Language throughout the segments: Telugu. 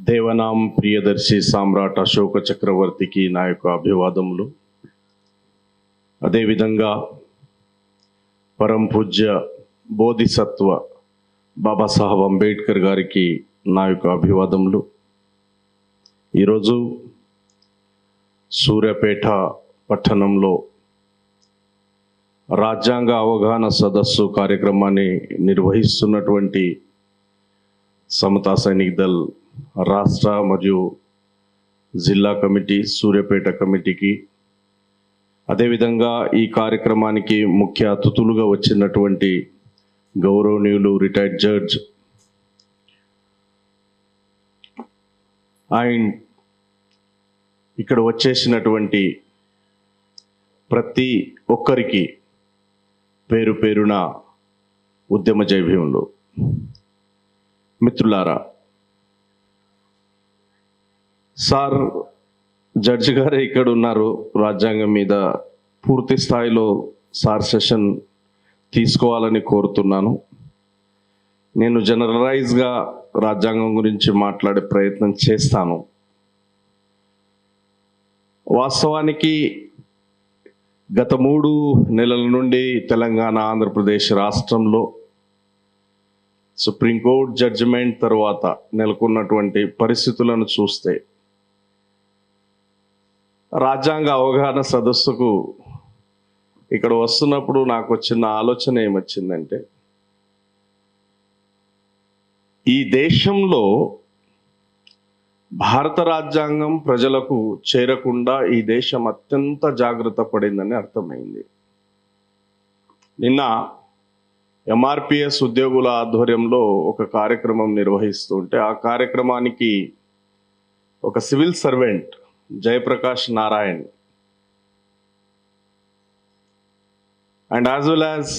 దేవనాం ప్రియదర్శి సామ్రాట్ అశోక చక్రవర్తికి నా యొక్క అభివాదములు. అదేవిధంగా పరం పూజ్య బోధిసత్వ బాబాసాహెబ్ అంబేద్కర్ గారికి నా యొక్క అభివాదములు. ఈరోజు సూర్యాపేట పట్టణంలో రాజ్యాంగ అవగాహన సదస్సు కార్యక్రమాన్ని నిర్వహిస్తున్నటువంటి సమతా సైనిక్ దళ్ రాష్ట్ర మరియు జిల్లా కమిటీ, సూర్యాపేట కమిటీకి, అదేవిధంగా ఈ కార్యక్రమానికి ముఖ్య అతిథులుగా వచ్చినటువంటి గౌరవనీయులు రిటైర్డ్ జడ్జ్ అండ్ ఇక్కడ వచ్చేసినటువంటి ప్రతి ఒక్కరికి పేరు పేరున ఉద్యమ జైభీములు. మిత్రులారా, సార్ జడ్జి గారే ఇక్కడ ఉన్నారు. రాజ్యాంగం మీద పూర్తి స్థాయిలో సార్ సెషన్ తీసుకోవాలని కోరుతున్నాను. నేను జనరలైజ్గా రాజ్యాంగం గురించి మాట్లాడే ప్రయత్నం చేస్తాను. వాస్తవానికి గత 3 నెలల నుండి తెలంగాణ, ఆంధ్రప్రదేశ్ రాష్ట్రంలో సుప్రీంకోర్టు జడ్జిమెంట్ తర్వాత నెలకొన్నటువంటి పరిస్థితులను చూస్తే రాజ్యాంగ అవగాహన సదస్సుకు ఇక్కడ వస్తున్నప్పుడు నాకు వచ్చిన ఆలోచన ఏమొచ్చిందంటే, ఈ దేశంలో భారత రాజ్యాంగం ప్రజలకు చేరకుండా ఈ దేశం అత్యంత జాగ్రత్త పడిందని అర్థమైంది. నిన్న ఎంఆర్పిఎస్ ఉద్యోగుల ఆధ్వర్యంలో ఒక కార్యక్రమం నిర్వహిస్తుంటే ఆ కార్యక్రమానికి ఒక civil servant Jayaprakash Narayan and as well as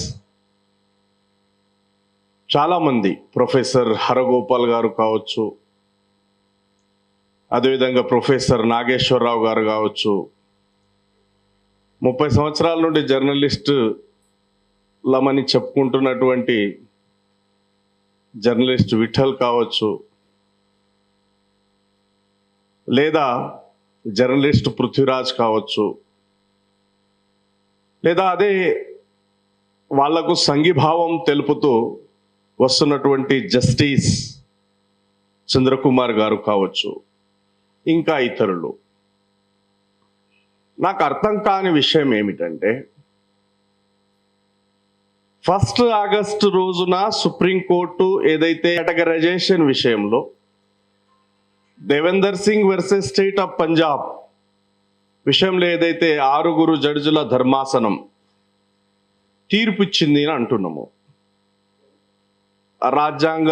చాలామంది, ప్రొఫెసర్ హరగోపాల్ గారు కావచ్చు, అదేవిధంగా ప్రొఫెసర్ నాగేశ్వరరావు గారు కావచ్చు, 30 సంవత్సరాల నుండి జర్నలిస్టు లమని చెప్పుకుంటున్నటువంటి జర్నలిస్ట్ విఠల్ కావచ్చు, లేదా జర్నలిస్ట్ పృథ్వీరాజ్ కావచ్చు, లేదా అదే వాళ్లకు సంఘీభావం తెలుపుతూ వస్తున్నటువంటి జస్టిస్ చంద్రకుమార్ గారు కావచ్చు, ఇంకా ఇతరులు. నాకు అర్థం కాని విషయం ఏమిటంటే, 1 ఆగస్టు రోజున సుప్రీంకోర్టు ఏదైతే కేటగరైజేషన్ విషయంలో Devender Singh versus state of Punjab విషయంలో ఏదైతే 6 జడ్జిల ధర్మాసనం తీర్పు ఇచ్చింది అని అంటున్నాము, రాజ్యాంగ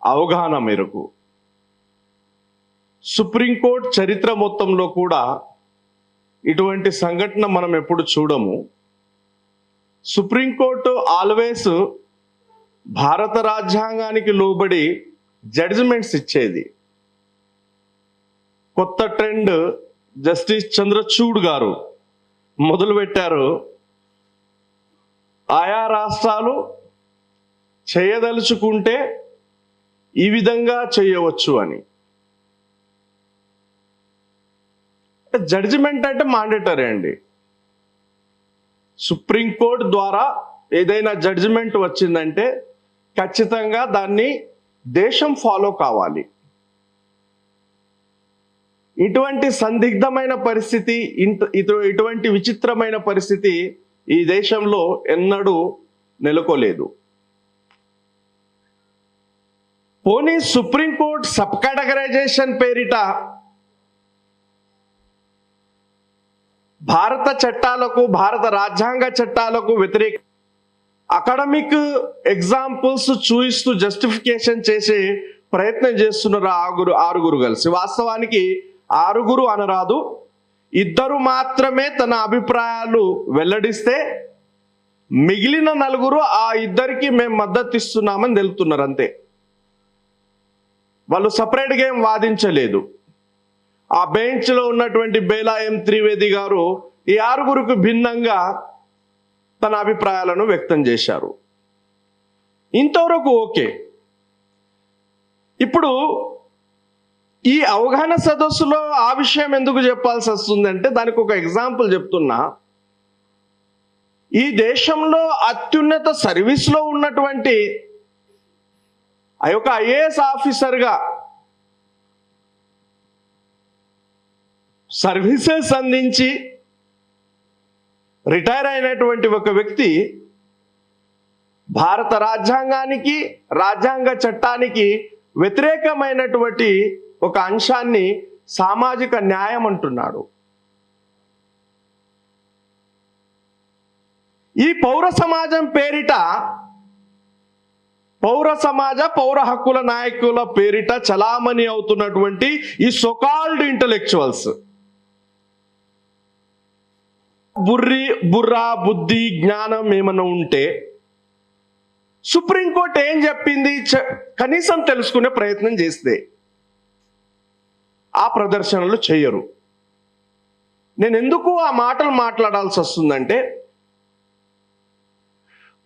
అవగాహన మేరకు సుప్రీంకోర్టు చరిత్ర మొత్తంలో కూడా ఇటువంటి సంఘటన మనం ఎప్పుడు చూడము. సుప్రీంకోర్టు ఆల్వేస్ భారత రాజ్యాంగానికి లోబడి జడ్జిమెంట్స్ ఇచ్చేది. కొత్త ట్రెండ్ జస్టిస్ చంద్రచూడ్ గారు మొదలుపెట్టారు. ఆయా రాష్ట్రాలు చేయదలుచుకుంటే ఈ విధంగా చేయవచ్చు అని. జడ్జిమెంట్ అంటే మాండేటరీ అండి. సుప్రీంకోర్టు ద్వారా ఏదైనా జడ్జిమెంట్ వచ్చిందంటే ఖచ్చితంగా దాన్ని దేశం ఫాలో కావాలి. ఇటువంటి సందిగ్ధమైన పరిస్థితి, ఇటువంటి విచిత్రమైన పరిస్థితి ఈ దేశంలో ఎన్నడూ నెలకొలేదు. పోనీ సుప్రీంకోర్టు సబ్ కేటగరైజేషన్ పేరిట భారత చట్టాలకు, భారత రాజ్యాంగ చట్టాలకు వ్యతిరేక అకాడమిక్ ఎగ్జాంపుల్స్ చూయిస్తూ జస్టిఫికేషన్ చేసే ప్రయత్నం చేస్తున్నారు ఆరుగురు కలిసి. వాస్తవానికి 6 అనరాదు, 2 మాత్రమే తన అభిప్రాయాలు వెల్లడిస్తే మిగిలిన 4 ఆ 2కి మేము మద్దతు ఇస్తున్నామని తెలుపుతున్నారు అంతే. వాళ్ళు సపరేట్గా ఏం వాదించలేదు. ఆ బెంచ్లో ఉన్నటువంటి బేలా ఎం త్రివేది గారు ఈ 6కు భిన్నంగా తన అభిప్రాయాలను వ్యక్తం చేశారు. ఇంతవరకు ఓకే. ఇప్పుడు ఈ అవగాహన సదస్సులో ఆ విషయం ఎందుకు చెప్పాల్సి వస్తుందంటే దానికి ఒక ఎగ్జాంపుల్ చెప్తున్నా. ఈ దేశంలో అత్యున్నత సర్వీస్లో ఉన్నటువంటి ఆ యొక్క ఐఏఎస్ ఆఫీసర్గా సర్వీసెస్ అందించి రిటైర్ అయినటువంటి ఒక వ్యక్తి భారత రాజ్యాంగానికి, రాజ్యాంగ చట్టానికి వ్యతిరేకమైనటువంటి ఒక అంశాన్ని సామాజిక న్యాయం అంటున్నాడు. ఈ పౌర సమాజం పేరిట, పౌర సమాజ పౌర హక్కుల నాయకుల పేరిట చలామణి అవుతున్నటువంటి ఈ సోకాల్డ్ ఇంటలెక్చువల్స్ బుద్ధి జ్ఞానం ఏమన్నా ఉంటే సుప్రీంకోర్టు ఏం చెప్పింది కనీసం తెలుసుకునే ప్రయత్నం చేస్తే ఆ ప్రదర్శనలు చేయరు. నేను ఎందుకు ఆ మాటలు మాట్లాడాల్సి వస్తుందంటే,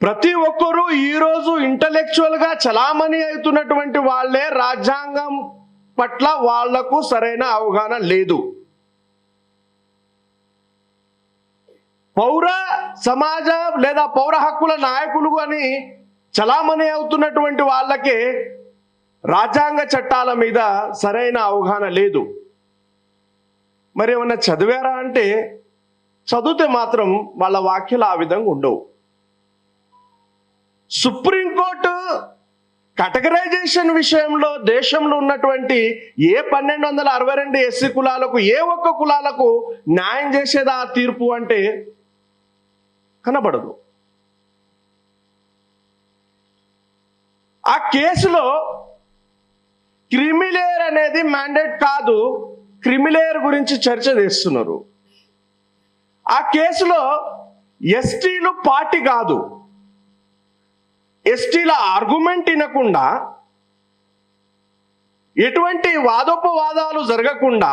ప్రతి ఒక్కరూ ఈరోజు ఇంటలెక్చువల్గా చలామణి అవుతున్నటువంటి వాళ్ళే రాజ్యాంగం పట్ల వాళ్లకు సరైన అవగాహన లేదు. పౌర సమాజ లేదా పౌర హక్కుల నాయకులు అని చలామణి అవుతున్నటువంటి వాళ్ళకే రాజ్యాంగ చట్టాల మీద సరైన అవగాహన లేదు. మరి ఏమన్నా చదివారా అంటే చదివితే మాత్రం వాళ్ళ వ్యాఖ్యలు ఆ విధంగా ఉండవు. సుప్రీంకోర్టు కేటగరైజేషన్ విషయంలో దేశంలో ఉన్నటువంటి ఏ 1262 ఎస్సీ కులాలకు, ఏ ఒక్క కులాలకు న్యాయం చేసేదా ఆ తీర్పు అంటే కనబడదు. ఆ కేసులో క్రిమిలేయర్ అనేది మ్యాండేట్ కాదు, క్రిమిలేయర్ గురించి చర్చ చేస్తున్నారు. ఆ కేసులో ఎస్టీలు పార్టీ కాదు, ఎస్టీల ఆర్గ్యుమెంట్ వినకుండా, ఎటువంటి వాదోపవాదాలు జరగకుండా,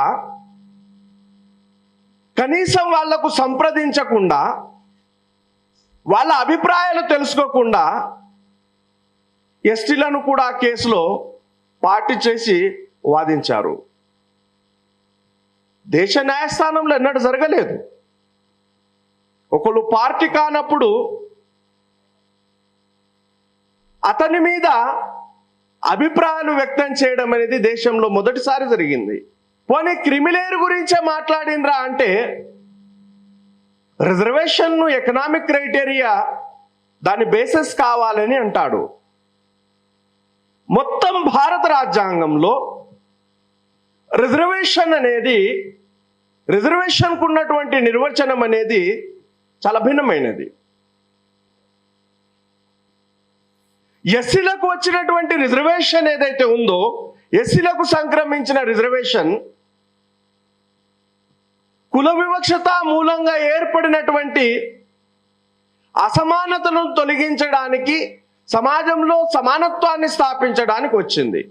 కనీసం వాళ్లకు సంప్రదించకుండా, వాళ్ళ అభిప్రాయాలు తెలుసుకోకుండా ఎస్టీలను కూడా ఆ కేసులో పార్టీ చేసి వాదించారు. దేశ న్యాయస్థానంలో ఎన్నడూ జరగలేదు. ఒకళ్ళు పార్టీ కానప్పుడు అతని మీద అభిప్రాయాలు వ్యక్తం చేయడం అనేది దేశంలో మొదటిసారి జరిగింది. పోనీ క్రిమిలేయర్ గురించే మాట్లాడినరా అంటే, రిజర్వేషన్ను ఎకనామిక్ క్రైటీరియా దాని బేసిస్ కావాలని అంటాడు. మొత్తం భారత రాజ్యాంగంలో రిజర్వేషన్కు ఉన్నటువంటి నిర్వచనం అనేది చాలా భిన్నమైనది. ఎస్సీలకు వచ్చినటువంటి రిజర్వేషన్ ఏదైతే ఉందో, ఎస్సీలకు సంక్రమించిన రిజర్వేషన్ కుల వివక్షత మూలంగా ఏర్పడినటువంటి అసమానతలను తొలగించడానికి, సమాజంలో సమానత్వాన్ని స్థాపించడానికి వచ్చింది.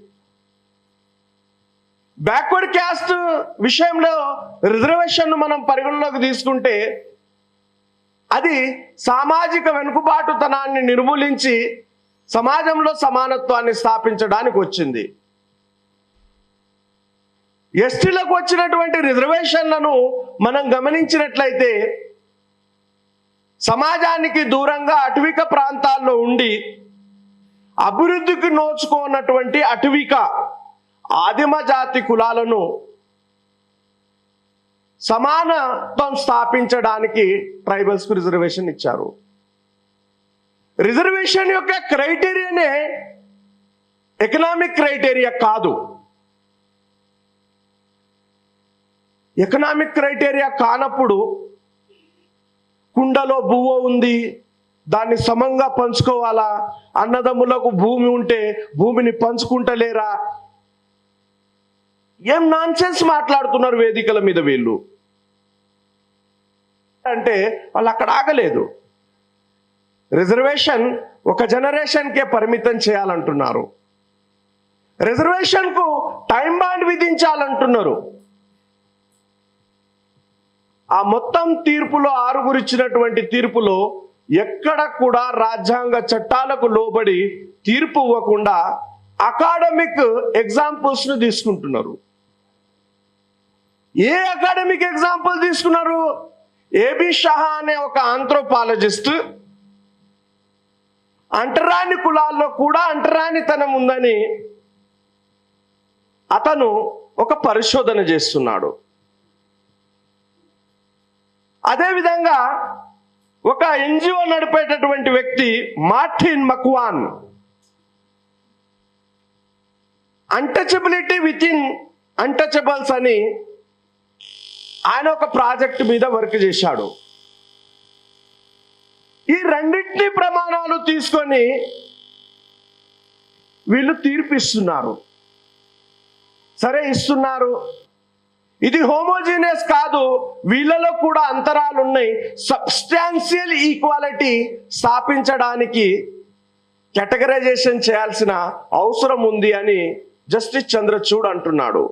బ్యాక్వర్డ్ క్యాస్ట్ విషయంలో రిజర్వేషన్ను మనం పరిగణలోకి తీసుకుంటే అది సామాజిక వెనుకబాటుతనాన్ని నిర్మూలించి సమాజంలో సమానత్వాన్ని స్థాపించడానికి వచ్చింది. ఎస్టీలకు వచ్చినటువంటి రిజర్వేషన్లను మనం గమనించినట్లయితే సమాజానికి దూరంగా అటవిక ప్రాంతాల్లో ఉండి అభివృద్ధికి నోచుకున్నటువంటి అటవిక ఆదిమ జాతి కులాలను సమానత్వం స్థాపించడానికి ట్రైబల్స్కు రిజర్వేషన్ ఇచ్చారు. రిజర్వేషన్ యొక్క క్రైటీరియానే ఎకనామిక్ క్రైటీరియా కాదు. ఎకనామిక్ క్రైటీరియా కానప్పుడు కుండలో బువ్వ ఉంది, దాన్ని సమంగా పంచుకోవాలా, అన్నదమ్ములకు భూమి ఉంటే భూమిని పంచుకుంటలేరా, ఏం నాన్సెన్స్ మాట్లాడుతున్నారు వేదికల మీద వీళ్ళు అంటే వాళ్ళు అక్కడ ఆగలేదు. రిజర్వేషన్ ఒక జనరేషన్కే పరిమితం చేయాలంటున్నారు. రిజర్వేషన్కు టైం బాండ్ విధించాలంటున్నారు. ఆ మొత్తం తీర్పులో, ఆరుగురు ఇచ్చినటువంటి తీర్పులో ఎక్కడ కూడా రాజ్యాంగ చట్టాలకు లోబడి తీర్పు ఇవ్వకుండా అకాడమిక్ ఎగ్జాంపుల్స్ను తీసుకుంటున్నారు. ఏ అకాడమిక్ ఎగ్జాంపుల్ తీసుకున్నారు? ఏబి షహా అనే ఒక ఆంథ్రోపాలజిస్ట్ అంటరాని కులాల్లో కూడా అంటరానితనం ఉందని అతను ఒక పరిశోధన చేస్తున్నాడు. అదేవిధంగా ఒక ఎన్జిఓ నడిపేటటువంటి వ్యక్తి Martin Macwan untouchability within untouchables అని ఆయన ఒక ప్రాజెక్ట్ మీద వర్క్ చేశాడు. ఈ రెండింటినీ ప్రమాణాలు తీసుకొని వీళ్ళు తీర్పిస్తున్నారు. సరే ఇస్తున్నారు, ఇది హోమోజీనియస్ కాదు, వీళ్ళలో కూడా అంతరాలు ఉన్నాయి, సబ్స్టాన్షియల్ ఈక్వాలిటీ స్థాపించడానికి కేటగరైజేషన్ చేయాల్సిన అవసరం ఉంది అని జస్టిస్ చంద్రచూడ్ అంటున్నాడు.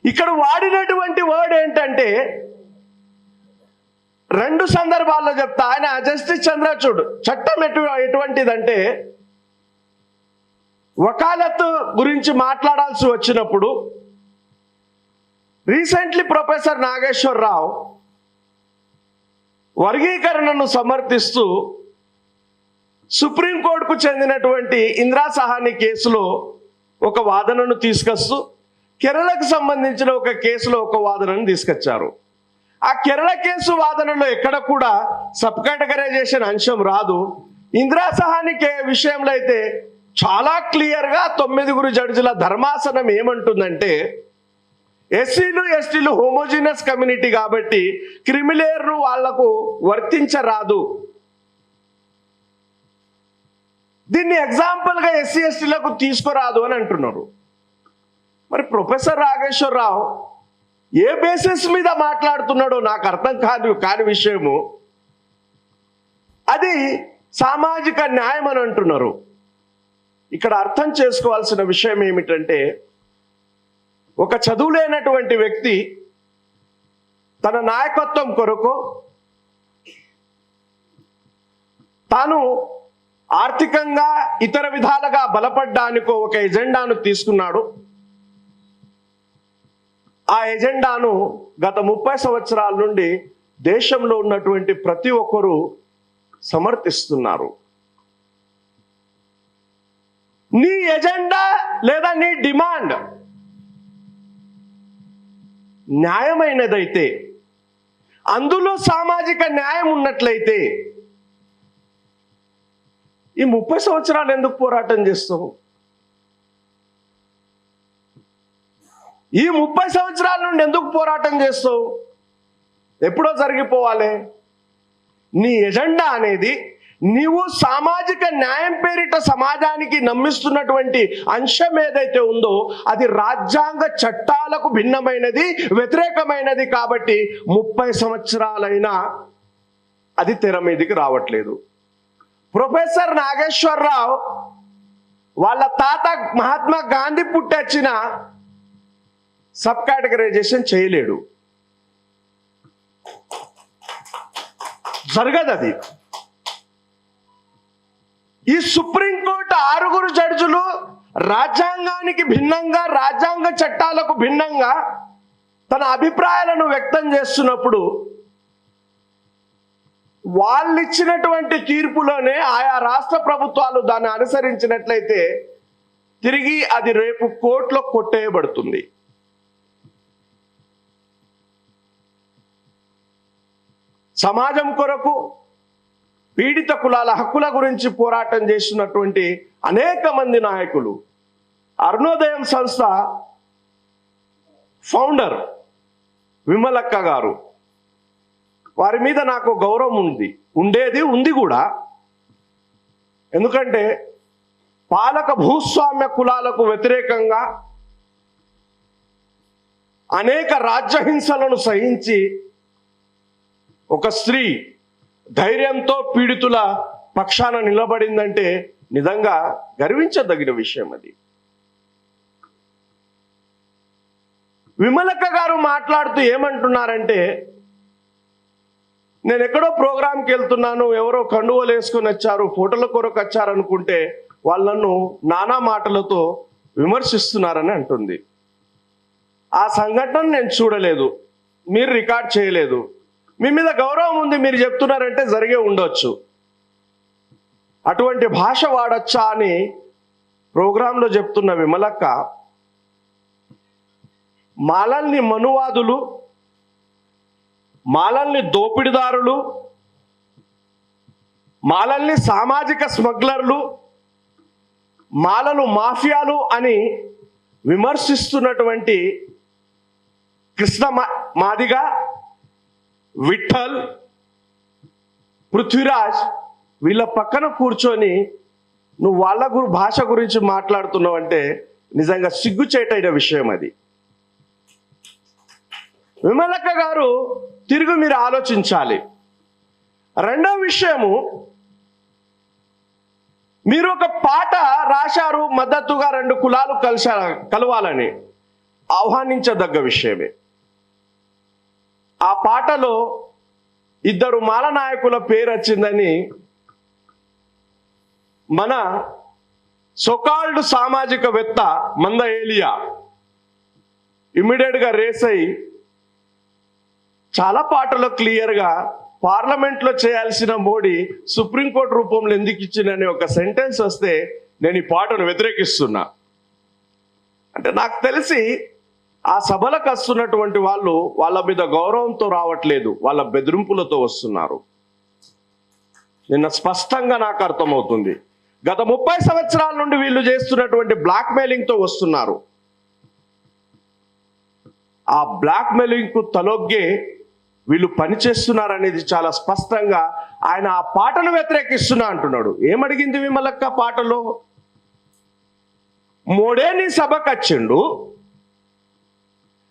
ఇక్కడ వాడినటువంటి వర్డ్ ఏంటంటే, రెండు సందర్భాల్లో చెప్తా. ఆయన జస్టిస్ చంద్రచూడ్ చట్టం ఎటువంటిదంటే, వకాలత్ గురించి మాట్లాడాల్సి వచ్చినప్పుడు రీసెంట్లీ ప్రొఫెసర్ నాగేశ్వరరావు వర్గీకరణను సమర్థిస్తూ సుప్రీంకోర్టుకు చెందినటువంటి ఇందిరా సహాని కేసులో ఒక వాదనను తీసుకొస్తూ కేరళకు సంబంధించిన ఒక కేసులో ఒక వాదనను తీసుకొచ్చారు. ఆ కేరళ కేసు వాదనలో ఎక్కడ కూడా సబ్ కేటగరైజేషన్ అంశం రాదు. ఇందిరా సహాని విషయంలో అయితే చాలా క్లియర్గా 9 జడ్జిల ధర్మాసనం ఏమంటుందంటే, ఎస్సీలు ఎస్టీలు హోమోజీనియస్ కమ్యూనిటీ కాబట్టి క్రిమిలేయర్ను వాళ్లకు వర్తించరాదు. దీన్ని ఎగ్జాంపుల్గా ఎస్సీ ఎస్టీలకు తీసుకురాదు అని అంటున్నారు. మరి ప్రొఫెసర్ నాగేశ్వరరావు ఏ బేసిస్ మీద మాట్లాడుతున్నాడో నాకు అర్థం కాని విషయము. అది సామాజిక న్యాయం అని అంటున్నారు. ఇక్కడ అర్థం చేసుకోవాల్సిన విషయం ఏమిటంటే, ఒక చదువులేనటువంటి వ్యక్తి తన నాయకత్వం కొరకు తాను ఆర్థికంగా ఇతర విధాలుగా బలపడ్డానికో ఒక ఎజెండాను తీసుకున్నాడు. ఆ ఎజెండాను గత 30 సంవత్సరాల నుండి దేశంలో ఉన్నటువంటి ప్రతి ఒక్కరూ సమర్థిస్తున్నారు. నీ ఎజెండా లేదా నీ డిమాండ్ న్యాయమైనదైతే, అందులో సామాజిక న్యాయం ఉన్నట్లయితే ఈ 30 సంవత్సరాలు ఎందుకు పోరాటం చేస్తావు? ఈ 30 సంవత్సరాల నుండి ఎందుకు పోరాటం చేస్తావు? ఎప్పుడో జరిగిపోవాలి. నీ ఎజెండా అనేది నీవు సామాజిక న్యాయం పేరిట సమాజానికి నమ్మిస్తున్నటువంటి అంశం ఏదైతే ఉందో అది రాజ్యాంగ చట్టాలకు భిన్నమైనది, వ్యతిరేకమైనది. కాబట్టి 30 సంవత్సరాలైనా అది తెర మీదకి రావట్లేదు. ప్రొఫెసర్ నాగేశ్వరరావు వాళ్ళ తాత మహాత్మా గాంధీ పుట్టొచ్చిన సబ్ కేటగరైజేషన్ చేయలేడు, జరగదు అది. ఈ సుప్రీంకోర్టు 6 జడ్జిలు రాజ్యాంగానికి భిన్నంగా, రాజ్యాంగ చట్టాలకు భిన్నంగా తన అభిప్రాయాలను వ్యక్తం చేస్తున్నప్పుడు వాళ్ళు ఇచ్చినటువంటి తీర్పులోనే ఆయా రాష్ట్ర ప్రభుత్వాలు దాన్ని అనుసరించినట్లయితే తిరిగి అది రేపు కోర్టులో కొట్టేయబడుతుంది. సమాజం కొరకు పీడిత కులాల హక్కుల గురించి పోరాటం చేస్తున్నటువంటి అనేక మంది నాయకులు, అరుణోదయం సంస్థ ఫౌండర్ విమలక్క గారు, వారి మీద నాకు గౌరవం ఉంది కూడా. ఎందుకంటే పాలక భూస్వామ్య కులాలకు వ్యతిరేకంగా అనేక రాజ్యహింసలను సహించి ఒక స్త్రీ ధైర్యంతో పీడితుల పక్షాన నిలబడిందంటే నిజంగా గర్వించదగిన విషయం అది. విమలక్క గారు మాట్లాడుతూ ఏమంటున్నారంటే, నేను ఎక్కడో ప్రోగ్రాంకి వెళ్తున్నాను, ఎవరో కండువలు వేసుకొని వచ్చారు, ఫోటోల కొరకు వచ్చారనుకుంటే వాళ్ళను నానా మాటలతో విమర్శిస్తున్నారని అంటుంది. ఆ సంఘటన నేను చూడలేదు, మీరు రికార్డ్ చేయలేదు, మీ మీద గౌరవం ఉంది, మీరు చెప్తున్నారంటే జరిగే ఉండొచ్చు. అటువంటి భాష వాడచ్చా అని ప్రోగ్రాంలో చెప్తున్న విమలక్క మాలల్ని మనువాదులు, మాలల్ని దోపిడిదారులు, మాలల్ని సామాజిక స్మగ్లర్లు, మాలలు మాఫియాలు అని విమర్శిస్తున్నటువంటి కృష్ణ మాదిగ, విఠల్, పృథ్వీరాజ్ వీళ్ళ పక్కన కూర్చొని నువ్వు వాళ్ళ భాష గురించి మాట్లాడుతున్నావు అంటే నిజంగా సిగ్గుచేటైన విషయం అది. విమలక్క గారు తిరిగి మీరు ఆలోచించాలి. రెండవ విషయము, మీరు ఒక పాట రాశారు మద్దతుగా 2 కులాలు కలవాలని, ఆహ్వానించదగ్గ విషయమే. ఆ పాటలో 2 మాల నాయకుల పేరు వచ్చిందని మన సోకాల్డ్ సామాజికవేత్త మంద ఏలియా ఇమ్మీడియట్గా రేస్ అయి చాలా పాటలో క్లియర్గా పార్లమెంట్లో చేయాల్సిన మోడీ సుప్రీంకోర్టు రూపంలో ఎందుకు ఇచ్చిందని ఒక సెంటెన్స్ వస్తే నేను ఈ పాటను వ్యతిరేకిస్తున్నా. అంటే నాకు తెలిసి ఆ సభలకు వస్తున్నటువంటి వాళ్ళు వాళ్ళ మీద గౌరవంతో రావట్లేదు, వాళ్ళ బెదిరింపులతో వస్తున్నారు. నిన్న స్పష్టంగా నాకు అర్థమవుతుంది. గత 30 సంవత్సరాల నుండి వీళ్ళు చేస్తున్నటువంటి బ్లాక్ మెయిలింగ్తో వస్తున్నారు. ఆ బ్లాక్ మెయిలింగ్ కు తలొగ్గే వీళ్ళు పనిచేస్తున్నారు అనేది చాలా స్పష్టంగా ఆయన ఆ పాటను వ్యతిరేకిస్తున్నా అంటున్నాడు. ఏమడిగింది విమలక్క పాటలో? మోడే నీ సభకు వచ్చిండు,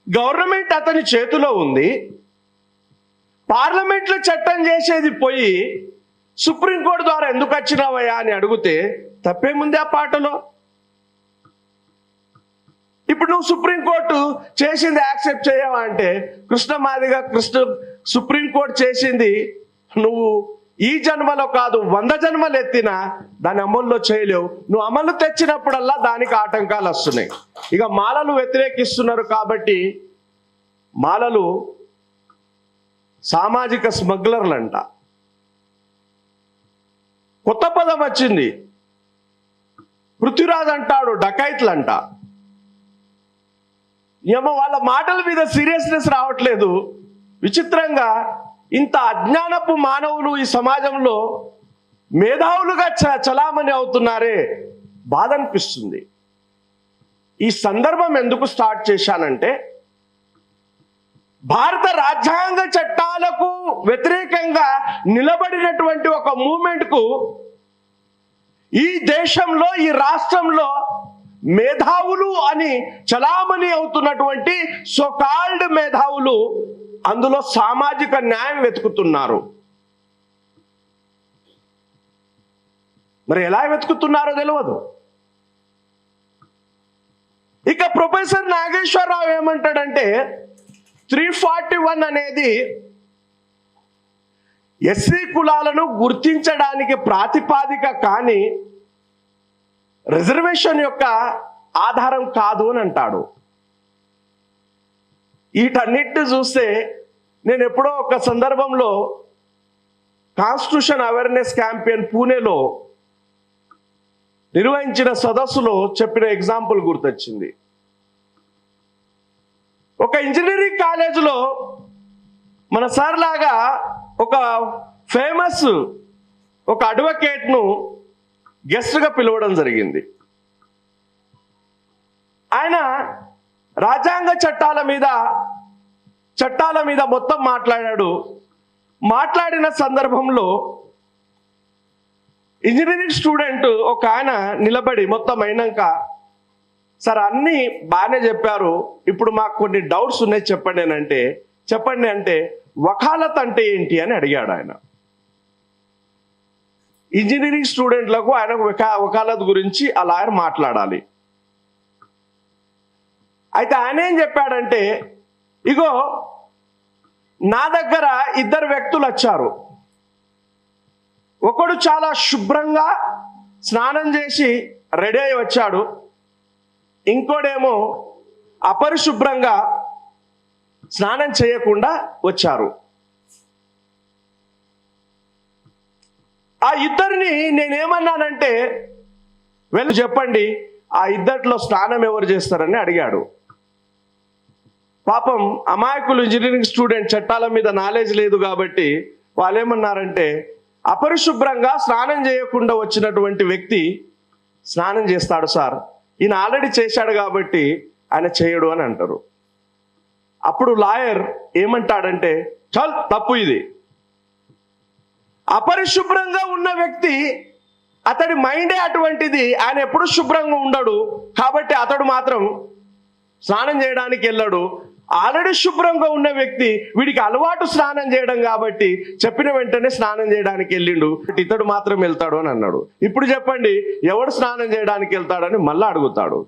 గవర్నమెంట్ అతని చేతిలో ఉంది, పార్లమెంట్లో చట్టం చేసేది పోయి సుప్రీంకోర్టు ద్వారా ఎందుకు వచ్చినావయ్యా అని అడిగితే తప్పేముంది ఆ పాటలో? ఇప్పుడు నువ్వు సుప్రీంకోర్టు చేసింది యాక్సెప్ట్ చేయవా అంటే కృష్ణ మాదిగా సుప్రీంకోర్టు చేసింది నువ్వు ఈ జన్మలో కాదు 100 జన్మలు ఎత్తినా దాని అమల్లో చేయలేవు. నువ్వు అమలు తెచ్చినప్పుడల్లా దానికి ఆటంకాలు వస్తున్నాయి. ఇక మాలలు వ్యతిరేకిస్తున్నారు కాబట్టి మాలలు సామాజిక స్మగ్లర్లంట. కొత్త పదం వచ్చింది, పృథ్వీరాజ్ అంటాడు డకైట్లంట. ఏమో వాళ్ళ మాటల మీద సీరియస్నెస్ రావట్లేదు. విచిత్రంగా ఇంత అజ్ఞానపు మానవులు ఈ సమాజంలో మేధావులుగా చలామణి అవుతున్నారే, బాధ అనిపిస్తుంది. ఈ సందర్భం ఎందుకు స్టార్ట్ చేశానంటే భారత రాజ్యాంగ చట్టాలకు వ్యతిరేకంగా నిలబడినటువంటి ఒక మూమెంట్కు ఈ దేశంలో ఈ రాష్ట్రంలో మేధావులు అని చలామణి అవుతున్నటువంటి సోకాల్డ్ మేధావులు అందులో సామాజిక న్యాయం వెతుకుతున్నారు. మరి ఎలా వెతుకుతున్నారో తెలియదు. ఇక ప్రొఫెసర్ నాగేశ్వరరావు ఏమంటాడంటే 341 అనేది ఎస్సీ కులాలను గుర్తించడానికి ప్రాతిపాదిక కానీ రిజర్వేషన్ యొక్క ఆధారం కాదు అని అంటాడు. వీటన్నిటిని చూస్తే నేను ఎప్పుడో ఒక సందర్భంలో కాన్స్టిట్యూషన్ అవేర్నెస్ క్యాంపెయిన్ పూణేలో నిర్వహించిన సదస్సులో చెప్పిన ఎగ్జాంపుల్ గుర్తొచ్చింది. ఒక ఇంజనీరింగ్ కాలేజీలో మన సార్ లాగా ఒక ఫేమస్ ఒక అడ్వకేట్ను గెస్ట్గా పిలవడం జరిగింది. ఆయన రాజ్యాంగ చట్టాల మీద మొత్తం మాట్లాడాడు. మాట్లాడిన సందర్భంలో ఇంజనీరింగ్ స్టూడెంట్ ఒక ఆయన నిలబడి మొత్తం అయినాక, సార్ అన్నీ బాగానే చెప్పారు, ఇప్పుడు మాకు కొన్ని డౌట్స్ ఉన్నాయి చెప్పండి అంటే వకాలత్ అంటే ఏంటి అని అడిగాడు ఆయన. ఇంజనీరింగ్ స్టూడెంట్లకు ఆయన వకాలత్ గురించి ఆ లాయర్ మాట్లాడాలి. అయితే ఆయన ఏం చెప్పాడంటే, ఇగో నా దగ్గర ఇద్దరు వ్యక్తులు వచ్చారు. ఒకడు చాలా శుభ్రంగా స్నానం చేసి రెడీ అయి వచ్చాడు, ఇంకోడేమో అపరిశుభ్రంగా స్నానం చేయకుండా వచ్చారు. ఆ ఇద్దరిని నేనేమన్నానంటే, వెళ్ళి చెప్పండి ఆ ఇద్దరిలో స్నానం ఎవరు చేస్తారని అడిగాడు. పాపం అమాయకులు, ఇంజనీరింగ్ స్టూడెంట్, చట్టాల మీద నాలెడ్జ్ లేదు కాబట్టి వాళ్ళు ఏమన్నారంటే, అపరిశుభ్రంగా స్నానం చేయకుండా వచ్చినటువంటి వ్యక్తి స్నానం చేస్తాడు సార్, ఈయన ఆల్రెడీ చేశాడు కాబట్టి ఆయన చేయడు అని అంటారు. అప్పుడు లాయర్ ఏమంటాడంటే, చల్ తప్పు ఇది. అపరిశుభ్రంగా ఉన్న వ్యక్తి, అతడి మైండే అటువంటిది, ఆయన ఎప్పుడు శుభ్రంగా ఉండడు కాబట్టి అతడు మాత్రం స్నానం చేయడానికి వెళ్ళాడు. ఆల్రెడీ శుభ్రంగా ఉన్న వ్యక్తి, వీడికి అలవాటు స్నానం చేయడం కాబట్టి చెప్పిన వెంటనే స్నానం చేయడానికి వెళ్ళిండు, ఇతడు మాత్రం వెళ్తాడు అని అన్నాడు. ఇప్పుడు చెప్పండి ఎవడు స్నానం చేయడానికి వెళ్తాడని మళ్ళా అడుగుతాడు.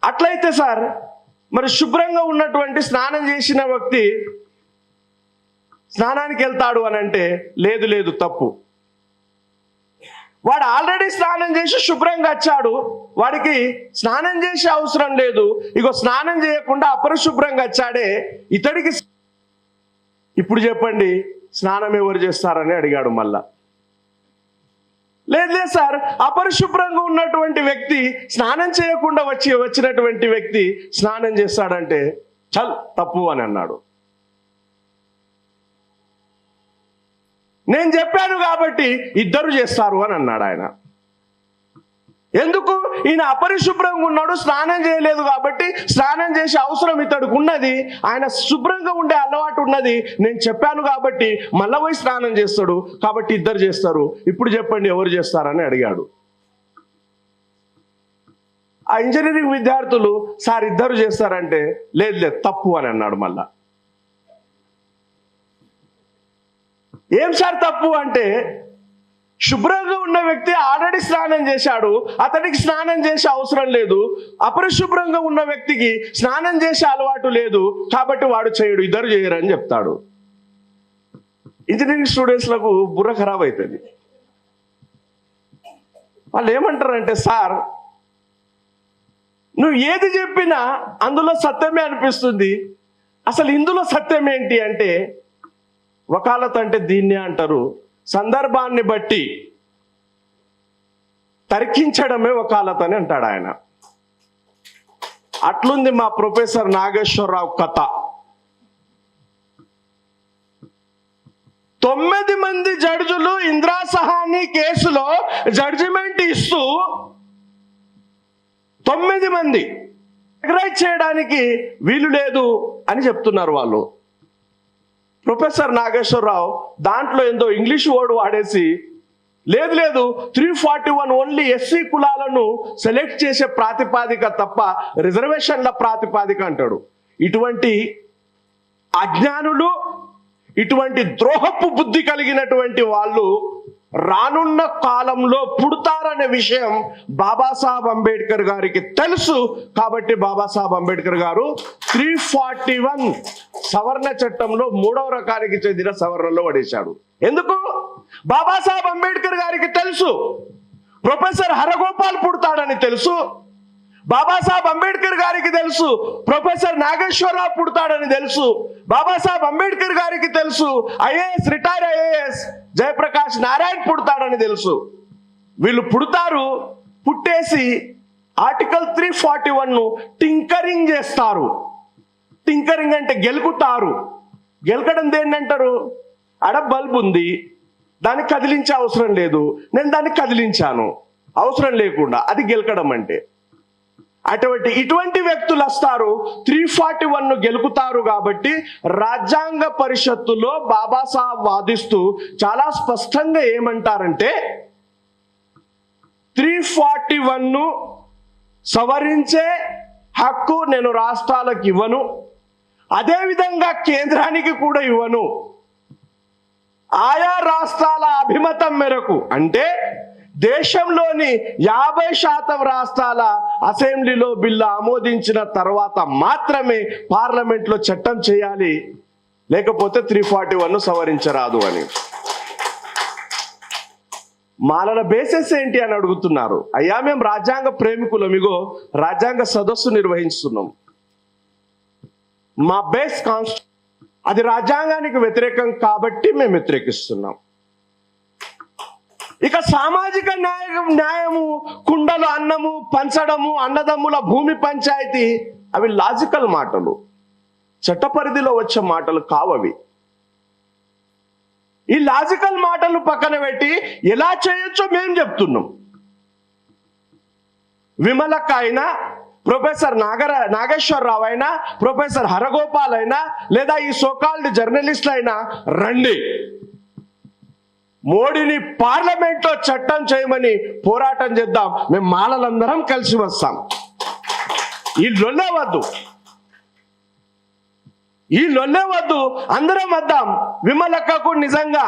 అట్లయితే సార్ మరి శుభ్రంగా ఉన్నటువంటి స్నానం చేసిన వ్యక్తి స్నానానికి వెళ్తాడు అని అంటే, లేదు లేదు తప్పు. వాడు ఆల్రెడీ స్నానం చేసి శుభ్రంగా వచ్చాడు, వాడికి స్నానం చేసే అవసరం లేదు. ఇగో స్నానం చేయకుండా అపరిశుభ్రంగా వచ్చాడే ఇతడికి. ఇప్పుడు చెప్పండి స్నానం ఎవరు చేస్తారని అడిగాడు మళ్ళా. లేదు లేదు సార్, అపరిశుభ్రంగా ఉన్నటువంటి వ్యక్తి స్నానం చేయకుండా వచ్చినటువంటి వ్యక్తి స్నానం చేస్తాడంటే చల్ తప్పు అని అన్నాడు. నేను చెప్పాను కాబట్టి ఇద్దరు చేస్తారు అని అన్నాడు ఆయన. ఎందుకు? ఈయన అపరిశుభ్రంగా ఉన్నాడు, స్నానం చేయలేదు కాబట్టి స్నానం చేసే అవసరం ఇతడికి ఉన్నది, ఆయన శుభ్రంగా ఉండే అలవాటు ఉన్నది, నేను చెప్పాను కాబట్టి మళ్ళా పోయి స్నానం చేస్తాడు కాబట్టి ఇద్దరు చేస్తారు. ఇప్పుడు చెప్పండి ఎవరు చేస్తారని అడిగాడు. ఆ ఇంజనీరింగ్ విద్యార్థులు సార్ ఇద్దరు చేస్తారంటే, లేదు లేదు తప్పు అని అన్నాడు మళ్ళా. ఏం సార్ తప్పు అంటే, శుభ్రంగా ఉన్న వ్యక్తి ఆల్రెడీ స్నానం చేశాడు, అతనికి స్నానం చేసే అవసరం లేదు. అపరిశుభ్రంగా ఉన్న వ్యక్తికి స్నానం చేసే అలవాటు లేదు కాబట్టి వాడు చేయడు, ఇద్దరు చేయరు అని చెప్తాడు. ఇంజనీరింగ్ స్టూడెంట్స్లకు బుర్ర ఖరాబ్ అవుతుంది. వాళ్ళు ఏమంటారంటే, సార్ నువ్వు ఏది చెప్పినా అందులో సత్యమే అనిపిస్తుంది, అసలు ఇందులో సత్యం ఏంటి అంటే, వకాలత్ అంటే దీన్నే అంటారు, సందర్భాన్ని బట్టి తర్కించడమే వకాలత్ అని అంటాడు ఆయన. అట్లుంది మా ప్రొఫెసర్ నాగేశ్వరరావు కథ. 9 మంది జడ్జిలు ఇందిరా సహాని కేసులో జడ్జిమెంట్ ఇస్తూ 9 మంది రైట్ చేయడానికి వీలు లేదు అని చెప్తున్నారు వాళ్ళు. ప్రొఫెసర్ నాగేశ్వరరావు దాంట్లో ఏందో ఇంగ్లీష్ వర్డ్ వాడేసి, లేదు లేదు 341 ఓన్లీ ఎస్సీ కులాలను సెలెక్ట్ చేసే ప్రాతిపాదిక తప్ప రిజర్వేషన్ల ప్రాతిపాదిక అంటాడు. ఇటువంటి అజ్ఞానులు, ఇటువంటి ద్రోహపు బుద్ధి కలిగినటువంటి వాళ్ళు రానున్న కాలంలో పుడతారనే విషయం బాబాసాహెబ్ అంబేద్కర్ గారికి తెలుసు. కాబట్టి బాబాసాహెబ్ అంబేద్కర్ గారు 341 సవర్ణ చట్టంలో 3వ రకానికి చెందిన సవర్ణలో పడేశాడు. ఎందుకు? బాబాసాహెబ్ అంబేద్కర్ గారికి తెలుసు ప్రొఫెసర్ హరగోపాల్ పుడతాడని తెలుసు, బాబాసాహెబ్ అంబేద్కర్ గారికి తెలుసు ప్రొఫెసర్ నాగేశ్వరరావు పుడతాడని తెలుసు, బాబాసాహెబ్ అంబేద్కర్ గారికి తెలుసు IAS retire IAS Jayaprakash Narayan పుడతాడని తెలుసు. వీళ్ళు పుడతారు, పుట్టేసి ఆర్టికల్ 341 టింకరింగ్ చేస్తారు. టింకరింగ్ అంటే గెలుకుతారు. గెలకడం దేన్నంటారు? ఆడ బల్బ్ ఉంది, దాన్ని కదిలించే అవసరం లేదు, నేను దాన్ని కదిలించాను అవసరం లేకుండా, అది గెలకడం అంటే. ఇటువంటి వ్యక్తులు వస్తారు, 341 గెలుకుతారు. కాబట్టి రాజ్యాంగ పరిషత్తులో బాబాసాహెబ్ వాదిస్తూ చాలా స్పష్టంగా ఏమంటారంటే, 341 సవరించే హక్కు నేను రాష్ట్రాలకు ఇవ్వను, అదేవిధంగా కేంద్రానికి కూడా ఇవ్వను. ఆయా రాష్ట్రాల అభిమతం మేరకు, అంటే దేశంలోని 50% రాష్ట్రాల అసెంబ్లీలో బిల్లు ఆమోదించిన తర్వాత మాత్రమే పార్లమెంట్లో చట్టం చేయాలి, లేకపోతే 341 సవరించరాదు అని. మాలల బేసెస్ ఏంటి అని అడుగుతున్నారు. అయ్యా మేము రాజ్యాంగ ప్రేమికులం, ఇగో రాజ్యాంగ సదస్సు నిర్వహిస్తున్నాం. మా బేస్ కాన్స్టిట్యూషన్ అది రాజ్యాంగానికి వ్యతిరేకం కాబట్టి మేము వ్యతిరేకిస్తున్నాం. ఇక సామాజిక న్యాయము, కుండలు అన్నము పంచడము, అన్నదమ్ముల భూమి పంచాయతీ, అవి లాజికల్ మాటలు, చట్ట పరిధిలో వచ్చే మాటలు కావవి. ఈ లాజికల్ మాటలు పక్కన పెట్టి ఎలా చేయొచ్చో మేము చెప్తున్నాం. విమలక్క అయినా, ప్రొఫెసర్ నాగేశ్వరరావు అయినా, ప్రొఫెసర్ హరగోపాల్ అయినా, లేదా ఈ సోకాల్డ్ జర్నలిస్టులు అయినా రండి, మోడీని పార్లమెంట్లో చట్టం చేయమని పోరాటం చేద్దాం. మేము మాలలందరం కలిసి వస్తాం. ఈ లొల్లే వద్దు, అందరం వద్దాం. విమలక్కకు నిజంగా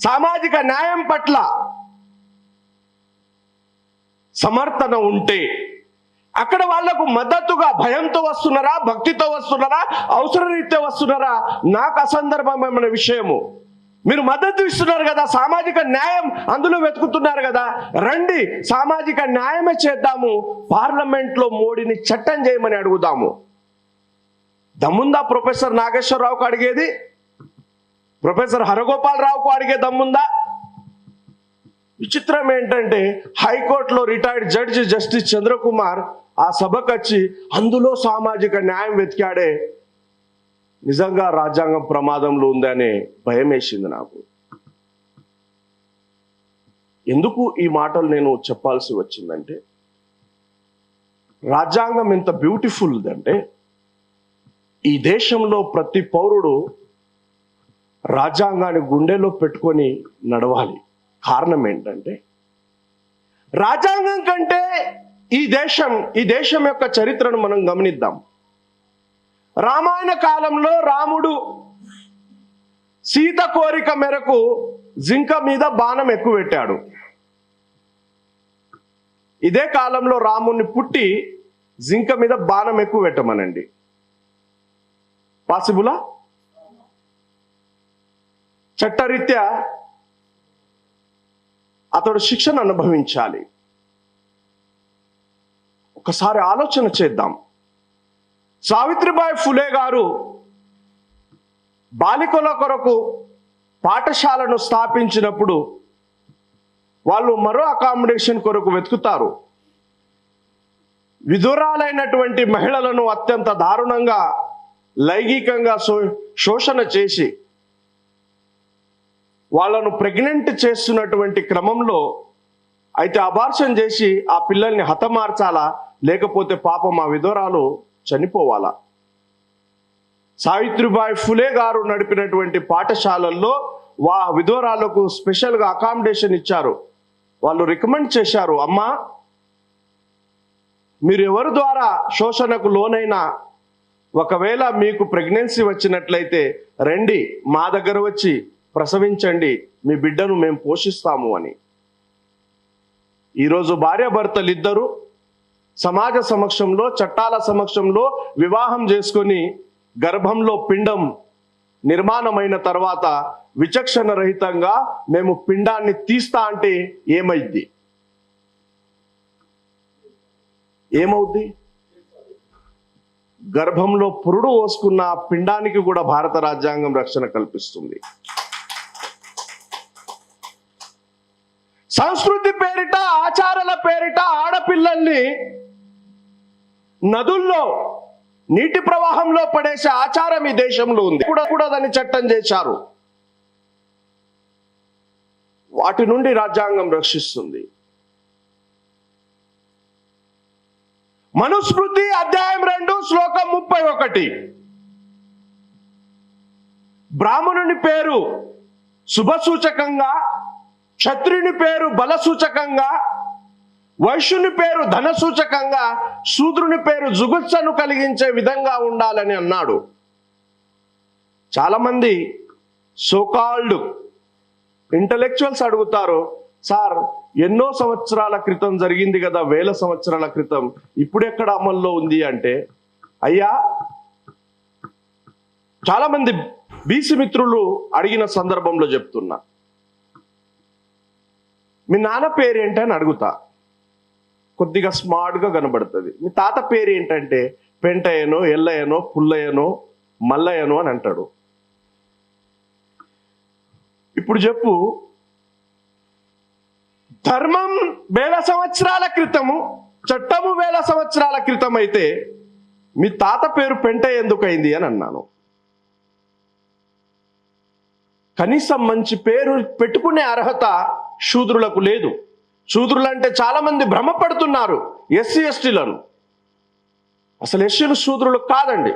సామాజిక న్యాయం పట్ల సమర్థన ఉంటే అక్కడ వాళ్లకు మద్దతుగా భయంతో వస్తున్నారా, భక్తితో వస్తున్నారా, అవసరరీత్యా వస్తున్నారా, నాకు అసందర్భమైన విషయము. మీరు మద్దతు ఇస్తున్నారు కదా, సామాజిక న్యాయం అందులో వెతుకుతున్నారు కదా, రండి సామాజిక న్యాయమే చేద్దాము. పార్లమెంట్లో మోడీని చట్టం చేయమని అడుగుదాము. దమ్ముందా ప్రొఫెసర్ నాగేశ్వరరావుకు అడిగేది? ప్రొఫెసర్ హరగోపాల్ రావుకు అడిగే దమ్ముందా? విచిత్రం ఏంటంటే హైకోర్టులో రిటైర్డ్ జడ్జి జస్టిస్ చంద్రకుమార్ ఆ సభకు వచ్చి అందులో సామాజిక న్యాయం వెతికాడే. నిజంగా రాజ్యాంగం ప్రమాదంలో ఉందనే భయం వేసింది నాకు. ఎందుకు ఈ మాటలు నేను చెప్పాల్సి వచ్చిందంటే, రాజ్యాంగం ఎంత బ్యూటిఫుల్ అంటే ఈ దేశంలో ప్రతి పౌరుడు రాజ్యాంగాన్ని గుండెలో పెట్టుకొని నడవాలి. కారణం ఏంటంటే, రాజ్యాంగం కంటే ఈ దేశం యొక్క చరిత్రను మనం గమనిద్దాం. రామాయణ కాలంలో రాముడు సీత కోరిక మేరకు జింక మీద బాణం ఎక్కువ పెట్టాడు. ఇదే కాలంలో రాముడిని పుట్టి జింక మీద బాణం ఎక్కువ పెట్టమనండి, పాసిబులా? చట్టరీత్యా అతడు శిక్షను అనుభవించాలి. ఒకసారి ఆలోచన చేద్దాం. సావిత్రిబాయి ఫులే గారు బాలికల కొరకు పాఠశాలను స్థాపించినప్పుడు వాళ్ళు మరో అకామిడేషన్ కొరకు వెతుకుతారు. విధురాలైనటువంటి మహిళలను అత్యంత దారుణంగా లైంగికంగా శోషణ చేసి వాళ్ళను ప్రెగ్నెంట్ చేస్తున్నటువంటి క్రమంలో అయితే అబార్షన్ చేసి ఆ పిల్లల్ని హతమార్చాలా, లేకపోతే పాపం ఆ విధురాలు చనిపోవాలా? సావిత్రిబాయి ఫులే గారు నడిపినటువంటి పాఠశాలల్లో విధురాలకు స్పెషల్గా అకామిడేషన్ ఇచ్చారు. వాళ్ళు రికమెండ్ చేశారు, అమ్మా మీరు ఎవరి ద్వారా శోషణకు లోనైనా ఒకవేళ మీకు ప్రెగ్నెన్సీ వచ్చినట్లయితే రండి, మా దగ్గర వచ్చి ప్రసవించండి, మీ బిడ్డను మేము పోషిస్తాము అని. ఈరోజు భార్యాభర్తలు ఇద్దరు సమాజ సమక్షంలో, చట్టాల సమక్షంలో వివాహం చేసుకొని గర్భంలో పిండం నిర్మాణమైన తర్వాత విచక్షణ రహితంగా మేము పిండాన్ని తీస్తా అంటే ఏమవుద్ది? గర్భంలో పురుడు పోసుకున్న పిండానికి కూడా భారత రాజ్యాంగం రక్షణ కల్పిస్తుంది. సంస్కృతి పేరిట, ఆచారాల పేరిట ఆడపిల్లల్ని నదుల్లో నీటి ప్రవాహంలో పడేసే ఆచారం ఈ దేశంలో ఉంది. కూడా దాన్ని చట్టం చేశారు. వాటి నుండి రాజ్యాంగం రక్షిస్తుంది. మనుస్మృతి అధ్యాయం 2 శ్లోకం 31, బ్రాహ్మణుని పేరు శుభసూచకంగా, క్షత్రుని పేరు బల సూచకంగా, వైశ్యుని పేరు ధన సూచకంగా, శూద్రుని పేరు జుగుత్సను కలిగించే విధంగా ఉండాలని అన్నాడు. చాలామంది సోకాల్డ్ ఇంటలెక్చువల్స్ అడుగుతారు, సార్ ఎన్నో సంవత్సరాల క్రితం జరిగింది కదా, వేల సంవత్సరాల క్రితం, ఇప్పుడెక్కడ అమల్లో ఉంది అంటే, అయ్యా చాలా మంది బీసీ మిత్రులు అడిగిన సందర్భంలో చెప్తున్నా, మీ నాన్న పేరేంటి అని అడుగుతా. కొద్దిగా స్మార్ట్గా కనబడుతుంది. మీ తాత పేరు ఏంటంటే పెంటయ్యనో, ఎల్లయ్యనో, పుల్లయ్యనో, మల్లయ్యనో అని అంటాడు. ఇప్పుడు చెప్పు, ధర్మం వేల సంవత్సరాల క్రితము, చట్టము వేల సంవత్సరాల క్రితం అయితే మీ తాత పేరు పెంటయ్య ఎందుకైంది అని అన్నాను. కనీసం మంచి పేరు పెట్టుకునే అర్హత శూద్రులకు లేదు. శూద్రులంటే చాలా మంది భ్రమపడుతున్నారు ఎస్సీ ఎస్టీలను. అసలు ఎస్సీలు శూద్రులు కాదండి.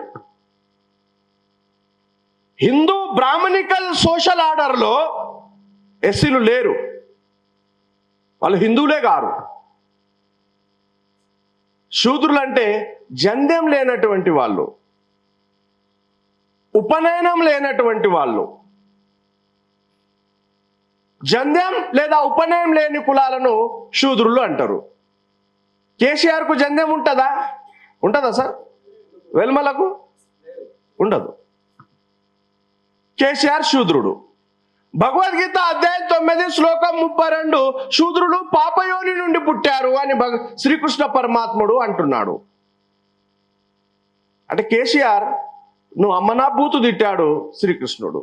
హిందూ బ్రాహ్మణికల్ సోషల్ ఆర్డర్లో ఎస్సీలు లేరు, వాళ్ళు హిందువులే కారు. శూద్రులు అంటే జంధ్యం లేనటువంటి వాళ్ళు, ఉపనయనం లేనటువంటి వాళ్ళు. జంధ్యం లేదా ఉపనయనం లేని కులాలను శూద్రులు అంటారు. కేసీఆర్కు జంధ్యం ఉంటుందా? ఉంటుందా సార్? వెల్మలకు ఉండదు. కేసీఆర్ శూద్రుడు. భగవద్గీత అధ్యాయం 9 శ్లోకం 32 శూద్రులు పాపయోని నుండి పుట్టారు అని శ్రీకృష్ణ పరమాత్ముడు అంటున్నాడు. అంటే కేసీఆర్ నువ్వు అమ్మనా బూతు తిట్టాడు శ్రీకృష్ణుడు,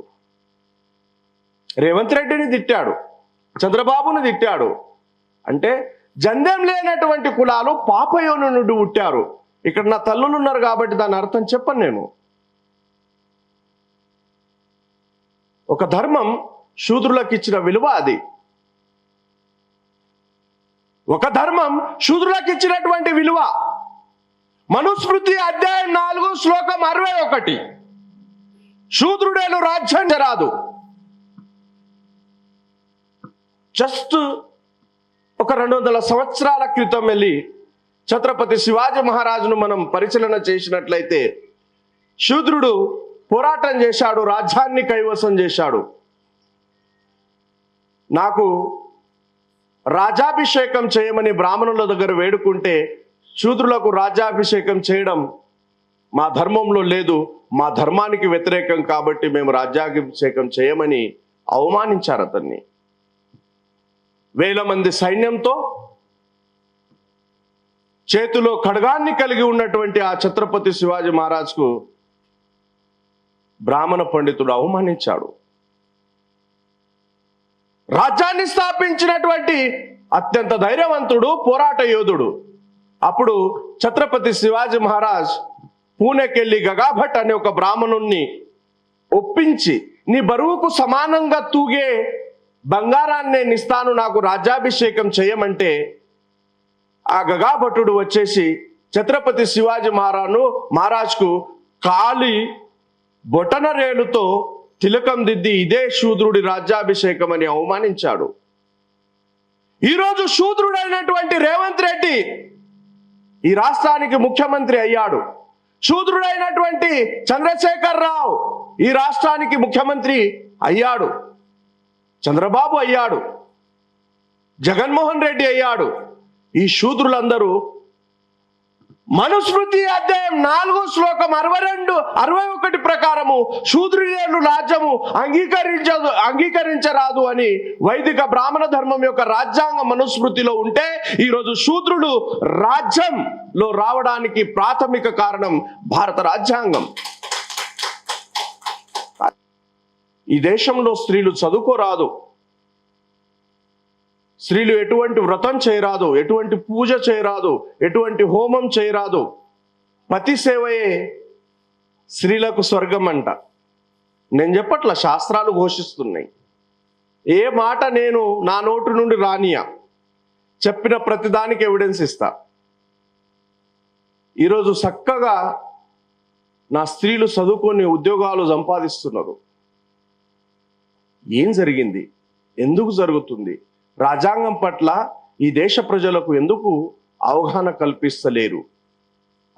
రేవంత్ రెడ్డిని తిట్టాడు, చంద్రబాబుని తిట్టాడు. అంటే జంధ్యం లేనటువంటి కులాలు పాపయోని నుండి పుట్టారు. ఇక్కడ నా తల్లులు ఉన్నారు కాబట్టి దాని అర్థం చెప్పను నేను. ఒక ధర్మం శూద్రులకు ఇచ్చిన విలువ అది. ఒక ధర్మం శూద్రులకు ఇచ్చినటువంటి విలువ. మనుస్మృతి అధ్యాయం 4 శ్లోకం 61 శూద్రుడేలు రాజ్యం రాదు. జస్ట్ ఒక 200 సంవత్సరాల క్రితం వెళ్ళి ఛత్రపతి శివాజీ మహారాజును మనం పరిశీలన చేసినట్లయితే శూద్రుడు పోరాటం చేశాడు, రాజ్యాన్ని కైవసం చేశాడు. నాకు రాజాభిషేకం చేయమని బ్రాహ్మణుల దగ్గర వేడుకుంటే శూద్రులకు రాజ్యాభిషేకం చేయడం మా ధర్మంలో లేదు, మా ధర్మానికి వ్యతిరేకం కాబట్టి మేము రాజ్యాభిషేకం చేయమని అవమానించారు అతన్ని. 1000 మంది సైన్యంతో చేతిలో ఖడ్గాన్ని కలిగి ఉన్నటువంటి ఆ ఛత్రపతి శివాజీ మహారాజ్కు బ్రాహ్మణ పండితుడు అవమానించాడు. రాజ్యాన్ని స్థాపించినటువంటి అత్యంత ధైర్యవంతుడు, పోరాట యోధుడు. అప్పుడు ఛత్రపతి శివాజీ మహారాజ్ పూణెకెళ్ళి గగాభట్ అనే ఒక బ్రాహ్మణుణ్ణి ఒప్పించి, నీ బరువుకు సమానంగా తూగే బంగారాన్ని నేను ఇస్తాను, నాకు రాజ్యాభిషేకం చేయమంటే ఆ గగాభట్టుడు వచ్చేసి ఛత్రపతి శివాజీ మహారాజ్కు కాలి బొటన రేలుతో తిలకం దిద్ది ఇదే శూద్రుడి రాజ్యాభిషేకం అని అవమానించాడు. ఈరోజు శూద్రుడైనటువంటి రేవంత్ రెడ్డి ఈ రాష్ట్రానికి ముఖ్యమంత్రి అయ్యాడు. శూద్రుడైనటువంటి చంద్రశేఖర్ రావు ఈ రాష్ట్రానికి ముఖ్యమంత్రి అయ్యాడు. చంద్రబాబు అయ్యాడు, జగన్మోహన్ రెడ్డి అయ్యాడు. ఈ శూద్రులందరూ మనుస్మృతి అధ్యాయం 4 శ్లోకం 61 ప్రకారము శూద్రులు రాజ్యము అంగీకరించరాదు అని వైదిక బ్రాహ్మణ ధర్మం యొక్క రాజ్యాంగ మనుస్మృతిలో ఉంటే, ఈరోజు శూద్రులు రాజ్యంలో రావడానికి ప్రాథమిక కారణం భారత రాజ్యాంగం. ఈ దేశంలో స్త్రీలు చదువుకోరాదు, స్త్రీలు ఎటువంటి వ్రతం చేయరాదు, ఎటువంటి పూజ చేయరాదు, ఎటువంటి హోమం చేయరాదు. పతి సేవయే స్త్రీలకు స్వర్గం అంట. నేను చెప్పట్ల, శాస్త్రాలు ఘోషిస్తున్నాయి. ఏ మాట నేను నా నోటి నుండి రానియా, చెప్పిన ప్రతిదానికి ఎవిడెన్స్ ఇస్తా. ఈరోజు చక్కగా నా స్త్రీలు చదువుకొని ఉద్యోగాలు సంపాదిస్తున్నారు. ఏం జరిగింది? ఎందుకు జరుగుతుంది? రాజ్యాంగం పట్ల ఈ దేశ ప్రజలకు ఎందుకు అవగాహన కల్పిస్తలేరు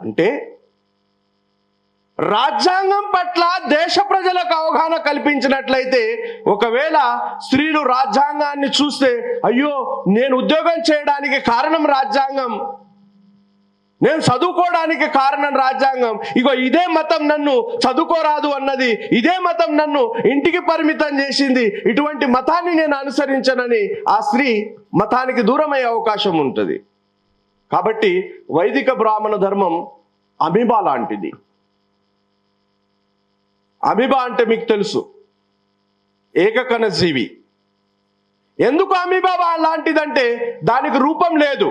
అంటే, రాజ్యాంగం పట్ల దేశ ప్రజలకు అవగాహన కల్పించినట్లయితే, ఒకవేళ స్త్రీలు రాజ్యాంగాన్ని చూస్తే, అయ్యో నేను ఉద్యోగం చేయడానికి కారణం రాజ్యాంగం, నేను చదువుకోవడానికి కారణం రాజ్యాంగం, ఇగో ఇదే మతం నన్ను చదువుకోరాదు అన్నది, ఇదే మతం నన్ను ఇంటికి పరిమితం చేసింది, ఇటువంటి మతాన్ని నేను అనుసరించనని ఆ స్త్రీ మతానికి దూరమయ్యే అవకాశం ఉంటుంది. కాబట్టి వైదిక బ్రాహ్మణ ధర్మం అమీబా లాంటిది. అమీబా అంటే మీకు తెలుసు, ఏకకణ జీవి. ఎందుకు అమీబా లాంటిదంటే దానికి రూపం లేదు.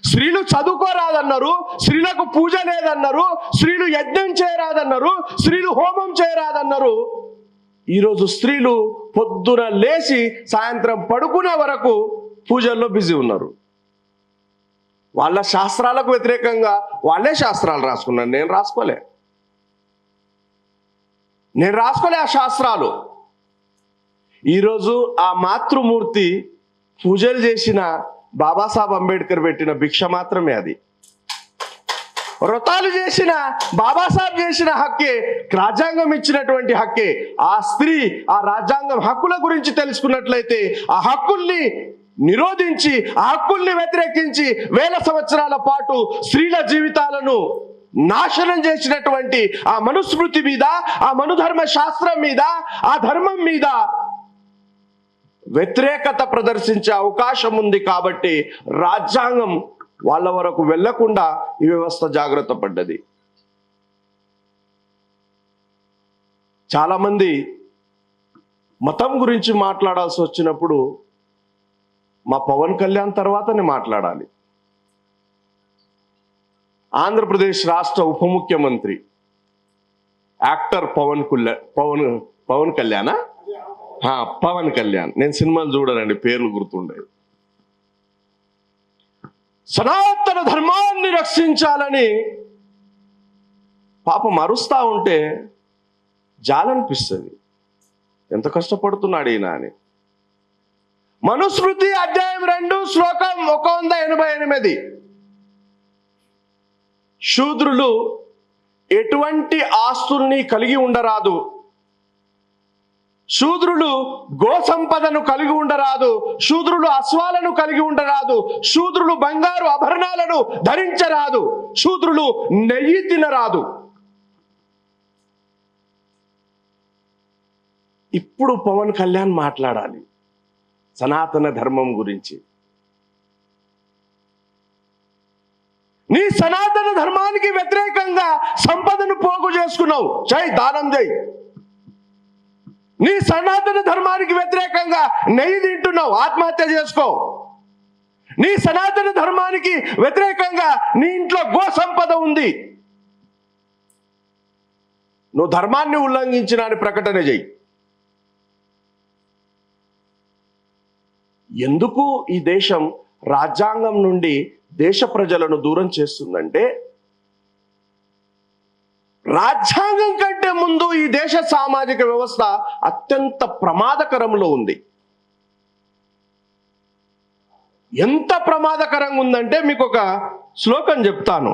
స్త్రీలు చదువుకోరాదన్నారు, స్త్రీలకు పూజ లేదన్నారు, స్త్రీలు యజ్ఞం చేయరాదన్నారు, స్త్రీలు హోమం చేయరాదన్నారు. ఈరోజు స్త్రీలు పొద్దున లేచి సాయంత్రం పడుకునే వరకు పూజల్లో బిజీ ఉన్నారు. వాళ్ళ శాస్త్రాలకు వ్యతిరేకంగా వాళ్ళే శాస్త్రాలు రాసుకున్నారు. నేను రాసుకోలే ఆ శాస్త్రాలు. ఈరోజు ఆ మాతృమూర్తి పూజలు చేసిన బాబాసాహెబ్ అంబేద్కర్ పెట్టిన భిక్ష మాత్రమే అది. వ్రతాలు చేసిన బాబాసాహెబ్ చేసిన హక్కే, రాజ్యాంగం ఇచ్చినటువంటి హక్కే. ఆ స్త్రీ ఆ రాజ్యాంగం హక్కుల గురించి తెలుసుకున్నట్లయితే, ఆ హక్కుల్ని నిరోధించి, ఆ హక్కుల్ని వ్యతిరేకించి వేల సంవత్సరాల పాటు స్త్రీల జీవితాలను నాశనం చేసినటువంటి ఆ మనుస్మృతి మీద, ఆ మనుధర్మ శాస్త్రం మీద, ఆ ధర్మం మీద వ్యతిరేకత ప్రదర్శించే అవకాశం ఉంది. కాబట్టి రాజ్యాంగం వాళ్ళ వరకు వెళ్లకుండా ఈ వ్యవస్థ జాగ్రత్త పడ్డది. చాలామంది మతం గురించి మాట్లాడాల్సి వచ్చినప్పుడు మా పవన్ కళ్యాణ్ తర్వాతనే మాట్లాడాలి. ఆంధ్రప్రదేశ్ రాష్ట్ర ఉప ముఖ్యమంత్రి యాక్టర్ పవన్ కళ్యాణ్. నేను సినిమాలు చూడనండి, పేర్లు గుర్తుండే. సనాతన ధర్మాన్ని రక్షించాలని పాపం అరుస్తా ఉంటే జాలనిపిస్తుంది. ఎంత కష్టపడుతున్నాడు ఈయన అని. మనుస్మృతి అధ్యాయం 2 శ్లోకం 188, శూద్రులు ఎటువంటి ఆస్తుల్ని కలిగి ఉండరాదు, శూద్రులు గో సంపదను కలిగి ఉండరాదు, శూద్రులు అశ్వాలను కలిగి ఉండరాదు, శూద్రులు బంగారు ఆభరణాలను ధరించరాదు, శూద్రులు నెయ్యి తినరాదు. ఇప్పుడు పవన్ కళ్యాణ్ మాట్లాడాలి సనాతన ధర్మం గురించి. నీ సనాతన ధర్మానికి వ్యతిరేకంగా సంపదను పోగు చేసుకున్నావు, దానం చేయి. నీ సనాతన ధర్మానికి వ్యతిరేకంగా నెయ్యి తింటున్నావు, ఆత్మహత్య చేసుకో. నీ సనాతన ధర్మానికి వ్యతిరేకంగా నీ ఇంట్లో గో సంపద ఉంది, నువ్వు ధర్మాన్ని ఉల్లంఘించిన అని ప్రకటన చేయి. ఎందుకు ఈ దేశం రాజ్యాంగం నుండి దేశ ప్రజలను దూరం చేస్తుందంటే, రాజ్యాంగం కంటే ముందు ఈ దేశ సామాజిక వ్యవస్థ అత్యంత ప్రమాదకరంలో ఉంది. ఎంత ప్రమాదకరంగా ఉందంటే మీకు ఒక శ్లోకం చెప్తాను.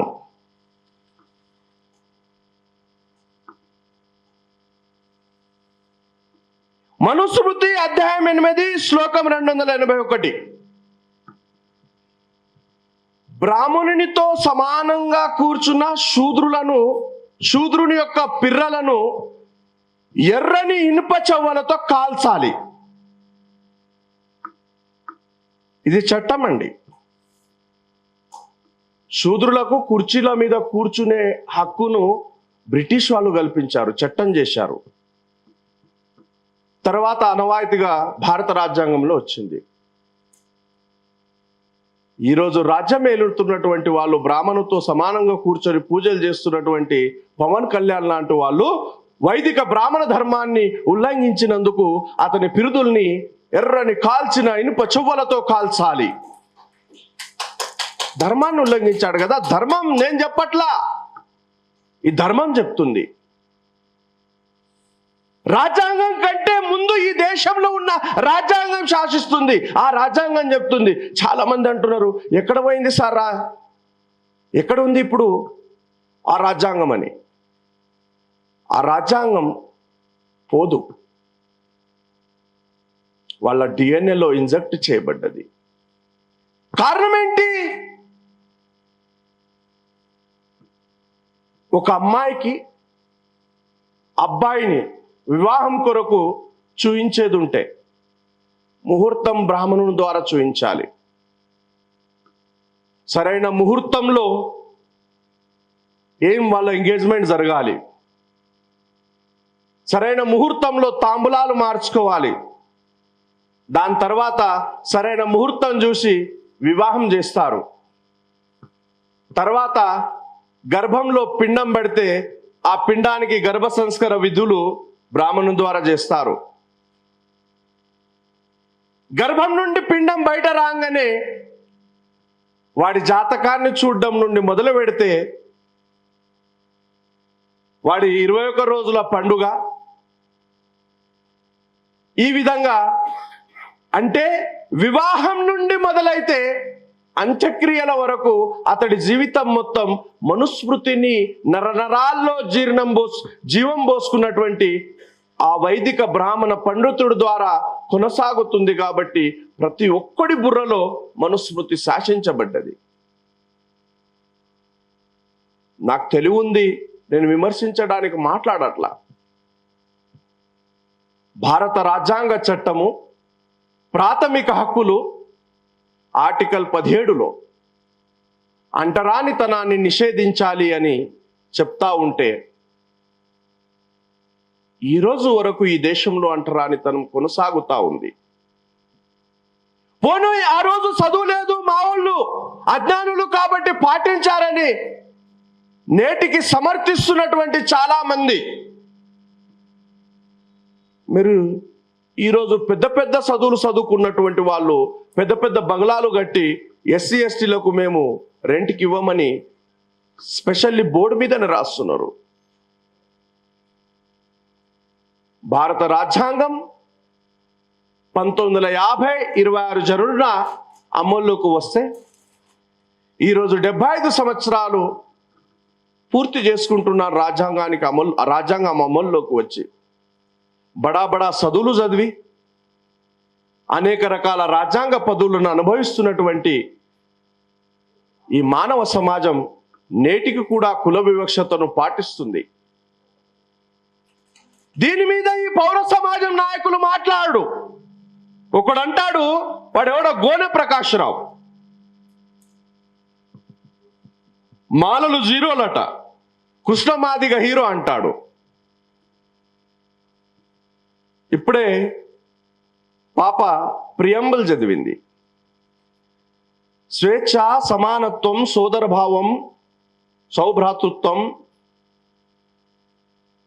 మనుస్మృతి అధ్యాయం 8 శ్లోకం 281, బ్రాహ్మణునితో సమానంగా కూర్చున్న శూద్రుని యొక్క పిర్రలను ఎర్రని ఇనుప చెవ్వలతో కాల్చాలి. ఇది చట్టం అండి. శూద్రులకు కుర్చీల మీద కూర్చునే హక్కును బ్రిటిష్ వాళ్ళు కల్పించారు, చట్టం చేశారు. తర్వాత అనవాయితీగా భారత రాజ్యాంగంలో వచ్చింది. ఈరోజు రాజ్యం ఏలుతున్నటువంటి వాళ్ళు, బ్రాహ్మణుతో సమానంగా కూర్చొని పూజలు చేస్తున్నటువంటి పవన్ కళ్యాణ్ లాంటి వాళ్ళు వైదిక బ్రాహ్మణ ధర్మాన్ని ఉల్లంఘించినందుకు అతని పిరుదుల్ని ఎర్రని కాల్చిన ఇనుప చువ్వలతో కాల్చాలి. ధర్మాన్ని ఉల్లంఘించాడు కదా. ధర్మం నేను చెప్పట్లా, ఈ ధర్మం చెప్తుంది. రాజ్యాంగం కంటే ముందు ఈ దేశంలో ఉన్న రాజ్యాంగం శాసిస్తుంది. ఆ రాజ్యాంగం చెప్తుంది. చాలా మంది అంటున్నారు, ఎక్కడ పోయింది సార్, ఎక్కడ ఉంది ఇప్పుడు ఆ రాజ్యాంగం అని. ఆ రాజ్యాంగం పోదు, వాళ్ళ డిఎన్ఏలో ఇంజెక్ట్ చేయబడ్డది. కారణం ఏంటి? ఒక అమ్మాయికి అబ్బాయిని వివాహం కొరకు చూయించేది ఉంటే ముహూర్తం బ్రాహ్మణుని ద్వారా చూయించాలి. సరైన ముహూర్తంలో వాళ్ళ ఎంగేజ్మెంట్ జరగాలి. సరైన ముహూర్తంలో తాంబూలాలు మార్చుకోవాలి. దాని తర్వాత సరైన ముహూర్తం చూసి వివాహం చేస్తారు. తర్వాత గర్భంలో పిండం పెడితే ఆ పిండానికి గర్భ సంస్కార విధులు బ్రాహ్మణుని ద్వారా చేస్తారు. గర్భం నుండి పిండం బయట రాగానే వాడి జాతకాన్ని చూడడం నుండి మొదలు పెడితే వాడి 21 రోజుల పండుగ, ఈ విధంగా అంటే వివాహం నుండి మొదలైతే అంత్యక్రియల వరకు అతడి జీవితం మొత్తం మనుస్మృతిని నరనరాల్లో జీవం పోసుకున్నటువంటి ఆ వైదిక బ్రాహ్మణ పండితుడి ద్వారా కొనసాగుతుంది. కాబట్టి ప్రతి ఒక్కడి బుర్రలో మనుస్మృతి శాసించబడ్డది. నాకు తెలివి ఉంది, నేను విమర్శించడానికి మాట్లాడట్లా. భారత రాజ్యాంగ చట్టము ప్రాథమిక హక్కులు ఆర్టికల్ 17లో అంటరానితనాన్ని నిషేధించాలి అని చెప్తా ఉంటే ఈరోజు వరకు ఈ దేశంలో అంటరానితనం కొనసాగుతా ఉంది. పోను ఆ రోజు చదువు లేదు, మా వాళ్ళు అజ్ఞానులు కాబట్టి పాటించారని నేటికి సమర్థిస్తున్నటువంటి చాలా మంది మీరు ఈరోజు పెద్ద పెద్ద చదువులు చదువుకున్నటువంటి వాళ్ళు పెద్ద పెద్ద బంగ్లాలు కట్టి ఎస్సీ ఎస్టీలకు మేము రెంట్కి ఇవ్వమని స్పెషల్లీ బోర్డు మీదనే రాస్తున్నారు. భారత రాజ్యాంగం 1950 26 జనున అమల్లోకి వస్తే ఈరోజు 75 సంవత్సరాలు పూర్తి చేసుకుంటున్నారు రాజ్యాంగం అమల్లోకి వచ్చి. బడా బడా చదువులు చదివి అనేక రకాల రాజ్యాంగ పదవులను అనుభవిస్తున్నటువంటి ఈ మానవ సమాజం నేటికి కూడా కుల వివక్షతను పాటిస్తుంది. దీని మీద ఈ పౌర సమాజం నాయకులు మాట్లాడు. ఒకడంటాడు, వాడెవడో గోనె ప్రకాశ్రావు, మాలలు జీరోలట, కృష్ణమాదిగ హీరో అంటాడు. ఇప్పుడే పాప ప్రియంబుల్ చదివింది. స్వేచ్ఛ, సమానత్వం, సోదరభావం, సౌభ్రాతృత్వం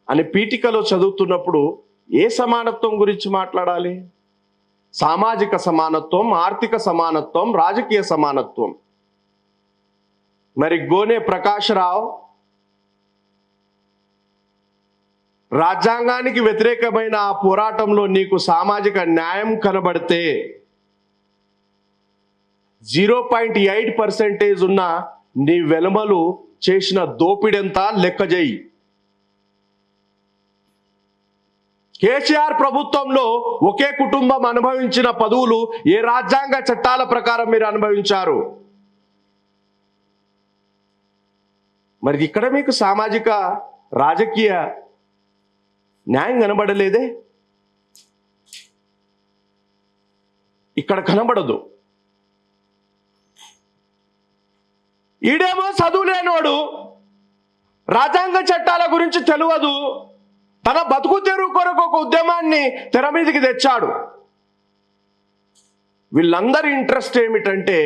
అని పీఠికలో చదువుతున్నప్పుడు ఏ సమానత్వం గురించి మాట్లాడాలి? సామాజిక సమానత్వం, ఆర్థిక సమానత్వం, రాజకీయ సమానత్వం. మరి గోనె ప్రకాశ్రావు రాజ్యాంగానికి వ్యతిరేకమైన ఆ పోరాటంలో నీకు సామాజిక న్యాయం కనబడితే 0.8% ఉన్న నీ వెలుమలు చేసిన దోపిడెంత లెక్క చేయి. కేసీఆర్ ప్రభుత్వంలో ఒకే కుటుంబం అనుభవించిన పదవులు ఏ రాజ్యాంగ చట్టాల ప్రకారం మీరు అనుభవించారు? మరి ఇక్కడ మీకు సామాజిక రాజకీయ న్యాయం కనబడలేదే? ఇక్కడ కనబడదు. ఈడేమో చదువు లేనోడు, రాజ్యాంగ చట్టాల గురించి తెలియదు, తన బతుకు తెరువు కొరకు ఒక ఉద్యమాన్ని తెర మీదకి తెచ్చాడు. వీళ్ళందరి ఇంట్రెస్ట్ ఏమిటంటే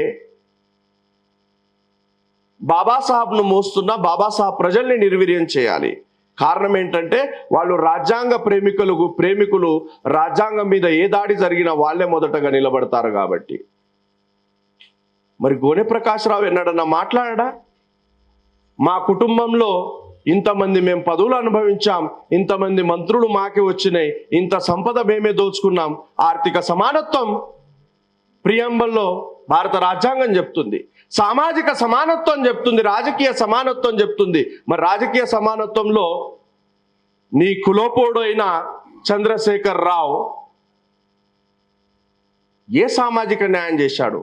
బాబాసాహెబ్ను మోస్తున్న బాబాసాహెబ్ ప్రజల్ని నిర్వీర్యం చేయాలి. కారణం ఏంటంటే వాళ్ళు రాజ్యాంగ ప్రేమికులు రాజ్యాంగం మీద ఏ దాడి జరిగినా వాళ్ళే మొదటగా నిలబడతారు కాబట్టి. మరి గోనె ప్రకాశ్రావు ఎన్నడన్నా మాట్లాడా? మా కుటుంబంలో ఇంతమంది మేము పదవులు అనుభవించాం, ఇంతమంది మంత్రులు మాకే వచ్చినాయి, ఇంత సంపద మేమే దోచుకున్నాం. ఆర్థిక సమానత్వం ప్రియంబల్లో భారత రాజ్యాంగం చెప్తుంది, సామాజిక సమానత్వం చెప్తుంది, రాజకీయ సమానత్వం చెప్తుంది. మరి రాజకీయ సమానత్వంలో నీ కులోపోడు అయిన చంద్రశేఖర్ రావు ఏ సామాజిక న్యాయం చేశాడు?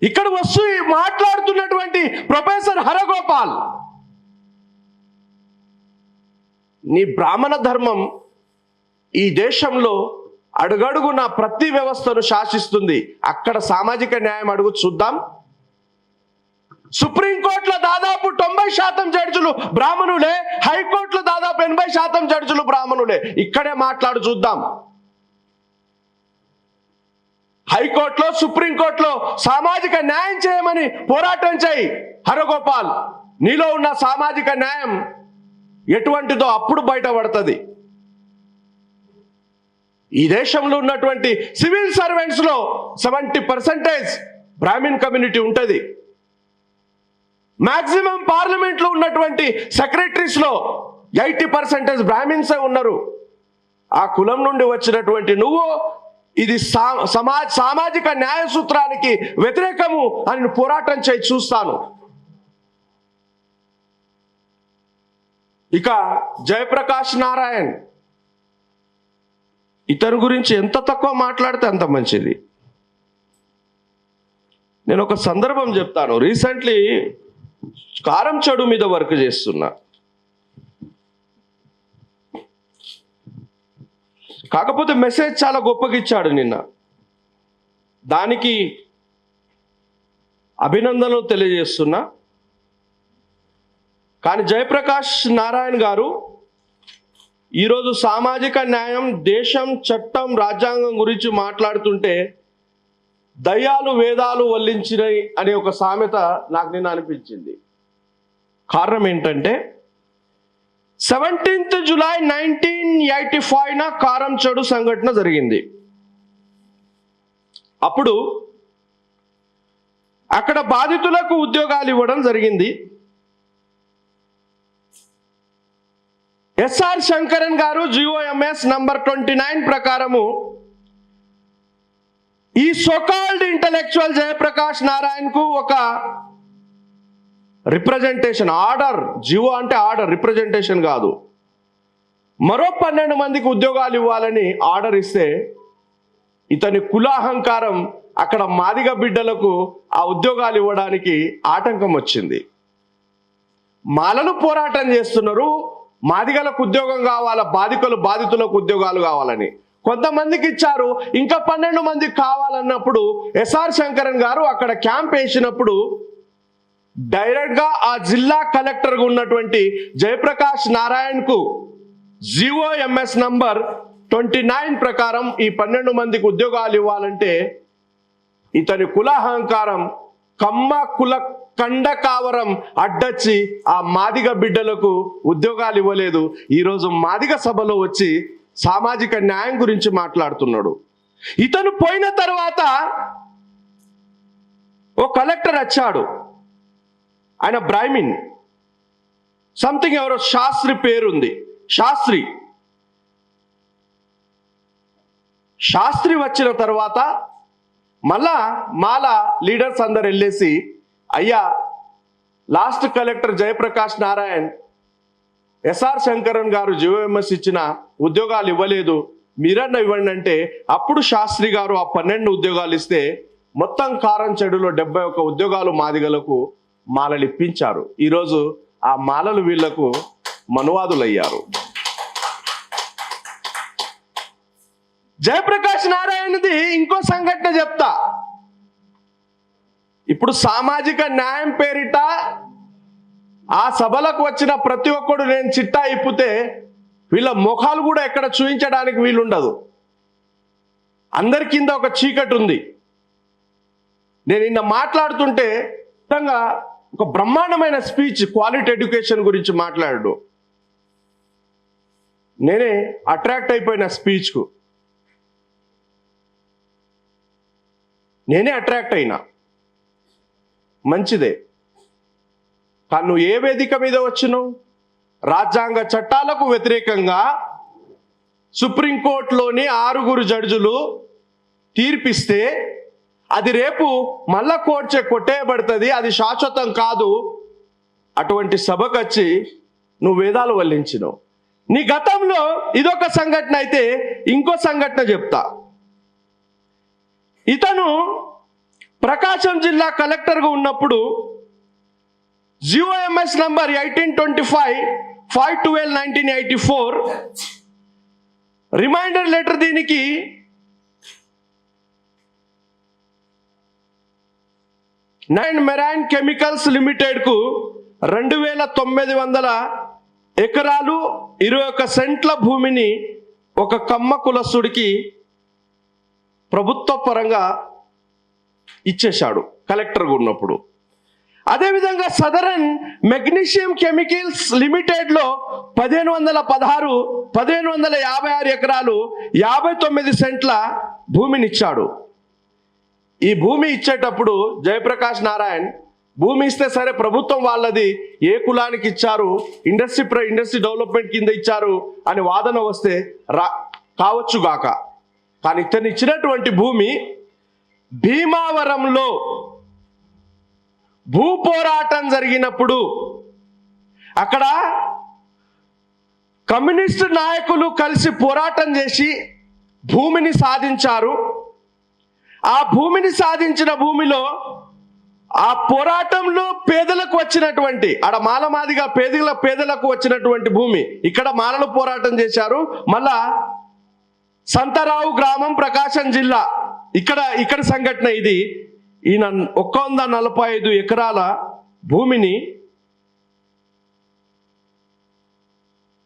ఇక్కడ వస్తూ మాట్లాడుతున్నటువంటి ప్రొఫెసర్ హరగోపాల్, నీ బ్రాహ్మణ ధర్మం ఈ దేశంలో అడుగడుగున ప్రతి వ్యవస్థను శాసిస్తుంది. అక్కడ సామాజిక న్యాయం అడుగు చూద్దాం. సుప్రీంకోర్టులో దాదాపు 90% జడ్జిలు బ్రాహ్మణులే, హైకోర్టులో దాదాపు 80% జడ్జిలు బ్రాహ్మణులే. ఇక్కడే మాట్లాడు చూద్దాం. హైకోర్టులో, సుప్రీంకోర్టులో సామాజిక న్యాయం చేయమని పోరాటం చేయి హరగోపాల్. నీలో ఉన్న సామాజిక న్యాయం ఎటువంటిదో అప్పుడు బయటపడుతుంది. ఈ దేశంలో ఉన్నటువంటి సివిల్ సర్వెంట్స్ లో 70% బ్రాహ్మిన్ కమ్యూనిటీ ఉంటుంది. మాక్సిమం పార్లమెంట్ లో ఉన్నటువంటి సెక్రటరీస్ లో 80% బ్రాహ్మిన్సే ఉన్నారు. ఆ కులం నుండి వచ్చినటువంటి నువ్వు ఇది సామాజిక న్యాయ సూత్రానికి వ్యతిరేకము అని పోరాటం చేయి చూస్తాను. ఇక జయప్రకాష్ నారాయణ్, ఇతని గురించి ఎంత తక్కువ మాట్లాడితే అంత మంచిది. నేను ఒక సందర్భం చెప్తాను. రీసెంట్లీ కారం చెడు మీద వర్క్ చేస్తున్నా. కాకపోతే మెసేజ్ చాలా గొప్పగా ఇచ్చాడు నిన్న. దానికి అభినందనలు తెలియజేస్తున్నా. కానీ జయప్రకాష్ నారాయణ్ గారు ఈరోజు సామాజిక న్యాయం, దేశం, చట్టం, రాజ్యాంగం గురించి మాట్లాడుతుంటే దయ్యాలు వేదాలు వల్లించినాయి అనే ఒక సామెత నాకు నిన్న అనిపించింది. కారణం ఏంటంటే 17th జూలై 1985 కారం చెడు సంఘటన జరిగింది. అప్పుడు అక్కడ బాధితులకు ఉద్యోగాలు ఇవ్వడం జరిగింది. SR Sankaran garu GOMS number 29 ప్రకారము ఈ సోకాల్డ్ ఇంటలెక్చువల్ జయప్రకాష్ నారాయణ్ కు ఒక రిప్రజెంటేషన్ ఆర్డర్, జివో అంటే ఆర్డర్, రిప్రజెంటేషన్ కాదు, మరో 12 మందికి ఉద్యోగాలు ఇవ్వాలని ఆర్డర్ ఇస్తే ఇతని కులాహంకారం అక్కడ మాదిగ బిడ్డలకు ఆ ఉద్యోగాలు ఇవ్వడానికి ఆటంకం వచ్చింది. మాలలు పోరాటం చేస్తున్నారు, మాదిగలకు ఉద్యోగం కావాలా, బాధితులకు ఉద్యోగాలు కావాలని. కొంతమందికి ఇచ్చారు, ఇంకా 12 మందికి కావాలన్నప్పుడు ఎస్ఆర్ శంకరన్ గారు అక్కడ క్యాంప్ వేసినప్పుడు డైరెక్ట్ గా ఆ జిల్లా కలెక్టర్ గా ఉన్నటువంటి జయప్రకాష్ నారాయణ్ కు GOMS నంబర్ 29 ప్రకారం ఈ 12 మందికి ఉద్యోగాలు ఇవ్వాలంటే ఇతని కులాహంకారం, కమ్మ కుల కండకావరం అడ్డొచ్చి ఆ మాదిగ బిడ్డలకు ఉద్యోగాలు ఇవ్వలేదు. ఈరోజు మాదిగ సభలో వచ్చి సామాజిక న్యాయం గురించి మాట్లాడుతున్నాడు. ఇతను పోయిన తర్వాత ఓ కలెక్టర్ వచ్చాడు. ఆయన బ్రాహ్మిన్, సంథింగ్ ఎవరో శాస్త్రి పేరుంది, శాస్త్రి వచ్చిన తర్వాత మళ్ళా మాల లీడర్స్ అందరు వెళ్ళేసి, అయ్యా last collector Jayaprakash Narayan S R Sankaran garu GOMS ఇచ్చిన ఉద్యోగాలు ఇవ్వలేదు, మీరన్నా ఇవ్వండి అంటే అప్పుడు శాస్త్రి గారు ఆ 12 ఉద్యోగాలు ఇస్తే మొత్తం కారం చెడులో 71 ఉద్యోగాలు మాదిగలకు మాలలు ఇప్పించారు. ఈరోజు ఆ మాలలు వీళ్లకు మనువాదులయ్యారు. జయప్రకాష్ నారాయణది ఇంకో సంఘటన చెప్తా. ఇప్పుడు సామాజిక న్యాయం పేరిట ఆ సభలకు వచ్చిన ప్రతి ఒక్కడు నేను చిట్టా ఇప్పితే వీళ్ళ ముఖాలు కూడా ఎక్కడ చూపించడానికి వీలుండదు. అందరి కింద ఒక చీకటి ఉంది. నేను నిన్న మాట్లాడుతుంటే నిజంగా ఒక బ్రహ్మాండమైన స్పీచ్, క్వాలిటీ ఎడ్యుకేషన్ గురించి మాట్లాడాడు. నేనే అట్రాక్ట్ అయిపోయిన స్పీచ్కు, నేనే అట్రాక్ట్ అయినా. మంచిదే, కానీ నువ్వు ఏ వేదిక మీద వచ్చినావు? రాజ్యాంగ చట్టాలకు వ్యతిరేకంగా సుప్రీంకోర్టులోని 6 జడ్జిలు తీర్పిస్తే అది రేపు మళ్ళా కోర్చే కొట్టేయబడుతుంది, అది శాశ్వతం కాదు. అటువంటి సభకు వచ్చి నువ్వు వేదాలు వల్లించినావు. నీ గతంలో ఇదొక సంఘటన అయితే ఇంకో సంఘటన చెప్తా. ఇతను ప్రకాశం జిల్లా కలెక్టర్గా ఉన్నప్పుడు GOMS నంబర్ 1825/5/12/1984 రిమైండర్ లెటర్ దీనికి నైన్ మెరైన్ కెమికల్స్ లిమిటెడ్కు 2900 ఎకరాలు 21 సెంట్ల భూమిని ఒక కమ్మ కులస్తుడికి ప్రభుత్వ పరంగా ఇచ్చేశాడు కలెక్టర్గా ఉన్నప్పుడు. అదేవిధంగా సదరన్ మెగ్నీషియం కెమికల్స్ లిమిటెడ్లో 1556 ఎకరాలు 59 సెంట్ల భూమిని ఇచ్చాడు. ఈ భూమి ఇచ్చేటప్పుడు జయప్రకాష్ నారాయణ్ భూమి ఇస్తే సరే ప్రభుత్వం వాళ్ళది, ఏ కులానికి ఇచ్చారు, ఇండస్ట్రీ డెవలప్మెంట్ కింద ఇచ్చారు అని వాదన వస్తే కావచ్చు గాక, కానీ ఇతను ఇచ్చినటువంటి భూమి భీమావరంలో భూ పోరాటం జరిగినప్పుడు అక్కడ కమ్యూనిస్టు నాయకులు కలిసి పోరాటం చేసి భూమిని సాధించారు. ఆ భూమిని సాధించిన భూమిలో ఆ పోరాటంలో పేదలకు వచ్చినటువంటి, ఆడ మాలమాదిగా పేదలకు వచ్చినటువంటి భూమి, ఇక్కడ మాలలు పోరాటం చేశారు. మళ్ళా సంతరావు గ్రామం ప్రకాశం జిల్లా, ఇక్కడ సంఘటన ఇది. ఈయన 145 ఎకరాల భూమిని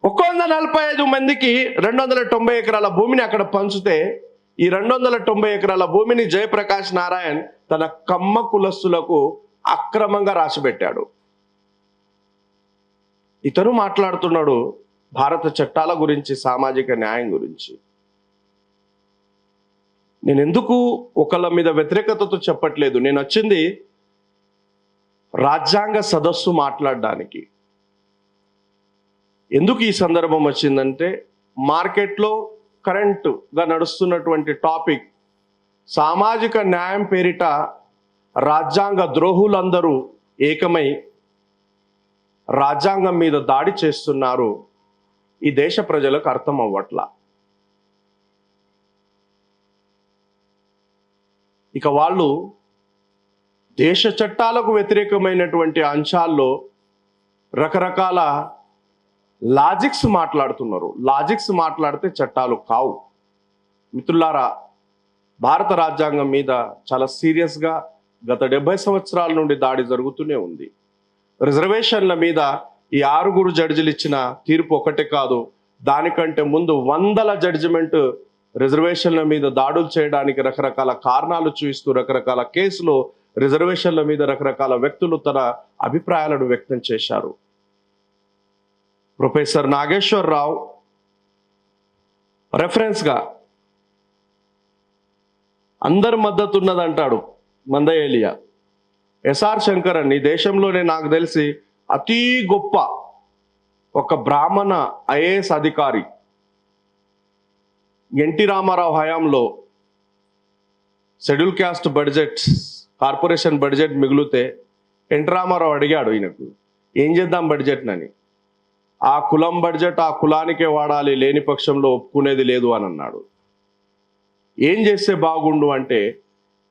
145 మందికి 290 ఎకరాల భూమిని అక్కడ పంచితే ఈ 290 ఎకరాల భూమిని జయప్రకాష్ నారాయణ్ తన కమ్మ కులస్తులకు అక్రమంగా రాసిపెట్టాడు. ఇతను మాట్లాడుతున్నాడు భారత చట్టాల గురించి, సామాజిక న్యాయం గురించి. నేను ఎందుకు ఒకళ్ళ మీద వ్యతిరేకతతో చెప్పట్లేదు, నేను వచ్చింది రాజ్యాంగ సదస్సు మాట్లాడడానికి. ఎందుకు ఈ సందర్భం వచ్చిందంటే, మార్కెట్లో కరెంటుగా నడుస్తున్నటువంటి టాపిక్ సామాజిక న్యాయం పేరిట రాజ్యాంగ ద్రోహులందరూ ఏకమై రాజ్యాంగం మీద దాడి చేస్తున్నారు. ఈ దేశ ప్రజలకు అర్థం అవ్వట్లా. ఇక వాళ్ళు దేశ చట్టాలకు వ్యతిరేకమైనటువంటి అంశాల్లో రకరకాల లాజిక్స్ మాట్లాడుతున్నారు. లాజిక్స్ మాట్లాడితే చట్టాలు కావు. మిత్రులారా, భారత రాజ్యాంగం మీద చాలా సీరియస్గా గత 70 సంవత్సరాల నుండి దాడి జరుగుతూనే ఉంది. రిజర్వేషన్ల మీద ఈ 6 జడ్జిలు ఇచ్చిన తీర్పు ఒకటే కాదు, దానికంటే ముందు 100 జడ్జిమెంట్ రిజర్వేషన్ల మీద దాడులు చేయడానికి రకరకాల కారణాలు చూపిస్తూ రకరకాల కేసులు రిజర్వేషన్ల మీద రకరకాల వ్యక్తులు తన అభిప్రాయాలను వ్యక్తం చేశారు. ప్రొఫెసర్ నాగేశ్వరరావు రెఫరెన్స్గా అందరి మద్దతు ఉన్నదంటాడు మందయేలియా. ఎస్ఆర్ శంకరన్ ఈ దేశంలోనే నాకు తెలిసి అతి గొప్ప ఒక బ్రాహ్మణ ఐఏఎస్ అధికారి. ఎన్టీ రామారావు హయాంలో schedule caste budget, corporation budget మిగిలితే ఎన్టీ రామారావు అడిగాడు ఈయనకు, ఏం చేద్దాం బడ్జెట్నని. ఆ కులం బడ్జెట్ ఆ కులానికే వాడాలి, లేని పక్షంలో ఒప్పుకునేది లేదు అని అన్నాడు. ఏం చేస్తే బాగుండు అంటే,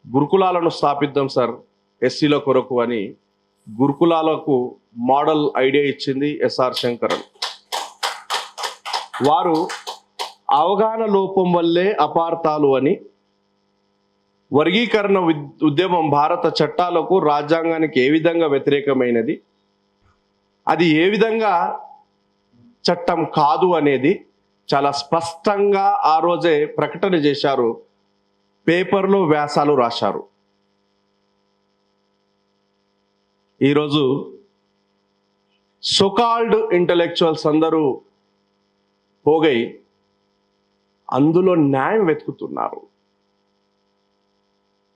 గురుకులాలను స్థాపిద్దాం సార్ ఎస్సీల కొరకు అని గురుకులాలకు మోడల్ ఐడియా ఇచ్చింది ఎస్ఆర్ శంకరన్. వారు అవగాహన లోపం వల్లే అపార్థాలు అని, వర్గీకరణ ఉద్యమం భారత చట్టాలకు రాజ్యాంగానికి ఏ విధంగా వ్యతిరేకమైనది, అది ఏ విధంగా చట్టం కాదు అనేది చాలా స్పష్టంగా ఆ రోజే ప్రకటన చేశారు, పేపర్లో వ్యాసాలు రాశారు. ఈరోజు సోకాల్డ్ ఇంటలెక్చువల్స్ అందరూ పోగై అందులో న్యాయం వెతుకుతున్నారు.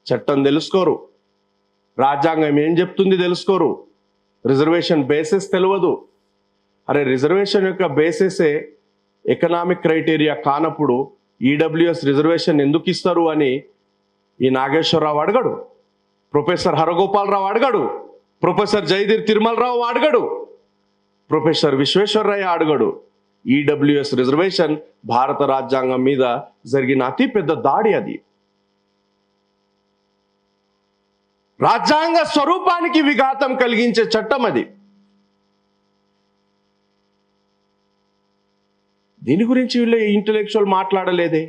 చట్టం తెలుసుకోరు, రాజ్యాంగం ఏం చెప్తుంది తెలుసుకోరు, రిజర్వేషన్ బేసిస్ తెలియదు. అరే రిజర్వేషన్ యొక్క బేసిసే ఎకనామిక్ క్రైటీరియా కానప్పుడు ఈడబ్ల్యూఎస్ రిజర్వేషన్ ఎందుకు ఇస్తారు అని ఈ నాగేశ్వరరావు అడగడు, ప్రొఫెసర్ హరగోపాలరావు అడగడు, ప్రొఫెసర్ జయధీర్ తిరుమలరావు అడగడు. ప్రొఫెసర్ విశ్వేశ్వరయ్య అడగడు. ఈడబ్ల్యూఎస్ రిజర్వేషన్ భారత రాజ్యాంగం మీద జరిగిన అతిపెద్ద దాడి అది. రాజ్యాంగ స్వరూపానికి విఘాతం కలిగించే చట్టం అది. దీని గురించి వీళ్ళు ఇంటెలెక్చువల్ మాట్లాడలేదే.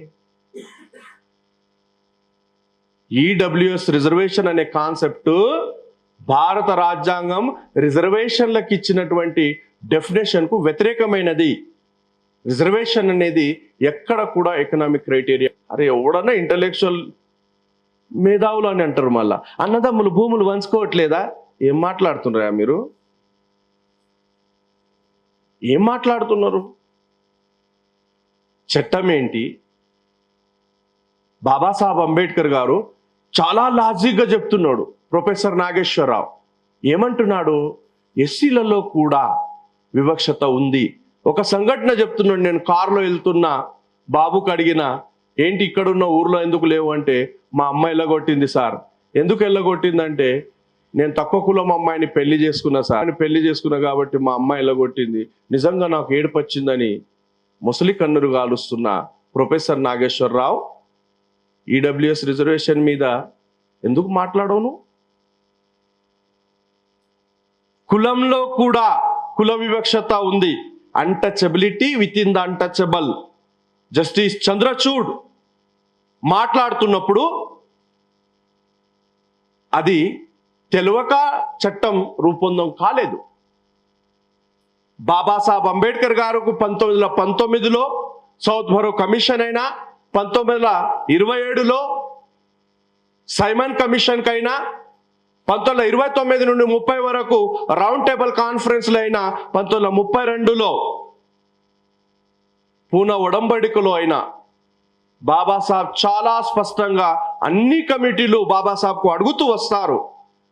ఈడబ్ల్యూఎస్ రిజర్వేషన్ అనే కాన్సెప్ట్ భారత రాజ్యాంగం రిజర్వేషన్లకు ఇచ్చినటువంటి డెఫినేషన్కు వ్యతిరేకమైనది. రిజర్వేషన్ అనేది ఎక్కడ కూడా ఎకనామిక్ క్రైటీరియా. అరే ఎవడన్నా ఇంటెలెక్చువల్ మేధావులు అని అంటారు. మళ్ళా అన్నదమ్ములు భూములు పంచుకోవట్లేదా? ఏం మాట్లాడుతున్నారా మీరు? ఏం మాట్లాడుతున్నారు? చట్టం ఏంటి? బాబాసాహెబ్ అంబేద్కర్ గారు చాలా లాజిక్గా చెప్తున్నాడు. ప్రొఫెసర్ నాగేశ్వరరావు ఏమంటున్నాడు? ఎస్సీలలో కూడా వివక్షత ఉంది. ఒక సంఘటన చెప్తున్నాడు. నేను కారులో వెళ్తున్నా, బాబుకు అడిగిన, ఏంటి ఇక్కడున్న ఊర్లో ఎందుకు లేవు అంటే, మా అమ్మ ఎల్లగొట్టింది సార్. ఎందుకు ఎల్లగొట్టిందంటే, నేను తక్కువ కులం అమ్మాయిని పెళ్లి చేసుకున్నా సార్, పెళ్లి చేసుకున్నా కాబట్టి మా అమ్మ ఎల్లగొట్టింది. నిజంగా నాకు ఏడుపు వచ్చిందని ముసలి కన్నురు గాలుస్తున్న ప్రొఫెసర్ నాగేశ్వరరావు ఈడబ్ల్యూఎస్ రిజర్వేషన్ మీద ఎందుకు మాట్లాడవును? కులంలో కూడా కుల వివక్షత ఉంది. Untouchability within the untouchable. Justice Chandrachud మాట్లాడుతున్నప్పుడు అది తెలియక చట్టం రూపొందం కాలేదు. బాబాసాహెబ్ అంబేద్కర్ గారు 1919లో సౌత్ బరో కమిషన్ అయినా, 1927లో సైమన్ కమిషన్ కైనా, 1929 నుండి 30 వరకు రౌండ్ టేబుల్ కాన్ఫరెన్స్లు అయినా, 1932లో పూనా ఒడంబడికలో అయినా బాబాసాహెబ్ చాలా స్పష్టంగా అన్ని కమిటీలు బాబాసాహెబ్కు అడుగుతూ వస్తారు.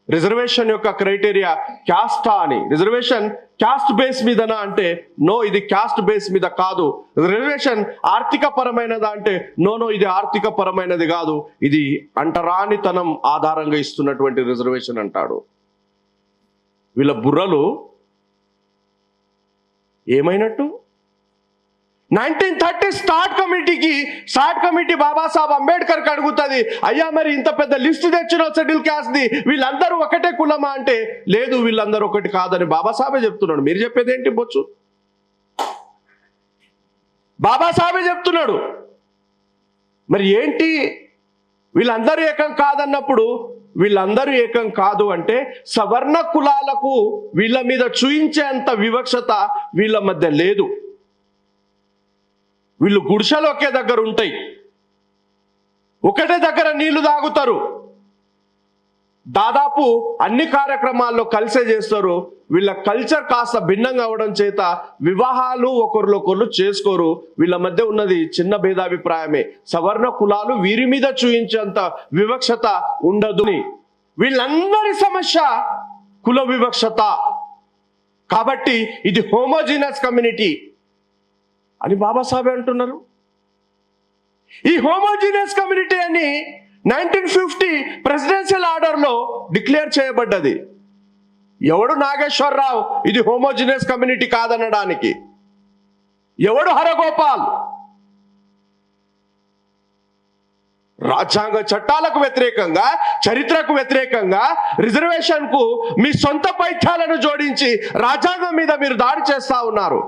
రిజర్వేషన్ యొక్క క్రైటీరియా క్యాస్టా అని. రిజర్వేషన్ క్యాస్ట్ బేస్ మీదనా అంటే నో, ఇది క్యాస్ట్ బేస్ మీద కాదు. రిజర్వేషన్ ఆర్థిక పరమైనదా అంటే నో, ఇది ఆర్థిక పరమైనది కాదు, ఇది అంటరానితనం ఆధారంగా ఇస్తున్నటువంటి రిజర్వేషన్ అంటాడు. వీళ్ళ బుర్రలు ఏమైనట్టు? 1930 స్టార్ట్ కమిటీ బాబాసాహెబ్ అంబేద్కర్కి అడుగుతుంది, అయ్యా మరి ఇంత పెద్ద లిస్ట్ తెచ్చిన షెడ్యూల్ క్యాస్ట్ది, వీళ్ళందరూ ఒకటే కులమా అంటే లేదు, వీళ్ళందరూ ఒకటి కాదని బాబాసాహెబే చెప్తున్నాడు. మీరు చెప్పేది ఏంటి బొచ్చు? బాబాసాహెబే చెప్తున్నాడు. మరి ఏంటి వీళ్ళందరూ ఏకం కాదన్నప్పుడు? వీళ్ళందరూ ఏకం కాదు అంటే సవర్ణ కులాలకు వీళ్ళ మీద చూయించేంత వివక్షత వీళ్ళ మధ్య లేదు. వీళ్ళు గుడిసెలు ఒకే దగ్గర ఉంటాయి, ఒకటే దగ్గర నీళ్లు తాగుతారు, దాదాపు అన్ని కార్యక్రమాల్లో కలిసే చేస్తారు. వీళ్ళ కల్చర్ కాస్త భిన్నంగా అవడం చేత వివాహాలు ఒకరికొకరు చేసుకోరు. వీళ్ళ మధ్య ఉన్నది చిన్న భేదాభిప్రాయమే. సవర్ణ కులాలు వీరి మీద చూయించేంత వివక్షత ఉండదు. వీళ్ళందరి సమస్య కుల వివక్షత. కాబట్టి ఇది హోమోజీనస్ కమ్యూనిటీ అని బాబాసాహెబ్ అంటున్నారు. ఈ హోమోజీనియస్ కమ్యూనిటీ అని 1950 ప్రెసిడెన్షియల్ ఆర్డర్లో డిక్లేర్ చేయబడ్డది. ఎవడు నాగేశ్వరరావు ఇది హోమోజీనియస్ కమ్యూనిటీ కాదనడానికి? ఎవడు హరగోపాల్? రాజ్యాంగ చట్టాలకు వ్యతిరేకంగా, చరిత్రకు వ్యతిరేకంగా రిజర్వేషన్కు మీ సొంత పైత్యాలను జోడించి రాజ్యాంగం మీద మీరు దాడి చేస్తా ఉన్నారు.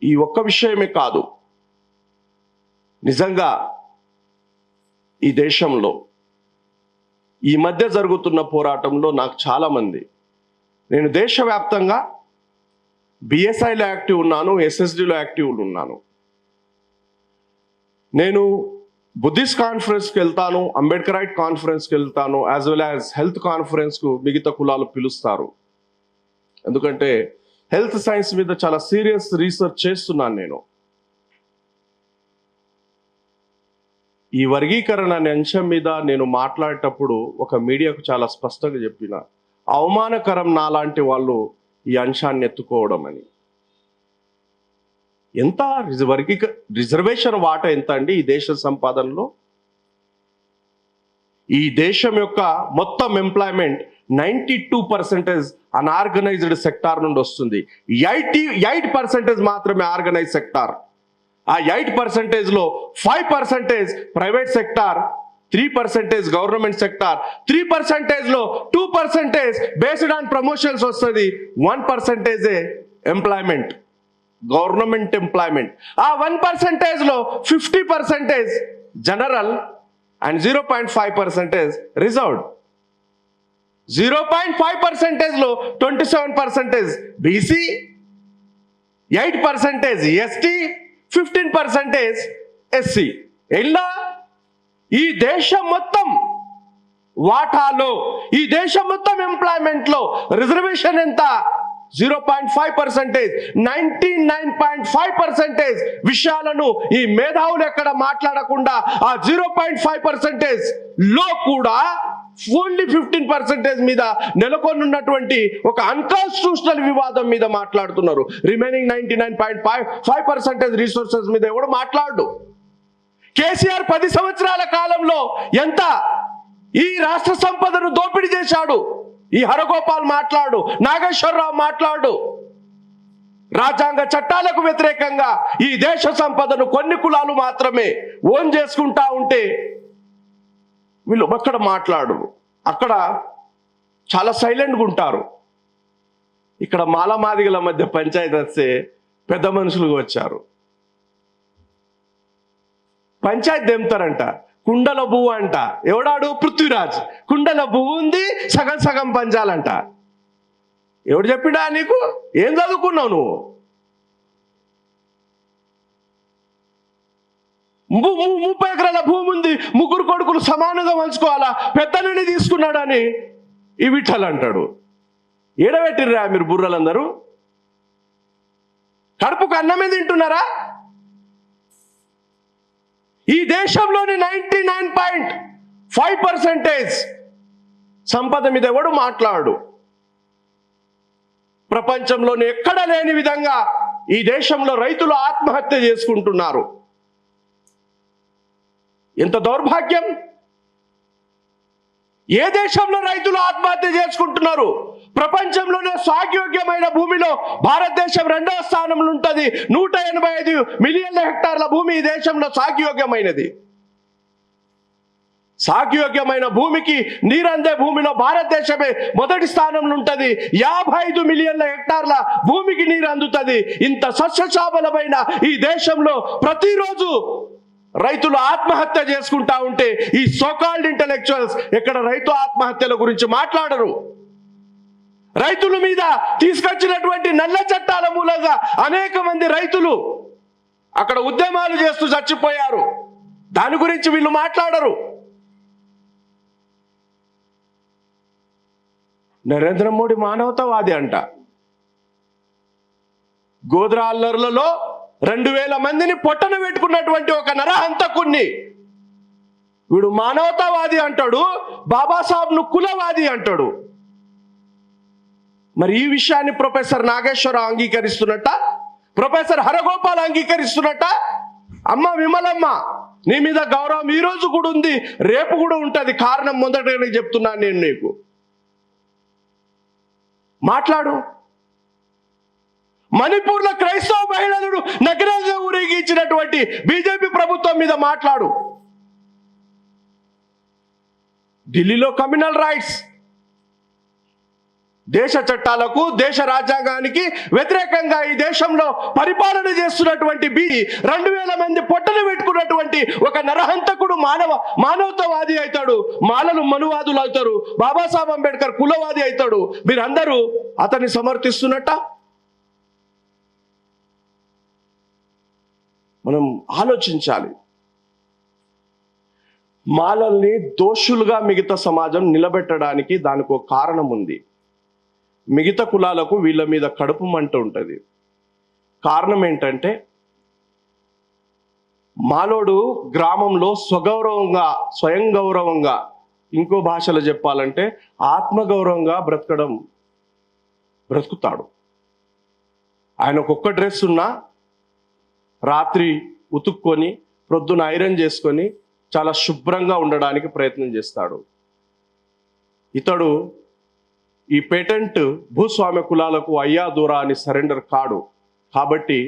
ఈ ఒక్క విషయమే కాదు, నిజంగా ఈ దేశంలో ఈ మధ్య జరుగుతున్న పోరాటంలో నాకు చాలామంది, నేను దేశవ్యాప్తంగా బిఎస్ఐలో యాక్టివ్ ఉన్నాను, ఎస్ఎస్డిలో యాక్టివ్ ఉన్నాను. నేను బుద్ధిస్ట్ కాన్ఫరెన్స్కి వెళ్తాను, అంబేద్కరైట్ కాన్ఫరెన్స్కి వెళ్తాను, యాజ్ వెల్ యాజ్ హెల్త్ కాన్ఫరెన్స్కు మిగతా కులాలు పిలుస్తారు. ఎందుకంటే హెల్త్ సైన్స్ మీద చాలా సీరియస్ రీసెర్చ్ చేస్తున్నాను నేను. ఈ వర్గీకరణ అనే అంశం మీద నేను మాట్లాడేటప్పుడు ఒక మీడియాకు చాలా స్పష్టంగా చెప్పిన, అవమానకరం నాలాంటి వాళ్ళు ఈ అంశాన్ని ఎత్తుకోవడం అని. ఎంత రిజర్వేషన్ వాటా ఎంత అండి ఈ దేశ సంపాదనలో? ఈ దేశం యొక్క మొత్తం ఎంప్లాయ్మెంట్ 92% అన్ఆర్గనైజ్డ్ సెక్టార్ నుండి వస్తుంది. 8% మాత్రమే ఆర్గనైజ్ సెక్టార్. ఆ 8%లో 5% ప్రైవేట్ సెక్టార్, 3% గవర్నమెంట్ సెక్టార్, 3%లో 2% బేస్డ్ ఆన్ ప్రమోషన్స్ వస్తుంది, 1% ఎంప్లాయ్మెంట్, గవర్నమెంట్ ఎంప్లాయ్మెంట్. ఆ 1%లో 50% జనరల్ అండ్ 0.5% రిజర్వ్డ్. 0.5%లో 27% బీసీ, 8% ఎస్టీ, 15% ఎస్సీ. ఇలా ఈ దేశం మొత్తం వాటాలో, ఈ దేశం మొత్తం ఎంప్లాయ్మెంట్లో రిజర్వేషన్ ఎంత? 0.5%. 99.5% విషయాలను ఈ మేధావులు ఎక్కడ మాట్లాడకుండా ఆ 0.5% లో కూడా ఓన్లీ 15% మీద నెలకొన్నటువంటి ఒక అన్కాన్స్టిట్యూషనల్ వివాదం మీద మాట్లాడుతున్నారు. రిమైనింగ్ 99.5% రిసోర్సెస్ మీద ఎవడు మాట్లాడు. కేసీఆర్ 10 సంవత్సరాల కాలంలో ఎంత ఈ రాష్ట్ర సంపదను దోపిడీ చేశాడు. ఈ హరగోపాల్ మాట్లాడు, నాగేశ్వరరావు మాట్లాడు. రాజ్యాంగ చట్టాలకు వ్యతిరేకంగా ఈ దేశ సంపదను కొన్ని కులాలు మాత్రమే ఓన్ చేసుకుంటా ఉంటే వీళ్ళు అక్కడ మాట్లాడు, అక్కడ చాలా సైలెంట్గా ఉంటారు. ఇక్కడ మాలమాదిగల మధ్య పంచాయతీ వస్తే పెద్ద మనుషులుగా వచ్చారు. పంచాయతీ తెంపుతారంట. కుండల పువ్వు అంట. ఎవడాడు? పృథ్వీరాజ్. కుండల పువ్వు ఉంది, సగం సగం పంచాలంట. ఎవడు చెప్పిండా నీకు? ఏం చదువుకున్నావు నువ్వు? 30 ఎకరాల భూమి ఉంది, 3 కొడుకులు సమానంగా పంచుకోవాలా, పెద్దనని తీసుకున్నాడని ఈ విఠల్ అంటాడు. ఏడబెట్టిర్రా మీరు బుర్రలందరూ? కడుపుకు అన్నమే తింటున్నారా? ఈ దేశంలోని 99.5% సంపద మీద ఎవడు మాట్లాడు. ప్రపంచంలోనే ఎక్కడ లేని విధంగా ఈ దేశంలో రైతులు ఆత్మహత్య చేసుకుంటున్నారు. ఎంత దౌర్భాగ్యం! ఏ దేశంలో రైతులు ఆత్మహత్య చేసుకుంటున్నారు? ప్రపంచంలోనే సాగుయోగ్యమైన భూమిలో భారతదేశం 2వ స్థానంలో ఉంటుంది. 185 మిలియన్ల హెక్టార్ల భూమి ఈ దేశంలో సాగుయోగ్యమైనది. సాగుయోగ్యమైన భూమికి నీరందే భూమిలో భారతదేశమే మొదటి స్థానంలో ఉంటుంది. 55 మిలియన్ల హెక్టార్ల భూమికి నీరు అందుతుంది. ఇంత సస్యశ్యామలమైన ఈ దేశంలో ప్రతిరోజు రైతులు ఆత్మహత్య చేసుకుంటా ఉంటే ఈ సోకాల్డ్ ఇంటెలెక్చువల్స్ ఎక్కడ రైతు ఆత్మహత్యల గురించి మాట్లాడరు. రైతుల మీద తీసుకొచ్చినటువంటి నల్ల చట్టాల మూలంగా అనేక మంది రైతులు అక్కడ ఉద్యమాలు చేస్తూ చచ్చిపోయారు. దాని గురించి వీళ్ళు మాట్లాడరు. నరేంద్ర మోడీ మానవతావాది అంట. గోద్రా అల్లర్లలో 2000 మందిని పొట్టన పెట్టుకున్నటువంటి ఒక నరహంతకుణ్ణి వీడు మానవతావాది అంటాడు, బాబాసాహెబ్ను కులవాది అంటాడు. మరి ఈ విషయాన్ని ప్రొఫెసర్ నాగేశ్వరరావు అంగీకరిస్తున్నట్ట? ప్రొఫెసర్ హరగోపాల్ అంగీకరిస్తున్నట్ట? అమ్మ విమలమ్మ, నీ మీద గౌరవం ఈ రోజు కూడా ఉంది, రేపు కూడా ఉంటుంది. కారణం మొదటనే చెప్తున్నాను నేను నీకు. మాట్లాడు. మణిపూర్లో క్రైస్తవ మహిళలను నగరంగా ఊరేగించినటువంటి బీజేపీ ప్రభుత్వం మీద మాట్లాడు. ఢిల్లీలో కమ్యూనల్ రైట్స్, దేశ చట్టాలకు, దేశ రాజ్యాంగానికి వ్యతిరేకంగా ఈ దేశంలో పరిపాలన చేస్తున్నటువంటి 2000 మంది పొట్టలు పెట్టుకున్నటువంటి ఒక నరహంతకుడు మానవతావాది అవుతాడు. మాలలు మనువాదులు అవుతారు. బాబాసాహెబ్ అంబేద్కర్ కులవాది అవుతాడు. మీరందరూ అతన్ని సమర్థిస్తున్నట్ట? మనం ఆలోచించాలి. మాలల్ని దోషులుగా మిగతా సమాజం నిలబెట్టడానికి దానికి ఒక కారణం ఉంది. మిగతా కులాలకు వీళ్ళ మీద కడుపు మంట ఉంటుంది. కారణం ఏంటంటే మాలోడు గ్రామంలో స్వయం గౌరవంగా, ఇంకో భాషలో చెప్పాలంటే ఆత్మగౌరవంగా బ్రతుకుతాడు. ఆయనకు ఒక్క డ్రెస్ ఉన్నా రాత్రి ఉతుక్కొని ప్రొద్దున ఐరన్ చేసుకొని చాలా శుభ్రంగా ఉండడానికి ప్రయత్నం చేస్తాడు. ఇతడు ఈ పేటెంట్ భూస్వామ్య కులాలకు అయ్యా దూరా అని సరెండర్ కాడు. కాబట్టి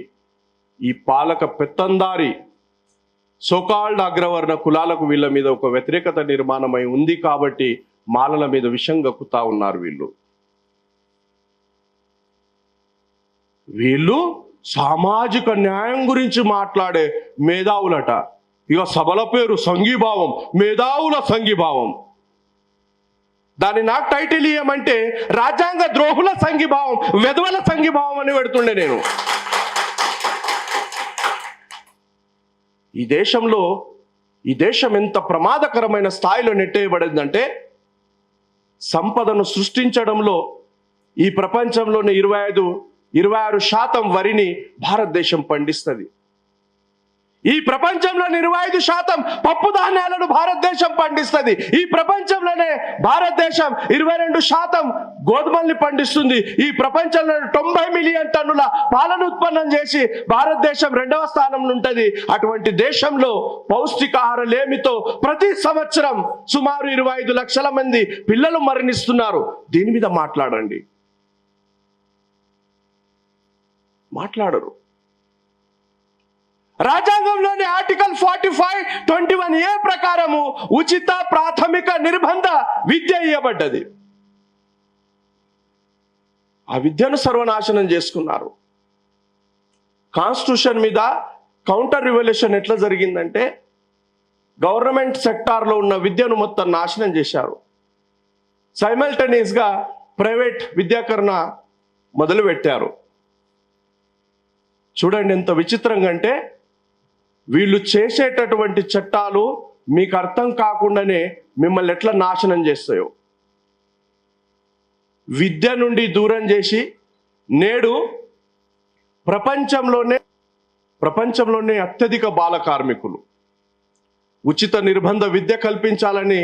ఈ పాలక పెత్తందారి సోకాల్డ్ అగ్రవర్ణ కులాలకు వీళ్ళ మీద ఒక వ్యతిరేకత నిర్మాణమై ఉంది. కాబట్టి మాలల మీద విషం గక్కుతా ఉన్నారు. వీళ్ళు సామాజిక న్యాయం గురించి మాట్లాడే మేధావులట. ఇక సభల పేరు సంఘీభావం, మేధావుల సంఘీభావం. దాన్ని నాకు టైటిల్ ఇయ్యమంటే రాజ్యాంగ ద్రోహుల సంఘీభావం, వెధవల సంఘీభావం అని పెడుతుండే నేను. ఈ దేశం ఎంత ప్రమాదకరమైన స్థాయిలో నెట్టేయబడిందంటే, సంపదను సృష్టించడంలో ఈ ప్రపంచంలోని 26% వరిని భారతదేశం పండిస్తుంది. ఈ ప్రపంచంలోని 25% పప్పు ధాన్యాలను భారతదేశం పండిస్తుంది. ఈ ప్రపంచంలోనే భారతదేశం 22% గోధుమల్ని పండిస్తుంది. ఈ ప్రపంచంలో 90 మిలియన్ టన్నుల పాలను ఉత్పన్నం చేసి భారతదేశం 2వ స్థానంలో ఉంటుంది. అటువంటి దేశంలో పౌష్టికాహార లేమితో ప్రతి సంవత్సరం సుమారు 25 లక్షల మంది పిల్లలు మరణిస్తున్నారు. దీని మీద మాట్లాడరు. రాజ్యాంగంలోని ఆర్టికల్ 45(21)A ప్రకారము ఉచిత ప్రాథమిక నిర్బంధ విద్య ఇవ్వబడ్డది. ఆ విద్యను సర్వనాశనం చేసుకున్నారు. కాన్స్టిట్యూషన్ మీద కౌంటర్ రివల్యూషన్ ఎట్లా జరిగిందంటే, గవర్నమెంట్ సెక్టార్లో ఉన్న విద్యను మొత్తం నాశనం చేశారు. సైమల్టేనియస్గా ప్రైవేట్ విద్యాకరణ మొదలుపెట్టారు. చూడండి ఎంత విచిత్రంగా అంటే, వీళ్ళు చేసేటటువంటి చట్టాలు మీకు అర్థం కాకుండానే మిమ్మల్ని ఎట్లా నాశనం చేస్తాయో. విద్య నుండి దూరం చేసి నేడు ప్రపంచంలోనే అత్యధిక బాల కార్మికులు. ఉచిత నిర్బంధ విద్య కల్పించాలని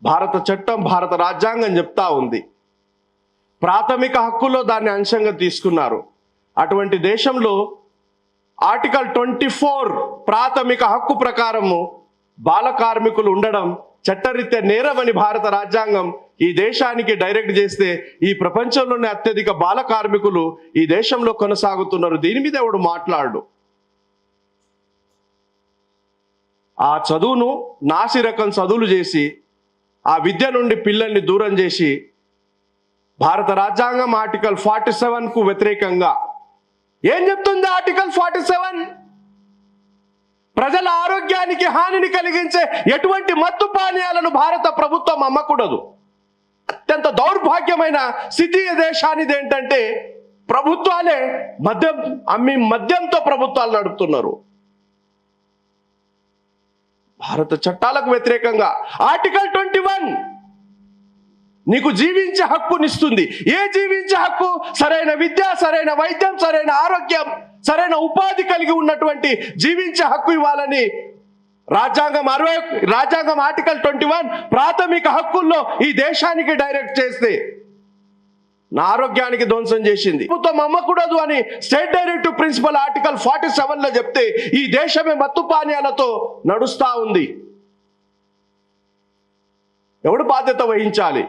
భారత చట్టం, భారత రాజ్యాంగం చెప్తా ఉంది. ప్రాథమిక హక్కుల్లో దాన్ని అంశంగా తీసుకున్నారు. అటువంటి దేశంలో ఆర్టికల్ 24 ప్రాథమిక హక్కు ప్రకారము బాల కార్మికులు ఉండడం చట్టరీత్యా నేరమని భారత రాజ్యాంగం ఈ దేశానికి డైరెక్ట్ చేస్తే, ఈ ప్రపంచంలోనే అత్యధిక బాల కార్మికులు ఈ దేశంలో కొనసాగుతున్నారు. దీని మీద ఎవడు మాట్లాడు. ఆ చదువును నాసిరకం చదువులు చేసి ఆ విద్య నుండి పిల్లల్ని దూరం చేసి భారత రాజ్యాంగం ఆర్టికల్ 47కు వ్యతిరేకంగా ఏం చెప్తుంది ఆర్టికల్ 47? ప్రజల ఆరోగ్యానికి హానిని కలిగించే ఎటువంటి మత్తు పానీయాలను భారత ప్రభుత్వం అమ్మకూడదు. అత్యంత దౌర్భాగ్యమైన స్థితి దేశానిది ఏంటంటే, ప్రభుత్వాలే మద్యంతో ప్రభుత్వాలు నడుపుతున్నారు. భారత చట్టాలకు వ్యతిరేకంగా ఆర్టికల్ 21 నీకు జీవించే హక్కునిస్తుంది. ఏ జీవించే హక్కు? సరైన విద్య, సరైన వైద్యం, సరైన ఆరోగ్యం, సరైన ఉపాధి కలిగి ఉన్నటువంటి జీవించే హక్కు ఇవ్వాలని రాజ్యాంగం ఆర్టికల్ 21 ప్రాథమిక హక్కుల్లో ఈ దేశానికి డైరెక్ట్ చేస్తే నా ఆరోగ్యానికి ధ్వంసం చేసింది. ప్రభుత్వం అమ్మకూడదు అని స్టేట్ డైరెక్టివ్ ప్రిన్సిపల్ ఆర్టికల్ 47లో చెప్తే ఈ దేశమే మత్తు పానీయాలతో నడుస్తా ఉంది. ఎవడు బాధ్యత వహించాలి?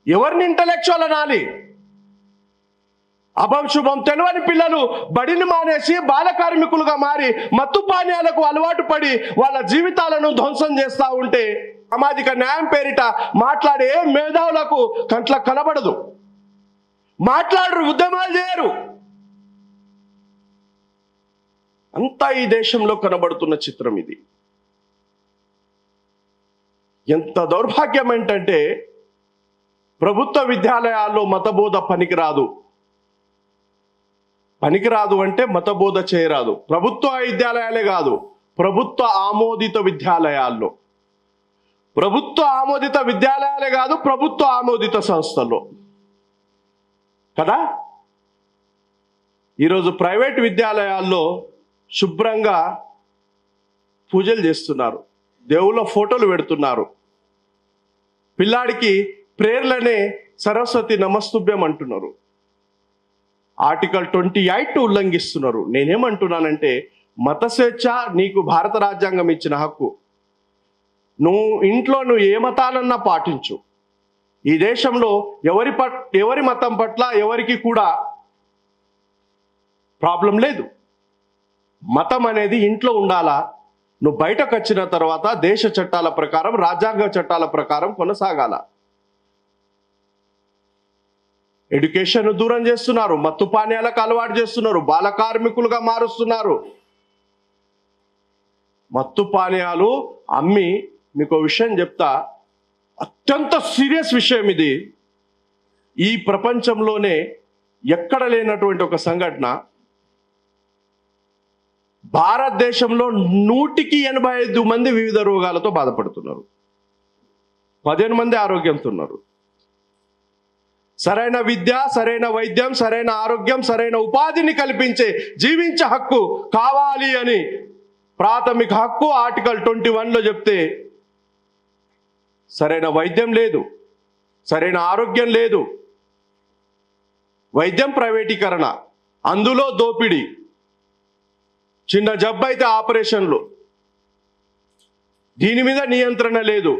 ఎవరిని ఇంటలెక్చువల్ అనాలి? అభంశుభం తెలియని పిల్లలు బడిని మానేసి బాల కార్మికులుగా మారి మత్తు పానీయాలకు అలవాటు పడి వాళ్ళ జీవితాలను ధ్వంసం చేస్తూ ఉంటే సామాజిక న్యాయం పేరిట మాట్లాడే మేధావులకు కంట్ల కనబడదు. మాట్లాడరు, ఉద్యమాలు చేయరు. అంతా ఈ దేశంలో కనబడుతున్న చిత్రం ఇది. ఎంత దౌర్భాగ్యం ఏంటంటే, ప్రభుత్వ విద్యాలయాల్లో మతబోధ పనికిరాదు అంటే మతబోధ చేయరాదు. ప్రభుత్వ విద్యాలయాలే కాదు, ప్రభుత్వ ఆమోదిత విద్యాలయాల్లో, ప్రభుత్వ ఆమోదిత సంస్థల్లో కదా. ఈరోజు ప్రైవేట్ విద్యాలయాల్లో శుభ్రంగా పూజలు చేస్తున్నారు, దేవుళ్ళ ఫోటోలు పెడుతున్నారు. పిల్లాడికి ప్రేర్లనే సరస్వతి నమస్తుభ్యం అంటున్నారు. ఆర్టికల్ 28 ఉల్లంఘిస్తున్నారు. నేనేమంటున్నానంటే, మత స్వేచ్ఛ నీకు భారత రాజ్యాంగం ఇచ్చిన హక్కు. నువ్వు ఇంట్లో ఏ మతానన్నా పాటించు, ఈ దేశంలో ఎవరి మతం పట్ల ఎవరికి కూడా ప్రాబ్లం లేదు. మతం అనేది ఇంట్లో ఉండాలా, నువ్వు బయటకు వచ్చిన తర్వాత దేశ చట్టాల ప్రకారం, రాజ్యాంగ చట్టాల ప్రకారం కొనసాగాల. ఎడ్యుకేషన్ దూరం చేస్తున్నారు, మత్తు పానీయాలకు అలవాటు చేస్తున్నారు, బాల కార్మికులుగా మారుస్తున్నారు. మత్తు పానీయాలు అమ్మి, మీకు విషయం చెప్తా, అత్యంత సీరియస్ విషయం ఇది. ఈ ప్రపంచంలోనే ఎక్కడ లేనటువంటి ఒక సంఘటన. భారతదేశంలో 185 మంది వివిధ రోగాలతో బాధపడుతున్నారు, 15 మంది ఆరోగ్యంతో ఉన్నారు. సరైన విద్య, సరైన వైద్యం, సరైన ఆరోగ్యం, సరైన ఉపాధిని కల్పించే జీవించే హక్కు కావాలి అని ప్రాథమిక హక్కు ఆర్టికల్ 21లో చెప్తే, సరైన వైద్యం లేదు, సరైన ఆరోగ్యం లేదు, వైద్యం ప్రైవేటీకరణ, అందులో దోపిడీ, చిన్న జబ్బు అయితే ఆపరేషన్లు, దీని మీద నియంత్రణ లేదు.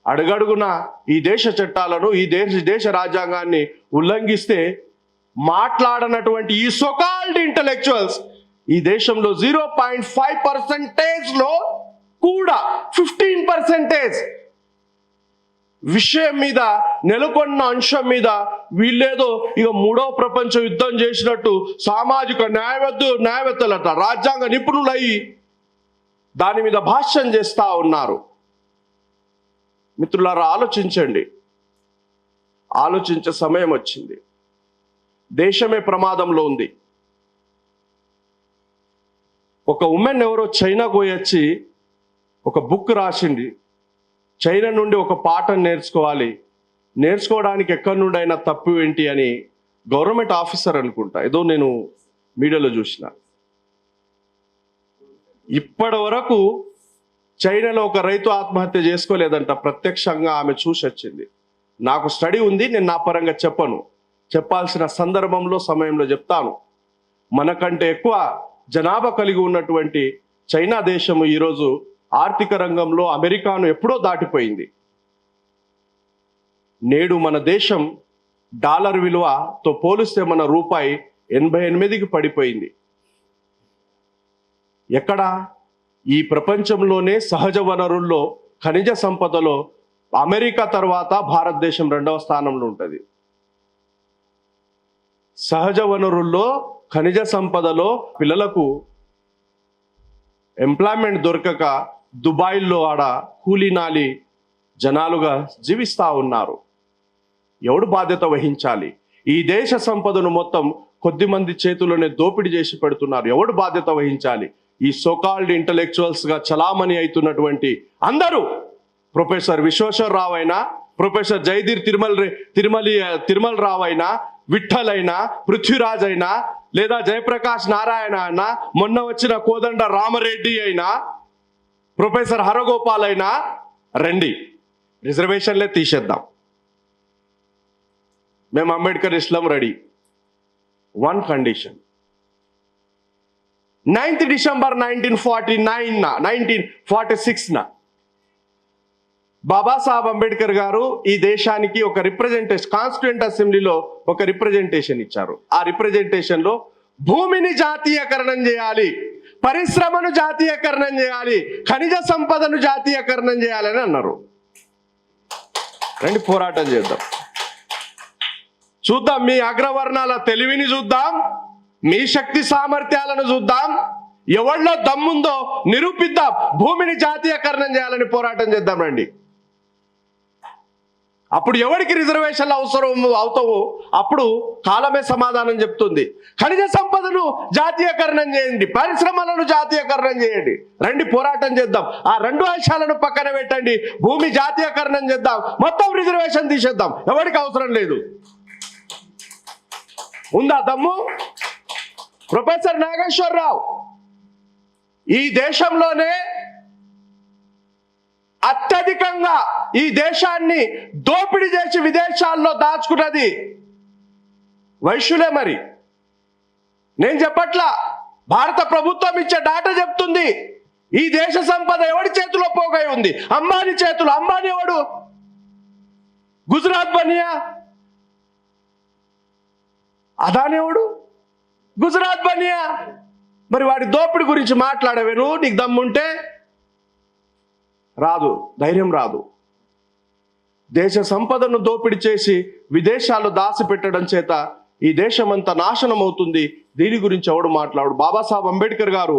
అడుగడుగున ఈ దేశ చట్టాలను, ఈ దేశ రాజ్యాంగాన్ని ఉల్లంఘిస్తే మాట్లాడనటువంటి ఈ సోకాల్డ్ ఇంటలెక్చువల్స్ ఈ దేశంలో 0.5% కూడా 15% విషయం మీద, నెలకొన్న అంశం మీద వీళ్ళేదో ఇక 3వ ప్రపంచ యుద్ధం చేసినట్టు సామాజిక న్యాయవేత్తలట, రాజ్యాంగ నిపుణులయ్యి దాని మీద భాష్యం చేస్తా ఉన్నారు. మిత్రులారా, ఆలోచించండి. ఆలోచించే సమయం వచ్చింది. దేశమే ప్రమాదంలో ఉంది. ఒక ఉమెన్ ఎవరో చైనాకు పోయి వచ్చి ఒక బుక్ రాసింది. చైనా నుండి ఒక పాఠం నేర్చుకోవాలి, నేర్చుకోవడానికి ఎక్కడి నుండి అయినా తప్పు ఏంటి అని గవర్నమెంట్ ఆఫీసర్ అనుకుంటా, ఏదో నేను మీడియాలో చూసిన. ఇప్పటి వరకు చైనాలో ఒక రైతు ఆత్మహత్య చేసుకోలేదంట, ప్రత్యక్షంగా ఆమె చూసి వచ్చింది. నాకు స్టడీ ఉంది, నేను నా పరంగా చెప్పను, చెప్పాల్సిన సందర్భంలో సమయంలో చెప్తాను. మనకంటే ఎక్కువ జనాభా కలిగి ఉన్నటువంటి చైనా దేశము ఈరోజు ఆర్థిక రంగంలో అమెరికాను ఎప్పుడో దాటిపోయింది. నేడు మన దేశం డాలర్ విలువతో పోలిస్తే మన రూపాయి 88కి పడిపోయింది. ఎక్కడ? ఈ ప్రపంచంలోనే సహజ వనరుల్లో, ఖనిజ సంపదలో అమెరికా తర్వాత భారతదేశం 2వ స్థానంలో ఉంటుంది. సహజ వనరుల్లో, ఖనిజ సంపదలో పిల్లలకు ఎంప్లాయ్మెంట్ దొరకక దుబాయ్లో ఆడ కూలీనాలి జనాలుగా జీవిస్తూ ఉన్నారు. ఎవడు బాధ్యత వహించాలి? ఈ దేశ సంపదను మొత్తం కొద్దిమంది చేతుల్లోనే దోపిడీ చేసి పెడుతున్నారు. ఎవడు బాధ్యత వహించాలి? ఈ సోకాల్డ్ ఇంటలెక్చువల్స్గా చలామణి అవుతున్నటువంటి అందరూ, ప్రొఫెసర్ విశ్వేశ్వరరావు అయినా, ప్రొఫెసర్ జయధీర్ తిరుమల రావు అయినా, విఠల్ అయినా, పృథ్వీరాజ్ అయినా, లేదా జయప్రకాష్ నారాయణ అయినా, మొన్న వచ్చిన కోదండ రామరెడ్డి అయినా, ప్రొఫెసర్ హరగోపాల్ అయినా, రండి, రిజర్వేషన్లే తీసేద్దాం, మేము Ambedkar Islam ready. 1 condition. 9th December 1946 Babasaheb Ambedkar గారు ఈ దేశానికి ఒక రిప్రజెంటేషన్, కాన్స్టిట్యూయెంట్ అసెంబ్లీలో ఒక రిప్రజెంటేషన్ ఇచ్చారు. ఆ రిప్రజెంటేషన్ లో భూమిని జాతీయకరణం చేయాలి, పరిశ్రమను జాతీయకరణం చేయాలి, ఖనిజ సంపదను జాతీయకరణం చేయాలని అన్నారు. రండి, పోరాటం చేద్దాం. చూద్దాం, మీ అగ్రవర్ణాల తెలివిని చూద్దాం, మీ శక్తి సామర్థ్యాలను చూద్దాం, ఎవరిలో దమ్ముందో నిరూపిద్దాం. భూమిని జాతీయకరణం చేయాలని పోరాటం చేద్దాం. రండి. అప్పుడు ఎవరికి రిజర్వేషన్లు అవసరం అవుతావో అప్పుడు కాలమే సమాధానం చెప్తుంది. ఖనిజ సంపదను జాతీయకరణం చేయండి, పరిశ్రమలను జాతీయకరణం చేయండి. రండి, పోరాటం చేద్దాం. ఆ 2 అంశాలను పక్కన పెట్టండి, భూమి జాతీయకరణం చేద్దాం, మొత్తం రిజర్వేషన్ తీసేద్దాం, ఎవరికి అవసరం లేదు. ఉందా దమ్ము? ప్రొఫెసర్ నాగేశ్వరరావు ఈ దేశంలోనే అత్యధికంగా ఈ దేశాన్ని దోపిడీ చేసి విదేశాల్లో దాచుకున్నది వైశ్యులే. మరి నేను చెప్పట్లా, భారత ప్రభుత్వం ఇచ్చే డాటా చెప్తుంది. ఈ దేశ సంపద ఎవడి చేతిలో పోగై ఉంది? అంబానీ చేతులు. అంబానీ ఎవడు? గుజరాత్ బనియా అదానేవుడు గుజరాత్ బనియా. మరి వాడి దోపిడి గురించి మాట్లాడవే నువ్వు? నీకు దమ్ముంటే రాదు, ధైర్యం రాదు. దేశ సంపదను దోపిడీ చేసి విదేశాల్లో దాచిపెట్టడం చేత ఈ దేశమంతా నాశనం అవుతుంది. దీని గురించి ఎవడు మాట్లాడు? బాబాసాహెబ్ అంబేద్కర్ గారు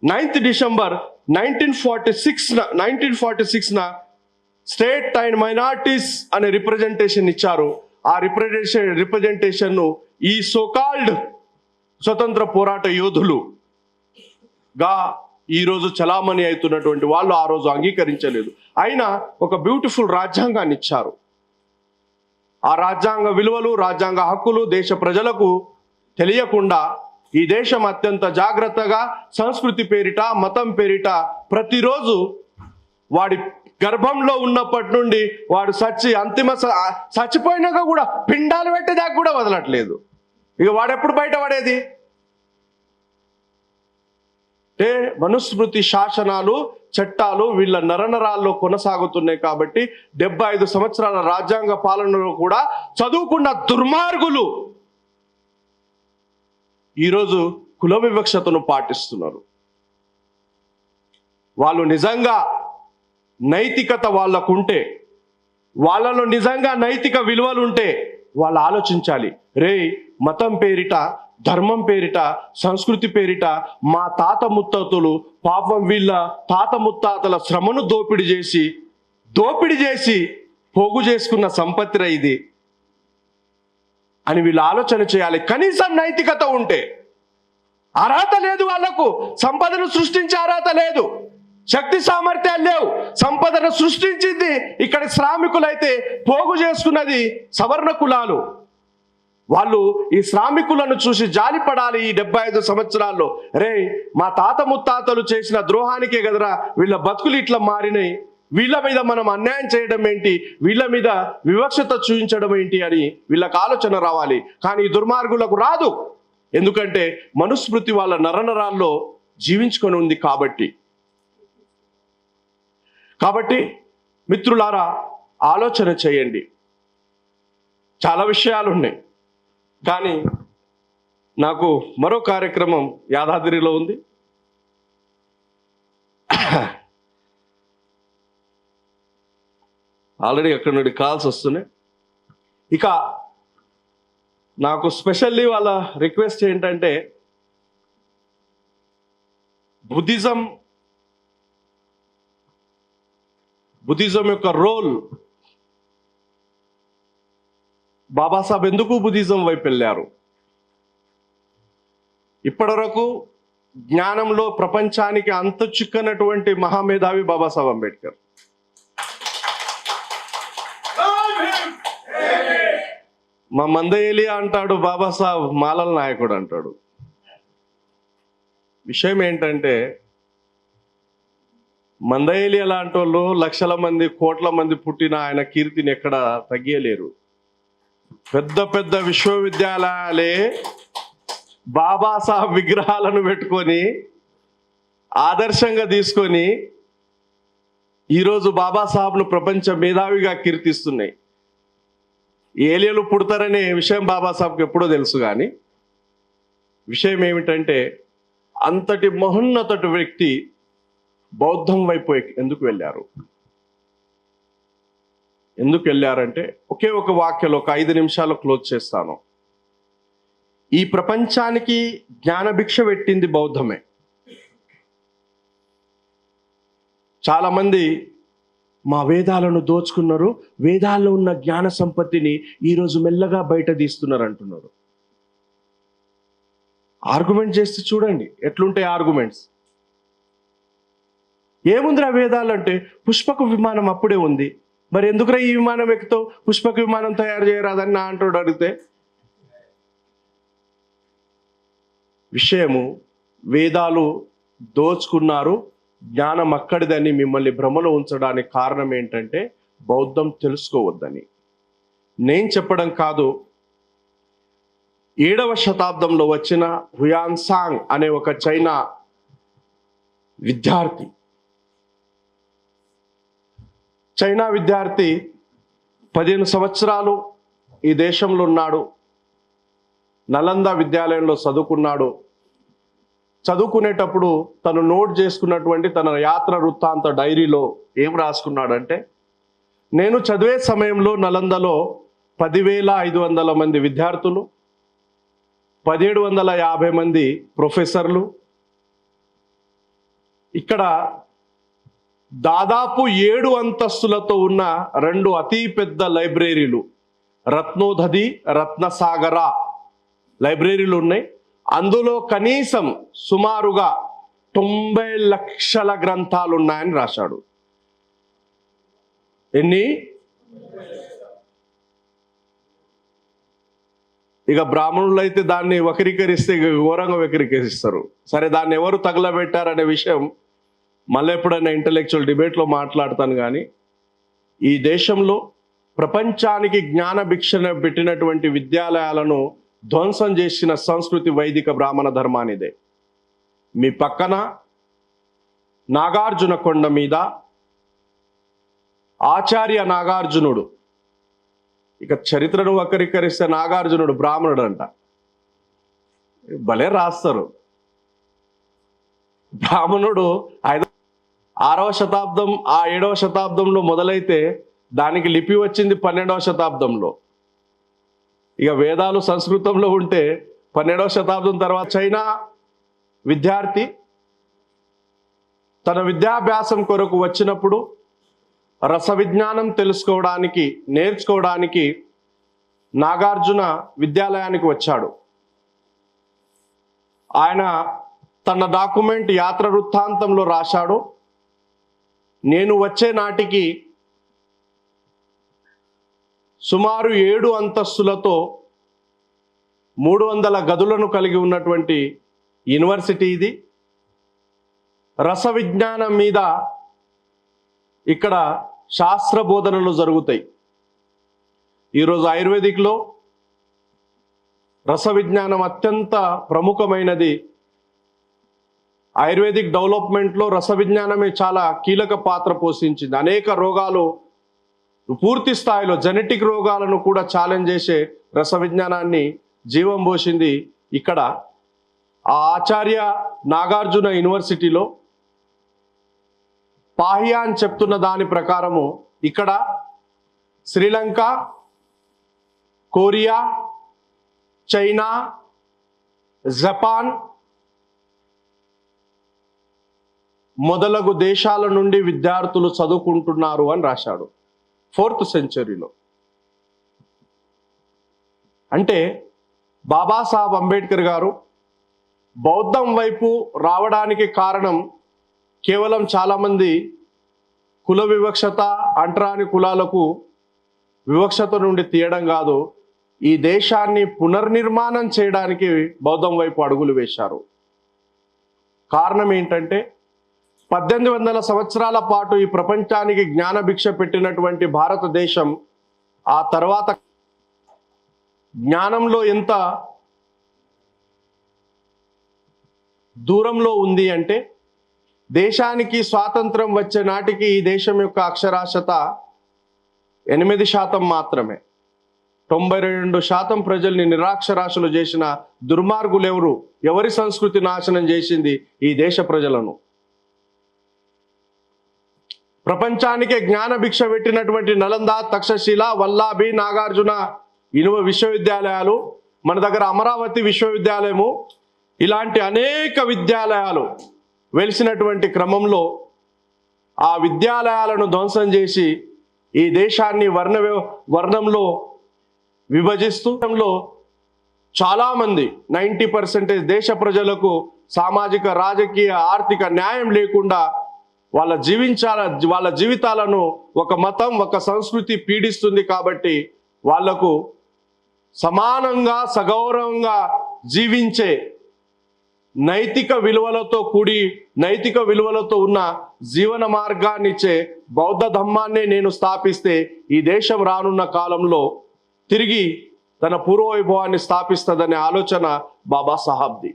9th December 1946 state and minorities అనే రిప్రజెంటేషన్ ఇచ్చారు. ఆ రిప్రజెంటేషన్ ను ఈ సోకాల్డ్ స్వతంత్ర పోరాట యోధులుగా ఈరోజు చలామణి అవుతున్నటువంటి వాళ్ళు ఆ రోజు అంగీకరించలేదు. అయినా ఒక బ్యూటిఫుల్ రాజ్యాంగాన్ని ఇచ్చారు. ఆ రాజ్యాంగ విలువలు, రాజ్యాంగ హక్కులు దేశ ప్రజలకు తెలియకుండా ఈ దేశం అత్యంత జాగ్రత్తగా సంస్కృతి పేరిట, మతం పేరిట ప్రతిరోజు వాడి గర్భంలో ఉన్నప్పటి నుండి వాడు చచ్చిపోయినాక కూడా పిండాలు పెట్టేదాకా కూడా వదలట్లేదు. ఇక వాడెప్పుడు బయటపడేది? అంటే మనుస్మృతి శాసనాలు, చట్టాలు వీళ్ళ నరనరాల్లో కొనసాగుతున్నాయి. కాబట్టి 75 సంవత్సరాల రాజ్యాంగ పాలనలో కూడా చదువుకున్న దుర్మార్గులు ఈరోజు కుల వివక్షతను పాటిస్తున్నారు. వాళ్ళు నిజంగా నైతికత వాళ్ళకుంటే, వాళ్ళలో నిజంగా నైతిక విలువలుంటే వాళ్ళు ఆలోచించాలి. రే, మతం పేరిట, ధర్మం పేరిట, సంస్కృతి పేరిట మా తాత ముత్తాతలు పాపం వీళ్ళ తాత ముత్తాతల శ్రమను దోపిడీ చేసి పోగు చేసుకున్న సంపత్తిరా ఇది అని వీళ్ళు ఆలోచన చేయాలి. కనీసం నైతికత ఉంటే. అర్హత లేదు వాళ్లకు, సంపదను సృష్టించే అర్హత లేదు, శక్తి సామర్థ్యాలు లేవు. సంపదను సృష్టించింది ఇక్కడ శ్రామికులైతే పోగు చేసుకున్నది సవర్ణ కులాలు. వాళ్ళు ఈ శ్రామికులను చూసి జాలిపడాలి. ఈ 75 సంవత్సరాల్లో రే, మా తాత ముత్తాతలు చేసిన ద్రోహానికే కదరా వీళ్ళ బతుకులు ఇట్లా మారినాయి, వీళ్ళ మీద మనం అన్యాయం చేయడం ఏంటి, వీళ్ళ మీద వివక్షత చూపించడం ఏంటి అని వీళ్ళకి ఆలోచన రావాలి. కానీ ఈ దుర్మార్గులకు రాదు. ఎందుకంటే మనుస్మృతి వాళ్ళ నరనరాల్లో జీవించుకొని ఉంది కాబట్టి మిత్రులారా, ఆలోచన చేయండి. చాలా విషయాలు ఉన్నాయి, కానీ నాకు మరో కార్యక్రమం యాదాద్రిలో ఉంది. ఆల్రెడీ అక్కడ నుండి కాల్స్ వస్తున్నాయి. ఇక నాకు స్పెషల్లీ వాళ్ళ రిక్వెస్ట్ ఏంటంటే, బుద్ధిజం యొక్క రోల్, బాబాసాహెబ్ ఎందుకు బుద్ధిజం వైపు వెళ్ళారు? ఇప్పటివరకు జ్ఞానంలో ప్రపంచానికి అంత చిక్కనటువంటి మహామేధావి బాబాసాహెబ్ అంబేద్కర్. మా మందయేలియా అంటాడు, బాబాసాహెబ్ మాలల నాయకుడు అంటాడు. విషయం ఏంటంటే, మందయేలియా లాంటి వాళ్ళు లక్షల మంది, కోట్ల మంది పుట్టిన ఆయన కీర్తిని ఎక్కడ తగ్గలేరు. పెద్ద పెద్ద విశ్వవిద్యాలయాలే బాబాసాహెబ్ విగ్రహాలను పెట్టుకొని ఆదర్శంగా తీసుకొని ఈరోజు బాబాసాహెబ్ను ప్రపంచ మేధావిగా కీర్తిస్తున్నాయి. ఏలియలు పుడతారనే విషయం బాబాసాహెబ్కి ఎప్పుడో తెలుసు. కానీ విషయం ఏమిటంటే, అంతటి మహోన్నత వ్యక్తి బౌద్ధం వైపు ఎందుకు వెళ్ళారంటే ఒకే ఒక వాక్యంలో ఒక 5 నిమిషాలు క్లోజ్ చేస్తాను. ఈ ప్రపంచానికి జ్ఞానభిక్ష పెట్టింది బౌద్ధమే. చాలా మంది మా వేదాలను దోచుకున్నారు, వేదాల్లో ఉన్న జ్ఞాన సంపత్తిని ఈరోజు మెల్లగా బయట తీస్తున్నారు అంటున్నారు. ఆర్గ్యుమెంట్ చేస్తే చూడండి ఎట్లుంటాయి ఆర్గ్యుమెంట్స్. ఏముందిరా వేదాలంటే? పుష్పక విమానం అప్పుడే ఉంది, మరి ఎందుకురా ఈ విమానం ఎక్కుతావు? పుష్పక విమానం తయారు చేయరాదని నా అంటాడు అడిగితే. విషయము, వేదాలు దోచుకున్నారు, జ్ఞానం అక్కడిదని మిమ్మల్ని భ్రమలో ఉంచడానికి కారణం ఏంటంటే బౌద్ధం తెలుసుకోవద్దని. నేను చెప్పడం కాదు, 7వ శతాబ్దంలో వచ్చిన హుయాన్సాంగ్ అనే ఒక చైనా విద్యార్థి 15 సంవత్సరాలు ఈ దేశంలో ఉన్నాడు. నలంద విద్యాలయంలో చదువుకున్నాడు. చదువుకునేటప్పుడు తను నోట్ చేసుకున్నటువంటి తన యాత్ర వృత్తాంత డైరీలో ఏం రాసుకున్నాడంటే, నేను చదివే సమయంలో నలందలో 10,500 మంది విద్యార్థులు, 1750 మంది ప్రొఫెసర్లు, ఇక్కడ దాదాపు 7 అంతస్తులతో ఉన్న 2 అతి పెద్ద లైబ్రరీలు, రత్నోదధి, రత్నసాగర లైబ్రరీలు ఉన్నాయి. అందులో కనీసం సుమారుగా 90 లక్షల గ్రంథాలు ఉన్నాయని రాశాడు. ఎన్ని? ఇక బ్రాహ్మణులు అయితే దాన్ని వక్రీకరిస్తే ఇక ఘోరంగా వక్రీకరిస్తారు. సరే, దాన్ని ఎవరు తగలబెట్టారనే విషయం మళ్ళీ ఎప్పుడైనా ఇంటలెక్చువల్ డిబేట్లో మాట్లాడతాను. కానీ ఈ దేశంలో ప్రపంచానికి జ్ఞాన భిక్షణ పెట్టినటువంటి విద్యాలయాలను ధ్వంసం చేసిన సంస్కృతి వైదిక బ్రాహ్మణ ధర్మానిదే. మీ పక్కన నాగార్జున కొండ మీద ఆచార్య నాగార్జునుడు, ఇక చరిత్రను వక్రీకరిస్తే నాగార్జునుడు బ్రాహ్మణుడు అంట. భలే రాస్తారు. బ్రాహ్మణుడు 6వ శతాబ్దం, 7వ శతాబ్దంలో మొదలైతే దానికి లిపి వచ్చింది 12వ శతాబ్దంలో. ఇక వేదాలు సంస్కృతంలో ఉంటే 12వ శతాబ్దం తర్వాత చైనా విద్యార్థి తన విద్యాభ్యాసం కొరకు వచ్చినప్పుడు రస విజ్ఞానం తెలుసుకోవడానికి, నేర్చుకోవడానికి నాగార్జున విద్యాలయానికి వచ్చాడు. ఆయన తన డాక్యుమెంట్ యాత్ర వృత్తాంతంలో రాశాడు, నేను వచ్చే నాటికి సుమారు 7 అంతస్తులతో 300 గదులను కలిగి ఉన్నటువంటి యూనివర్సిటీ ఇది. రస విజ్ఞానం మీద ఇక్కడ శాస్త్ర బోధనలు జరుగుతాయి. ఈరోజు ఆయుర్వేదిక్లో రస విజ్ఞానం అత్యంత ప్రముఖమైనది. ఆయుర్వేదిక్ డెవలప్మెంట్లో రస విజ్ఞానమే చాలా కీలక పాత్ర పోషించింది. అనేక రోగాలు పూర్తి స్థాయిలో జెనెటిక్ రోగాలను కూడా ఛాలెంజ్ చేసే రస విజ్ఞానాన్ని జీవం పోసింది ఇక్కడ. ఆ ఆచార్య నాగార్జున యూనివర్సిటీలో పాహియాన్ చెప్తున్న దాని ప్రకారము ఇక్కడ శ్రీలంక, కొరియా, చైనా, జపాన్ మొదలగు దేశాల నుండి విద్యార్థులు చదువుకుంటున్నారు అని రాశాడు 4th సెంచరీలో. అంటే బాబాసాహెబ్ అంబేద్కర్ గారు బౌద్ధం వైపు రావడానికి కారణం కేవలం చాలామంది కుల వివక్షత, అంటరాని కులాలకు వివక్షత నుండి తీయడం కాదు, ఈ దేశాన్ని పునర్నిర్మాణం చేయడానికి బౌద్ధం వైపు అడుగులు వేశారు. కారణం ఏంటంటే 1800 సంవత్సరాల పాటు ఈ ప్రపంచానికి జ్ఞానభిక్ష పెట్టినటువంటి భారతదేశం ఆ తర్వాత జ్ఞానంలో ఎంత దూరంలో ఉంది అంటే, దేశానికి స్వాతంత్రం వచ్చే నాటికి ఈ దేశం యొక్క అక్షరాస్యత 8% మాత్రమే. 92% ప్రజల్ని నిరాక్షరాస్యులు చేసిన దుర్మార్గులు ఎవరు? ఎవరి సంస్కృతి నాశనం చేసింది? ఈ దేశ ప్రజలను. ప్రపంచానికే జ్ఞాన భిక్ష పెట్టినటువంటి నలంద, తక్షశిల, వల్లాభి, నాగార్జున విశ్వవిద్యాలయాలు, మన దగ్గర అమరావతి విశ్వవిద్యాలయము, ఇలాంటి అనేక విద్యాలయాలు వెలిసినటువంటి క్రమంలో ఆ విద్యాలయాలను ధ్వంసం చేసి ఈ దేశాన్ని వర్ణంలో విభజిస్తూ చాలామంది 90% దేశ ప్రజలకు సామాజిక, రాజకీయ, ఆర్థిక న్యాయం లేకుండా వాళ్ళ జీవితాలను ఒక మతం, ఒక సంస్కృతి పీడిస్తుంది. కాబట్టి వాళ్లకు సమానంగా, సగౌరవంగా జీవించే నైతిక విలువలతో ఉన్న జీవన మార్గాన్ని ఇచ్చే బౌద్ధ ధర్మాన్నే నేను స్థాపిస్తే ఈ దేశం రానున్న కాలంలో తిరిగి తన పూర్వవైభవాన్ని స్థాపిస్తుందనే ఆలోచన బాబాసాహెబ్ది.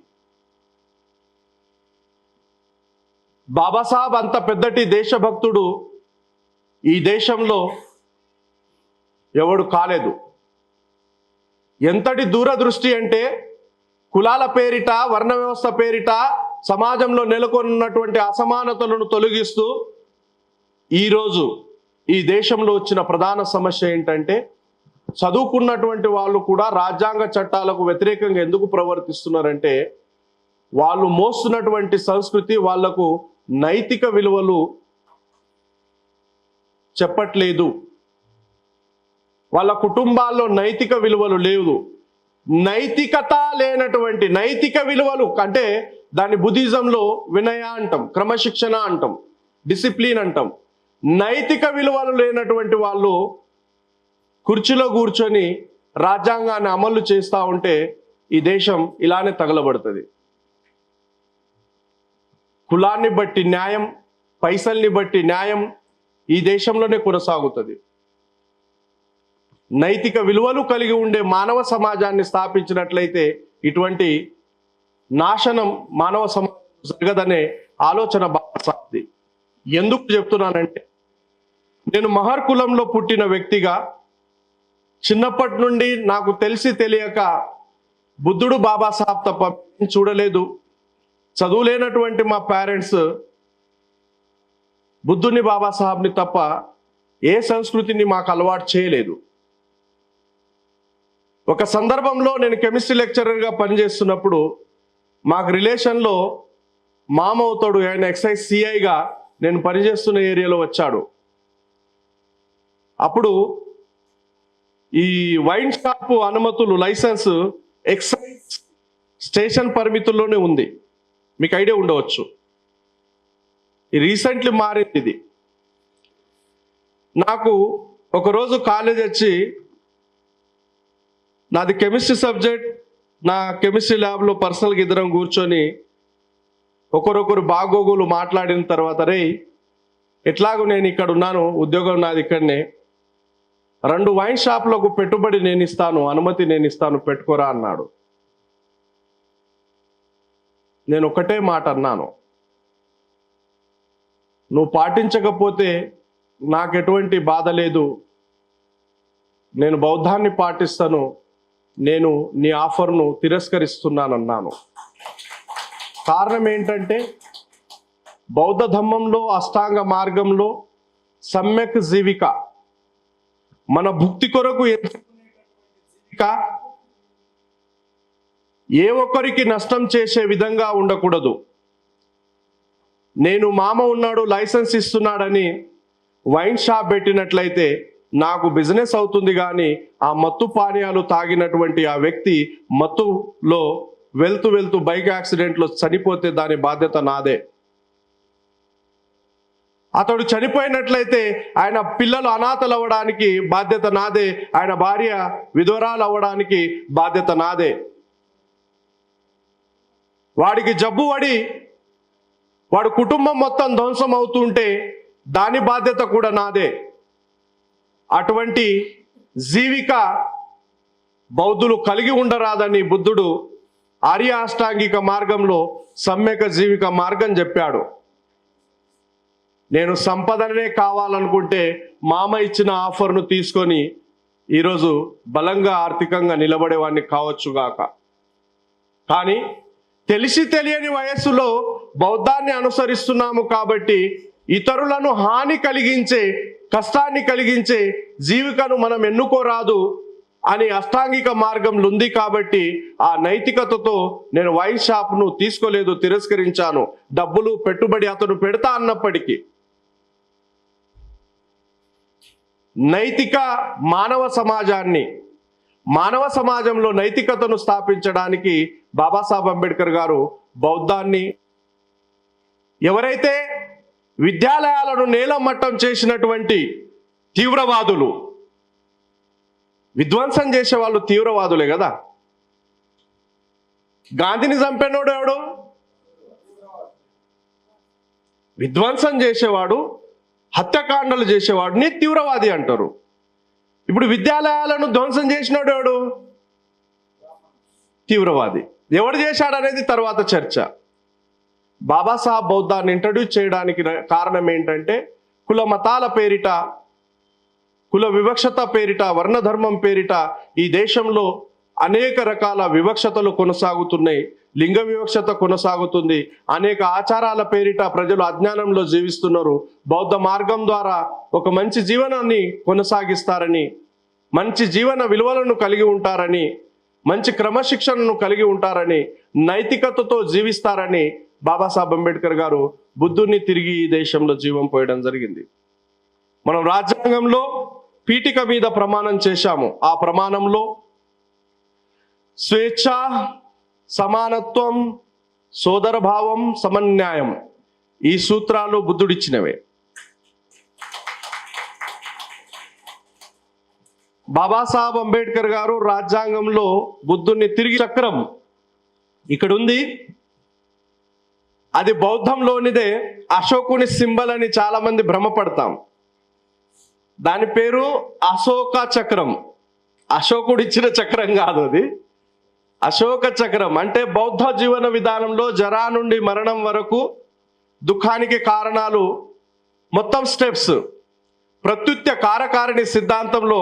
బాబాసాహెబ్ అంత పెద్దటి దేశభక్తుడు ఈ దేశంలో ఎవడు కాలేదు. ఎంతటి దూరదృష్టి అంటే కులాల పేరిట, వర్ణ వ్యవస్థ పేరిట సమాజంలో నెలకొన్నటువంటి అసమానతలను తొలగిస్తూ ఈరోజు ఈ దేశంలో వచ్చిన ప్రధాన సమస్య ఏంటంటే చదువుకున్నటువంటి వాళ్ళు కూడా రాజ్యాంగ చట్టాలకు వ్యతిరేకంగా ఎందుకు ప్రవర్తిస్తున్నారంటే వాళ్ళు మోస్తున్నటువంటి సంస్కృతి వాళ్లకు నైతిక విలువలు చెప్పట్లేదు. వాళ్ళ కుటుంబాల్లో నైతిక విలువలు లేవు. నైతికత లేనటువంటి నైతిక విలువలు అంటే దాన్ని బుద్ధిజంలో వినయ అంటాం, క్రమశిక్షణ అంటాం, డిసిప్లిన్ అంటాం. నైతిక విలువలు లేనటువంటి వాళ్ళు కుర్చీలో కూర్చొని రాజ్యాంగాన్ని అమలు చేస్తూ ఉంటే ఈ దేశం ఇలానే తగలబడుతుంది. కులాన్ని బట్టి న్యాయం, పైసల్ని బట్టి న్యాయం ఈ దేశంలోనే కొనసాగుతుంది. నైతిక విలువలు కలిగి ఉండే మానవ సమాజాన్ని స్థాపించినట్లయితే ఇటువంటి నాశనం మానవ సమాజం జరగదనే ఆలోచన బాగా సాగుతుంది. ఎందుకు చెప్తున్నానంటే నేను మహర్ కులంలో పుట్టిన వ్యక్తిగా చిన్నప్పటి నుండి నాకు తెలిసి తెలియక బుద్ధుడు బాబాసాహెబ్ తప్ప చూడలేదు. చదువులేనటువంటి మా పేరెంట్స్ బుద్ధుని బాబాసాహెబ్ని తప్ప ఏ సంస్కృతిని మాకు అలవాటు చేయలేదు. ఒక సందర్భంలో నేను కెమిస్ట్రీ లెక్చరర్గా పనిచేస్తున్నప్పుడు మాకు రిలేషన్లో మామ అవుతాడు, ఆయన ఎక్సైజ్ సిఐగా నేను పనిచేస్తున్న ఏరియాలో వచ్చాడు. అప్పుడు ఈ వైన్ షాప్ అనుమతులు లైసెన్స్ ఎక్సైజ్ స్టేషన్ పరిమితుల్లోనే ఉంది. మీకు ఐడియా ఉండవచ్చు, రీసెంట్లీ మారింది ఇది. నాకు ఒకరోజు కాలేజ్ వచ్చి నాది కెమిస్ట్రీ సబ్జెక్ట్, నా కెమిస్ట్రీ ల్యాబ్లో పర్సనల్గా ఇద్దరం కూర్చొని ఒకరొకరు బాగోగులు మాట్లాడిన తర్వాత, రే ఎట్లాగో నేను ఇక్కడ ఉన్నాను, ఉద్యోగం నాది ఇక్కడనే, 2 వైన్ షాప్లకు పెట్టుబడి నేను ఇస్తాను, అనుమతి నేను ఇస్తాను, పెట్టుకోరా అన్నాడు. నేను ఒకటే మాట అన్నాను, నువ్వు పాటించకపోతే నాకు ఎటువంటి బాధ లేదు, నేను బౌద్ధాన్ని పాటిస్తాను, నేను నీ ఆఫర్ను తిరస్కరిస్తున్నానన్నాను. కారణం ఏంటంటే బౌద్ధ ధర్మంలో అష్టాంగ మార్గంలో సమ్యక్ జీవిక, మన భుక్తి కొరకు జీవిక ఏ ఒక్కరికి నష్టం చేసే విధంగా ఉండకూడదు. నేను మామ ఉన్నాడు లైసెన్స్ ఇస్తున్నాడని వైన్ షాప్ పెట్టినట్లయితే నాకు బిజినెస్ అవుతుంది, కానీ ఆ మత్తు పానీయాలు తాగినటువంటి ఆ వ్యక్తి మత్తులో వెళ్తూ బైక్ యాక్సిడెంట్లో చనిపోతే దాని బాధ్యత నాదే. అతడు చనిపోయినట్లయితే ఆయన పిల్లలు అనాథలు అవ్వడానికి బాధ్యత నాదే, ఆయన భార్య విధవరాలు అవ్వడానికి బాధ్యత నాదే. వాడికి జబ్బు పడి వాడు కుటుంబం మొత్తం ధ్వంసం అవుతుంటే దాని బాధ్యత కూడా నాదే. అటువంటి జీవిక బౌద్ధులు కలిగి ఉండరాదని బుద్ధుడు ఆర్య అష్టాంగిక మార్గంలో సమ్యక జీవిక మార్గం చెప్పాడు. నేను సంపదనే కావాలనుకుంటే మామ ఇచ్చిన ఆఫర్ను తీసుకొని ఈరోజు బలంగా ఆర్థికంగా నిలబడేవాడిని కావచ్చుగాక. కానీ తెలిసి తెలియని వయస్సులో బౌద్ధాన్ని అనుసరిస్తున్నాము కాబట్టి ఇతరులను హాని కలిగించే, కష్టాన్ని కలిగించే జీవికను మనం ఎన్నుకోరాదు అని అష్టాంగిక మార్గంలో ఉంది. కాబట్టి ఆ నైతికతతో నేను వైన్ షాప్ను తీసుకోలేదు, తిరస్కరించాను. డబ్బులు పెట్టుబడి అతను పెడతా అన్నప్పటికీ నైతిక మానవ సమాజంలో నైతికతను స్థాపించడానికి బాబాసాహెబ్ అంబేద్కర్ గారు బౌద్ధాన్ని, ఎవరైతే విద్యాలయాలను నేలమట్టం చేసినటువంటి తీవ్రవాదులు, విధ్వంసం చేసే వాళ్ళు తీవ్రవాదులే కదా. గాంధీని చంపినోడు ఎవడు? విధ్వంసం చేసేవాడు, హత్యాకాండలు చేసేవాడిని తీవ్రవాది అంటారు. ఇప్పుడు విద్యాలయాలను ధ్వంసం చేసినోడు ఎవడు? తీవ్రవాది. ఎవడు చేశాడనేది తర్వాత చర్చ. బాబాసాహెబ్ బౌద్ధాన్ని ఇంట్రడ్యూస్ చేయడానికి కారణం ఏంటంటే కుల మతాల పేరిట కుల వివక్షత పేరిట, వర్ణధర్మం పేరిట ఈ దేశంలో అనేక రకాల వివక్షతలు కొనసాగుతున్నాయి. లింగ వివక్షత కొనసాగుతుంది. అనేక ఆచారాల పేరిట ప్రజలు అజ్ఞానంలో జీవిస్తున్నారు. బౌద్ధ మార్గం ద్వారా ఒక మంచి జీవనాన్ని కొనసాగిస్తారని, మంచి జీవన విలువలను కలిగి ఉంటారని, మంచి క్రమశిక్షణను కలిగి ఉంటారని, నైతికతతో జీవిస్తారని బాబాసాహెబ్ అంబేద్కర్ గారు బుద్ధుడిని తిరిగి ఈ దేశంలో జీవం పోయడం జరిగింది. మనం రాజ్యాంగంలో పీఠిక మీద ప్రమాణం చేశాము. ఆ ప్రమాణంలో స్వేచ్ఛ, సమానత్వం, సోదరభావం, సమన్యాయం ఈ సూత్రాలు బుద్ధుడిచ్చినవే. బాబాసాహెబ్ అంబేద్కర్ గారు రాజ్యాంగంలో బుద్ధుడిని తిరిగి చక్రం ఇక్కడ ఉంది. అది బౌద్ధంలోనిదే. అశోకుని సింబల్ అని చాలా మంది భ్రమపడతాం. దాని పేరు అశోక చక్రం. అశోకుడు ఇచ్చిన చక్రం కాదు అది. అశోక చక్రం అంటే బౌద్ధ జీవన విధానంలో జరా నుండి మరణం వరకు దుఃఖానికి కారణాలు మొత్తం స్టెప్స్. ప్రత్యుత్య కారకారిణి సిద్ధాంతంలో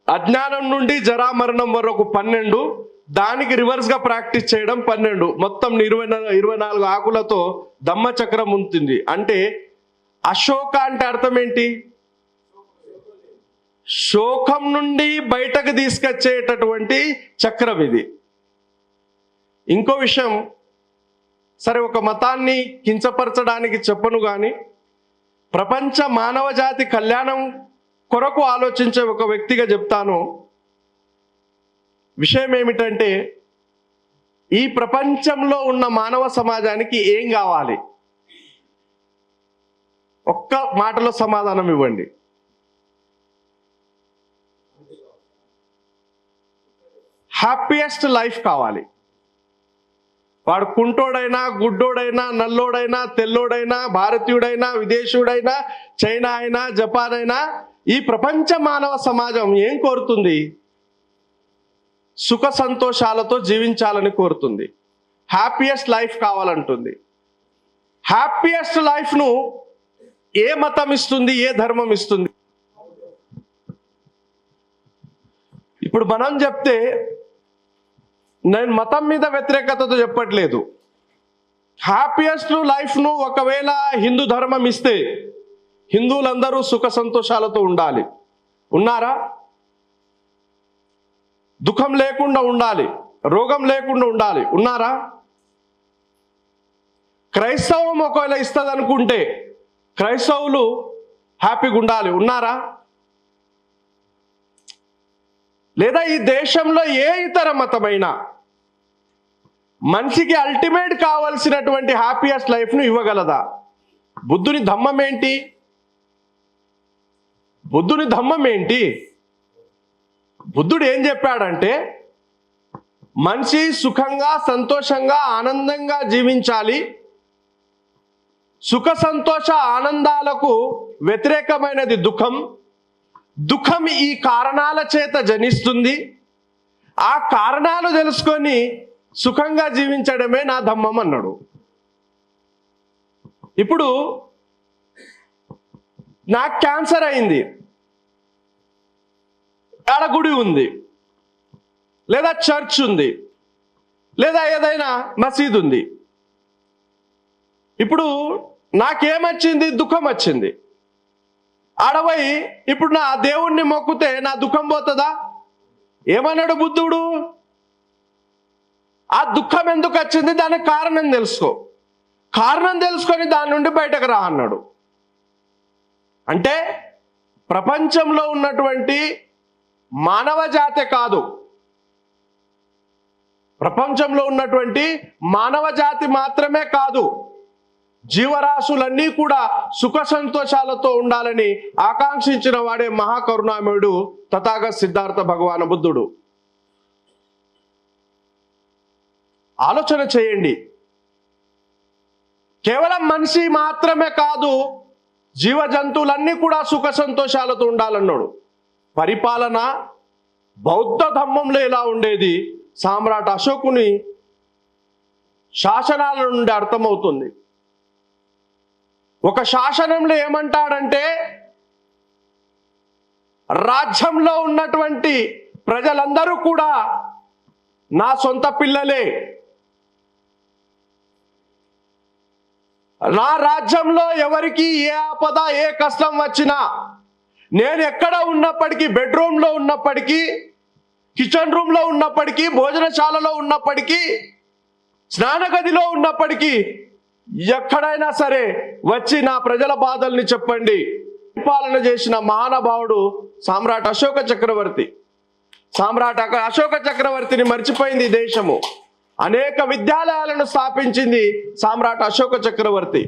అజ్ఞానం నుండి జరా మరణం వరకు 12, దానికి రివర్స్ గా ప్రాక్టీస్ చేయడం 12. మొత్తం 24 ఆకులతో దమ్మ చక్రం ఉంటుంది. అంటే అశోక అంటే అర్థం ఏంటి? శోకం నుండి బయటకు తీసుకొచ్చేటటువంటి చక్రం ఇది. ఇంకో విషయం, సరే ఒక మతాన్ని కించపరచడానికి చెప్పను కానీ ప్రపంచ మానవ జాతి కళ్యాణం కొరకు ఆలోచించే ఒక వ్యక్తిగా చెప్తాను. విషయం ఏమిటంటే, ఈ ప్రపంచంలో ఉన్న మానవ సమాజానికి ఏం కావాలి? ఒక్క మాటలో సమాధానం ఇవ్వండి. హ్యాపీయెస్ట్ లైఫ్ కావాలి. వాడు కుంటోడైనా, గుడ్డోడైనా, నల్లోడైనా, తెల్లోడైనా, భారతీయుడైనా, విదేశీయుడైనా, చైనా అయినా, జపాన్ అయినా, ఈ ప్రపంచ మానవ సమాజం ఏం కోరుతుంది? సుఖ సంతోషాలతో జీవించాలని కోరుతుంది. Happiest life కావాలంటుంది. హ్యాపీయెస్ట్ లైఫ్ను ఏ మతం ఇస్తుంది? ఏ ధర్మం ఇస్తుంది? ఇప్పుడు మనం చెప్తే, నేను మతం మీద వ్యతిరేకతతో చెప్పట్లేదు. హ్యాపీయెస్ట్ లైఫ్ను ఒకవేళ హిందూ ధర్మం ఇస్తే హిందువులందరూ సుఖ సంతోషాలతో ఉండాలి. ఉన్నారా? దుఃఖం లేకుండా ఉండాలి, రోగం లేకుండా ఉండాలి. ఉన్నారా? క్రైస్తవం ఒకవేళ ఇస్తుంది అనుకుంటే క్రైస్తవులు హ్యాపీగా ఉండాలి. ఉన్నారా? లేదా ఈ దేశంలో ఏ ఇతర మతమైనా మనిషికి అల్టిమేట్ కావాల్సినటువంటి హ్యాపీయెస్ట్ లైఫ్ను ఇవ్వగలదా? బుద్ధుని ధమ్మం ఏంటి? బుద్ధుని ధమ్మం ఏంటి? బుద్ధుడు ఏం చెప్పాడంటే, మనిషి సుఖంగా, సంతోషంగా, ఆనందంగా జీవించాలి. సుఖ సంతోష ఆనందాలకు వ్యతిరేకమైనది దుఃఖం. దుఃఖం ఈ కారణాల చేత జనిస్తుంది. ఆ కారణాలు తెలుసుకొని సుఖంగా జీవించడమే నా ధమ్మం అన్నాడు. ఇప్పుడు నాకు క్యాన్సర్ అయింది, ఆడ గుడి ఉంది, లేదా చర్చ్ ఉంది, లేదా ఏదైనా మసీద్ ఉంది. ఇప్పుడు నాకేమొచ్చింది? దుఃఖం వచ్చింది. ఆడపోయి ఇప్పుడు నా దేవుణ్ణి మొక్కితే నా దుఃఖం పోతుందా? ఏమన్నాడు బుద్ధుడు? ఆ దుఃఖం ఎందుకు వచ్చింది? దానికి కారణం తెలుసుకో. కారణం తెలుసుకొని దాని నుండి బయటకు రా అన్నాడు. అంటే ప్రపంచంలో ఉన్నటువంటి మానవ జాతే కాదు, ప్రపంచంలో ఉన్నటువంటి మానవ జాతి మాత్రమే కాదు, జీవరాశులన్నీ కూడా సుఖ సంతోషాలతో ఉండాలని ఆకాంక్షించిన వాడే మహాకరుణామయుడు తథాగత సిద్ధార్థ భగవాన్ బుద్ధుడు. ఆలోచన చేయండి. కేవలం మనిషి మాత్రమే కాదు, జీవ జంతువులన్నీ కూడా సుఖ సంతోషాలతో ఉండాలన్నాడు. పరిపాలన బౌద్ధ ధర్మంలో ఎలా ఉండేది? సామ్రాట్ అశోకుని శాసనాల నుండి అర్థమవుతుంది. ఒక శాసనంలో ఏమంటాడంటే, రాజ్యంలో ఉన్నటువంటి ప్రజలందరూ కూడా నా సొంత పిల్లలే. నా రాజ్యంలో ఎవరికి ఏ ఆపద ఏ కష్టం వచ్చినా, నేను ఎక్కడ ఉన్నప్పటికీ, బెడ్రూమ్లో ఉన్నప్పటికీ, కిచెన్ రూమ్లో ఉన్నప్పటికీ, భోజనశాలలో ఉన్నప్పటికీ, స్నానగదిలో ఉన్నప్పటికీ, ఎక్కడైనా సరే వచ్చి నా ప్రజల బాధల్ని చెప్పండి. పరిపాలన చేసిన మహానుభావుడు సామ్రాట్ అశోక చక్రవర్తి. సామ్రాట్ అశోక చక్రవర్తిని మర్చిపోయింది దేశము. అనేక విద్యాలయాలను స్థాపించింది సామ్రాట్ అశోక చక్రవర్తి.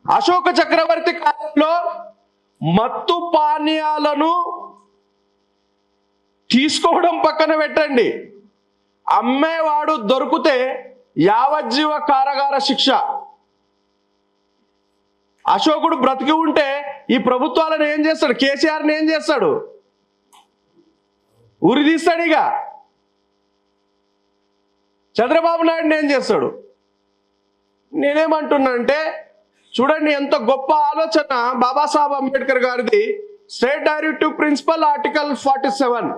అశోక చక్రవర్తి కాలంలో మత్తు పానీయాలను తీసుకోవడం పక్కన పెట్టండి, అమ్మేవాడు దొరికితే యావజ్జీవ కారాగార శిక్ష. అశోకుడు బ్రతికి ఉంటే ఈ ప్రభుత్వాలను ఏం చేస్తాడు? కేసీఆర్ని ఏం చేస్తాడు? ఉరి తీస్తాడు. ఇక చంద్రబాబు నాయుడుని ఏం చేస్తాడు? నేనేమంటున్నానంటే, చూడండి ఎంత గొప్ప ఆలోచన బాబాసాహెబ్ అంబేద్కర్ గారిది. స్టేట్ డైరెక్టివ్ ప్రిన్సిపల్ ఆర్టికల్ 47,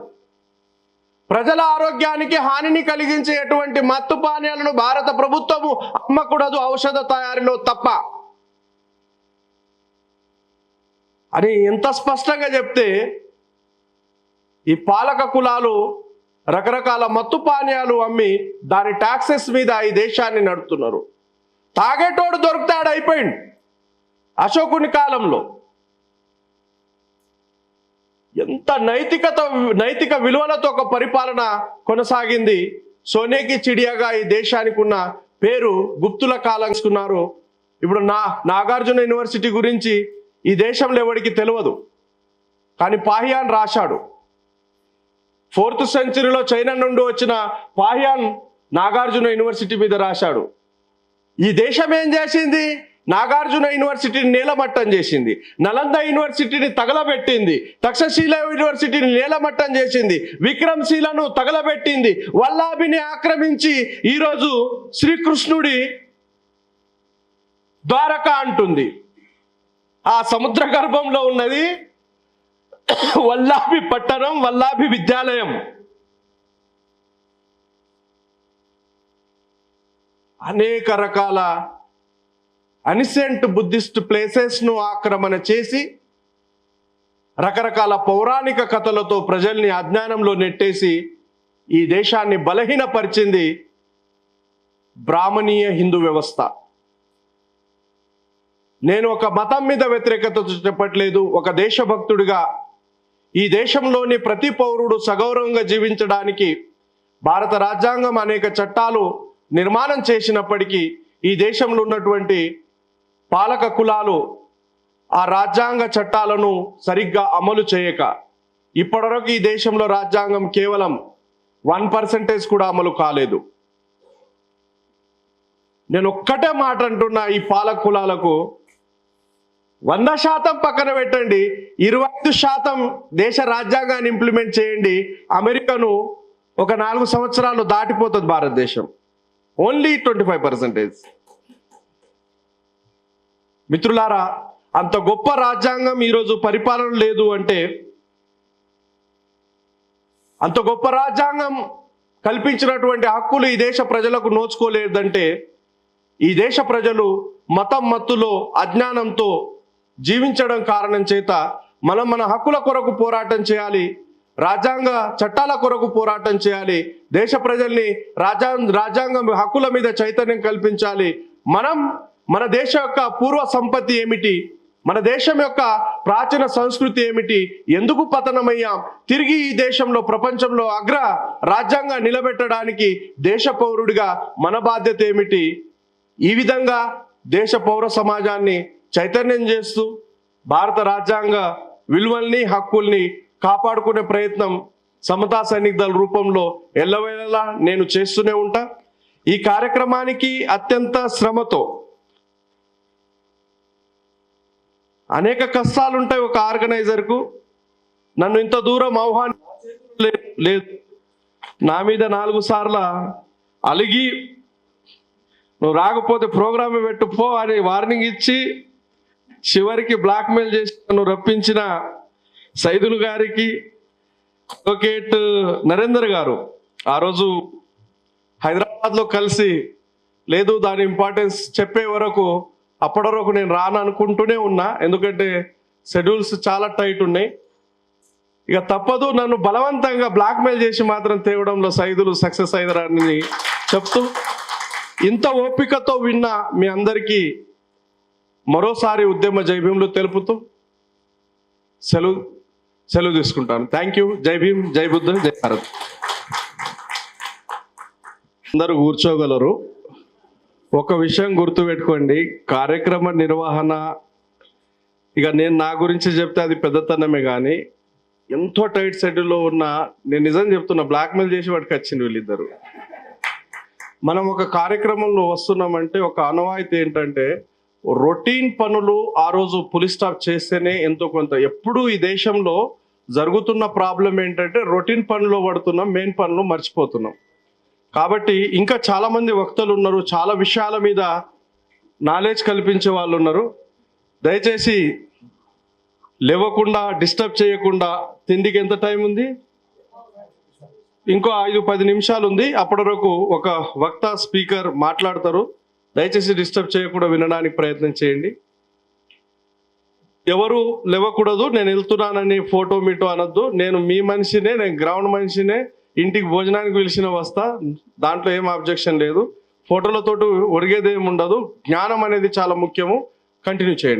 ప్రజల ఆరోగ్యానికి హానిని కలిగించే ఎటువంటి మత్తు పానీయాలను భారత ప్రభుత్వము అమ్మకూడదు ఔషధ తయారీలో తప్ప అని ఎంత స్పష్టంగా చెప్తే, ఈ పాలక కులాలు రకరకాల మత్తు పానీయాలు అమ్మి దాని ట్యాక్సెస్ మీద ఈ దేశాన్ని నడుపుతున్నారు. తాగేటోడు దొరుకుతాడు, అయిపోయింది. అశోకుని కాలంలో ఎంత నైతిక విలువలతో ఒక పరిపాలన కొనసాగింది. సోనేకి చిడియాగా ఈ దేశానికి ఉన్న పేరు గుప్తుల కాలం తీసుకున్నారు. ఇప్పుడు నాగార్జున యూనివర్సిటీ గురించి ఈ దేశంలో ఎవరికి తెలియదు, కానీ పాహియాన్ రాశాడు. 4th సెంచరీలో చైనా నుండి వచ్చిన పాహియాన్ నాగార్జున యూనివర్సిటీ మీద రాశాడు. ఈ దేశం ఏం చేసింది? నాగార్జున యూనివర్సిటీని నేలమట్టం చేసింది, నలంద యూనివర్సిటీని తగలబెట్టింది, తక్షశిల యూనివర్సిటీని నేలమట్టం చేసింది, విక్రమ్శీలను తగలబెట్టింది, వల్లాభిని ఆక్రమించి ఈరోజు శ్రీకృష్ణుడి ద్వారక అంటుంది. ఆ సముద్ర గర్భంలో ఉన్నది వల్లాభి పట్టణం, వల్లాభి విద్యాలయం. అనేక రకాల అనిసెంట్ బుద్ధిస్ట్ ప్లేసెస్ను ఆక్రమణ చేసి రకరకాల పౌరాణిక కథలతో ప్రజల్ని అజ్ఞానంలో నెట్టేసి ఈ దేశాన్ని బలహీనపరిచింది బ్రాహ్మణీయ హిందూ వ్యవస్థ. నేను ఒక మతం మీద వ్యతిరేకత చెప్పట్లేదు. ఒక దేశభక్తుడిగా ఈ దేశంలోని ప్రతి పౌరుడు సగౌరవంగా జీవించడానికి భారత రాజ్యాంగం అనేక చట్టాలు నిర్మాణం చేసినప్పటికీ ఈ దేశంలో ఉన్నటువంటి పాలక కులాలు ఆ రాజ్యాంగ చట్టాలను సరిగ్గా అమలు చేయక ఇప్పటివరకు ఈ దేశంలో రాజ్యాంగం కేవలం 1% కూడా అమలు కాలేదు. నేను ఒక్కటే మాట అంటున్నా, ఈ పాలక కులాలకు 100% పక్కన పెట్టండి, 25% దేశ రాజ్యాంగాన్ని ఇంప్లిమెంట్ చేయండి. అమెరికాను ఒక 4 సంవత్సరాలు దాటిపోతుంది భారతదేశం. ఓన్లీ 25%. మిత్రులారా, అంత గొప్ప రాజ్యాంగం ఈరోజు పరిపాలన లేదు అంటే, అంత గొప్ప రాజ్యాంగం కల్పించినటువంటి హక్కులు ఈ దేశ ప్రజలకు నోచుకోలేదంటే, ఈ దేశ ప్రజలు మతం మత్తులో అజ్ఞానంతో జీవించడం కారణం చేత మనం మన హక్కుల కొరకు పోరాటం చేయాలి, రాజ్యాంగ చట్టాల కొరకు పోరాటం చేయాలి, దేశ ప్రజల్ని రాజ్యాంగం హక్కుల మీద చైతన్యం కల్పించాలి. మనం మన దేశ యొక్క పూర్వ సంపత్తి ఏమిటి, మన దేశం యొక్క ప్రాచీన సంస్కృతి ఏమిటి, ఎందుకు పతనమయ్యాం, తిరిగి ఈ దేశంలో ప్రపంచంలో అగ్ర రాజ్యాంగం నిలబెట్టడానికి దేశ పౌరుడిగా మన బాధ్యత ఏమిటి, ఈ విధంగా దేశ పౌర సమాజాన్ని చైతన్యం చేస్తూ భారత రాజ్యాంగ విలువల్ని హక్కుల్ని కాపాడుకునే ప్రయత్నం సమతా సైనిక దళ రూపంలో ఎల్లవేళలా నేను చేస్తూనే ఉంటా. ఈ కార్యక్రమానికి అత్యంత శ్రమతో అనేక కష్టాలు ఉంటాయి. ఒక ఆర్గనైజర్కు నన్ను ఇంత దూరం లేదు, నా మీద 4 సార్లు అలిగి నువ్వు రాకపోతే ప్రోగ్రామ్ పెట్టుపో అని వార్నింగ్ ఇచ్చి చివరికి బ్లాక్మెయిల్ చేసి నన్ను రప్పించిన సైదులు గారికి, అడ్వకేట్ నరేందర్ గారు ఆ రోజు హైదరాబాద్లో కలిసి లేదు దాని ఇంపార్టెన్స్ చెప్పే వరకు అప్పటి వరకు నేను రాను అనుకుంటూనే ఉన్నా, ఎందుకంటే షెడ్యూల్స్ చాలా టైట్ ఉన్నాయి. ఇక తప్పదు, నన్ను బలవంతంగా బ్లాక్మెయిల్ చేసి మాత్రం తేవడంలో సైదులు సక్సెస్ అయ్యారని చెప్తూ, ఇంత ఓపికతో విన్న మీ అందరికీ మరోసారి ఉద్యమ జైభీంలు తెలుపుతూ సెలవు తీసుకుంటాను. Thank you. జై భీమ్, జై బుద్ధ, జై భారత్. అందరూ కూర్చోగలరు. ఒక విషయం గుర్తుపెట్టుకోండి, కార్యక్రమ నిర్వహణ ఇక నేను నా గురించి చెప్తే అది పెద్దతనమే, కానీ ఎంతో టైట్ షెడ్యూల్లో ఉన్న నేను నిజం చెప్తున్నా, బ్లాక్మెయిల్ చేసి వాడికి వచ్చింది వీళ్ళిద్దరు. మనం ఒక కార్యక్రమంలో వస్తున్నామంటే ఒక ఆనవాయితీ ఏంటంటే రొటీన్ పనులు ఆ రోజు పులి స్టాప్ చేస్తేనే ఎంతో కొంత. ఎప్పుడూ ఈ దేశంలో జరుగుతున్న ప్రాబ్లం ఏంటంటే రొటీన్ పనులు పడుతున్నాం, మెయిన్ పనులు మర్చిపోతున్నాం. కాబట్టి ఇంకా చాలామంది వక్తలు ఉన్నారు, చాలా విషయాల మీద నాలెడ్జ్ కల్పించే వాళ్ళు ఉన్నారు. దయచేసి లేవకుండా డిస్టర్బ్ చేయకుండా, తిండికి ఎంత టైం ఉంది, ఇంకో 5-10 నిమిషాలు ఉంది, అప్పటి వరకు ఒక వక్త స్పీకర్ మాట్లాడతారు. దయచేసి డిస్టర్బ్ చేయకుండా వినడానికి ప్రయత్నం చేయండి. ఎవరు లేవకూడదు, నేను వెళ్తున్నానని ఫోటో మీటో అనొద్దు. నేను మీ మనిషినే, నేను గ్రౌండ్ మనిషినే, ఇంటికి భోజనానికి పిలిచిన వస్తా, దాంట్లో ఏం అబ్జెక్షన్ లేదు. ఫోటోలతోటి ఒరిగేదేమి ఉండదు. జ్ఞానం అనేది చాలా ముఖ్యము. కంటిన్యూ చేయండి.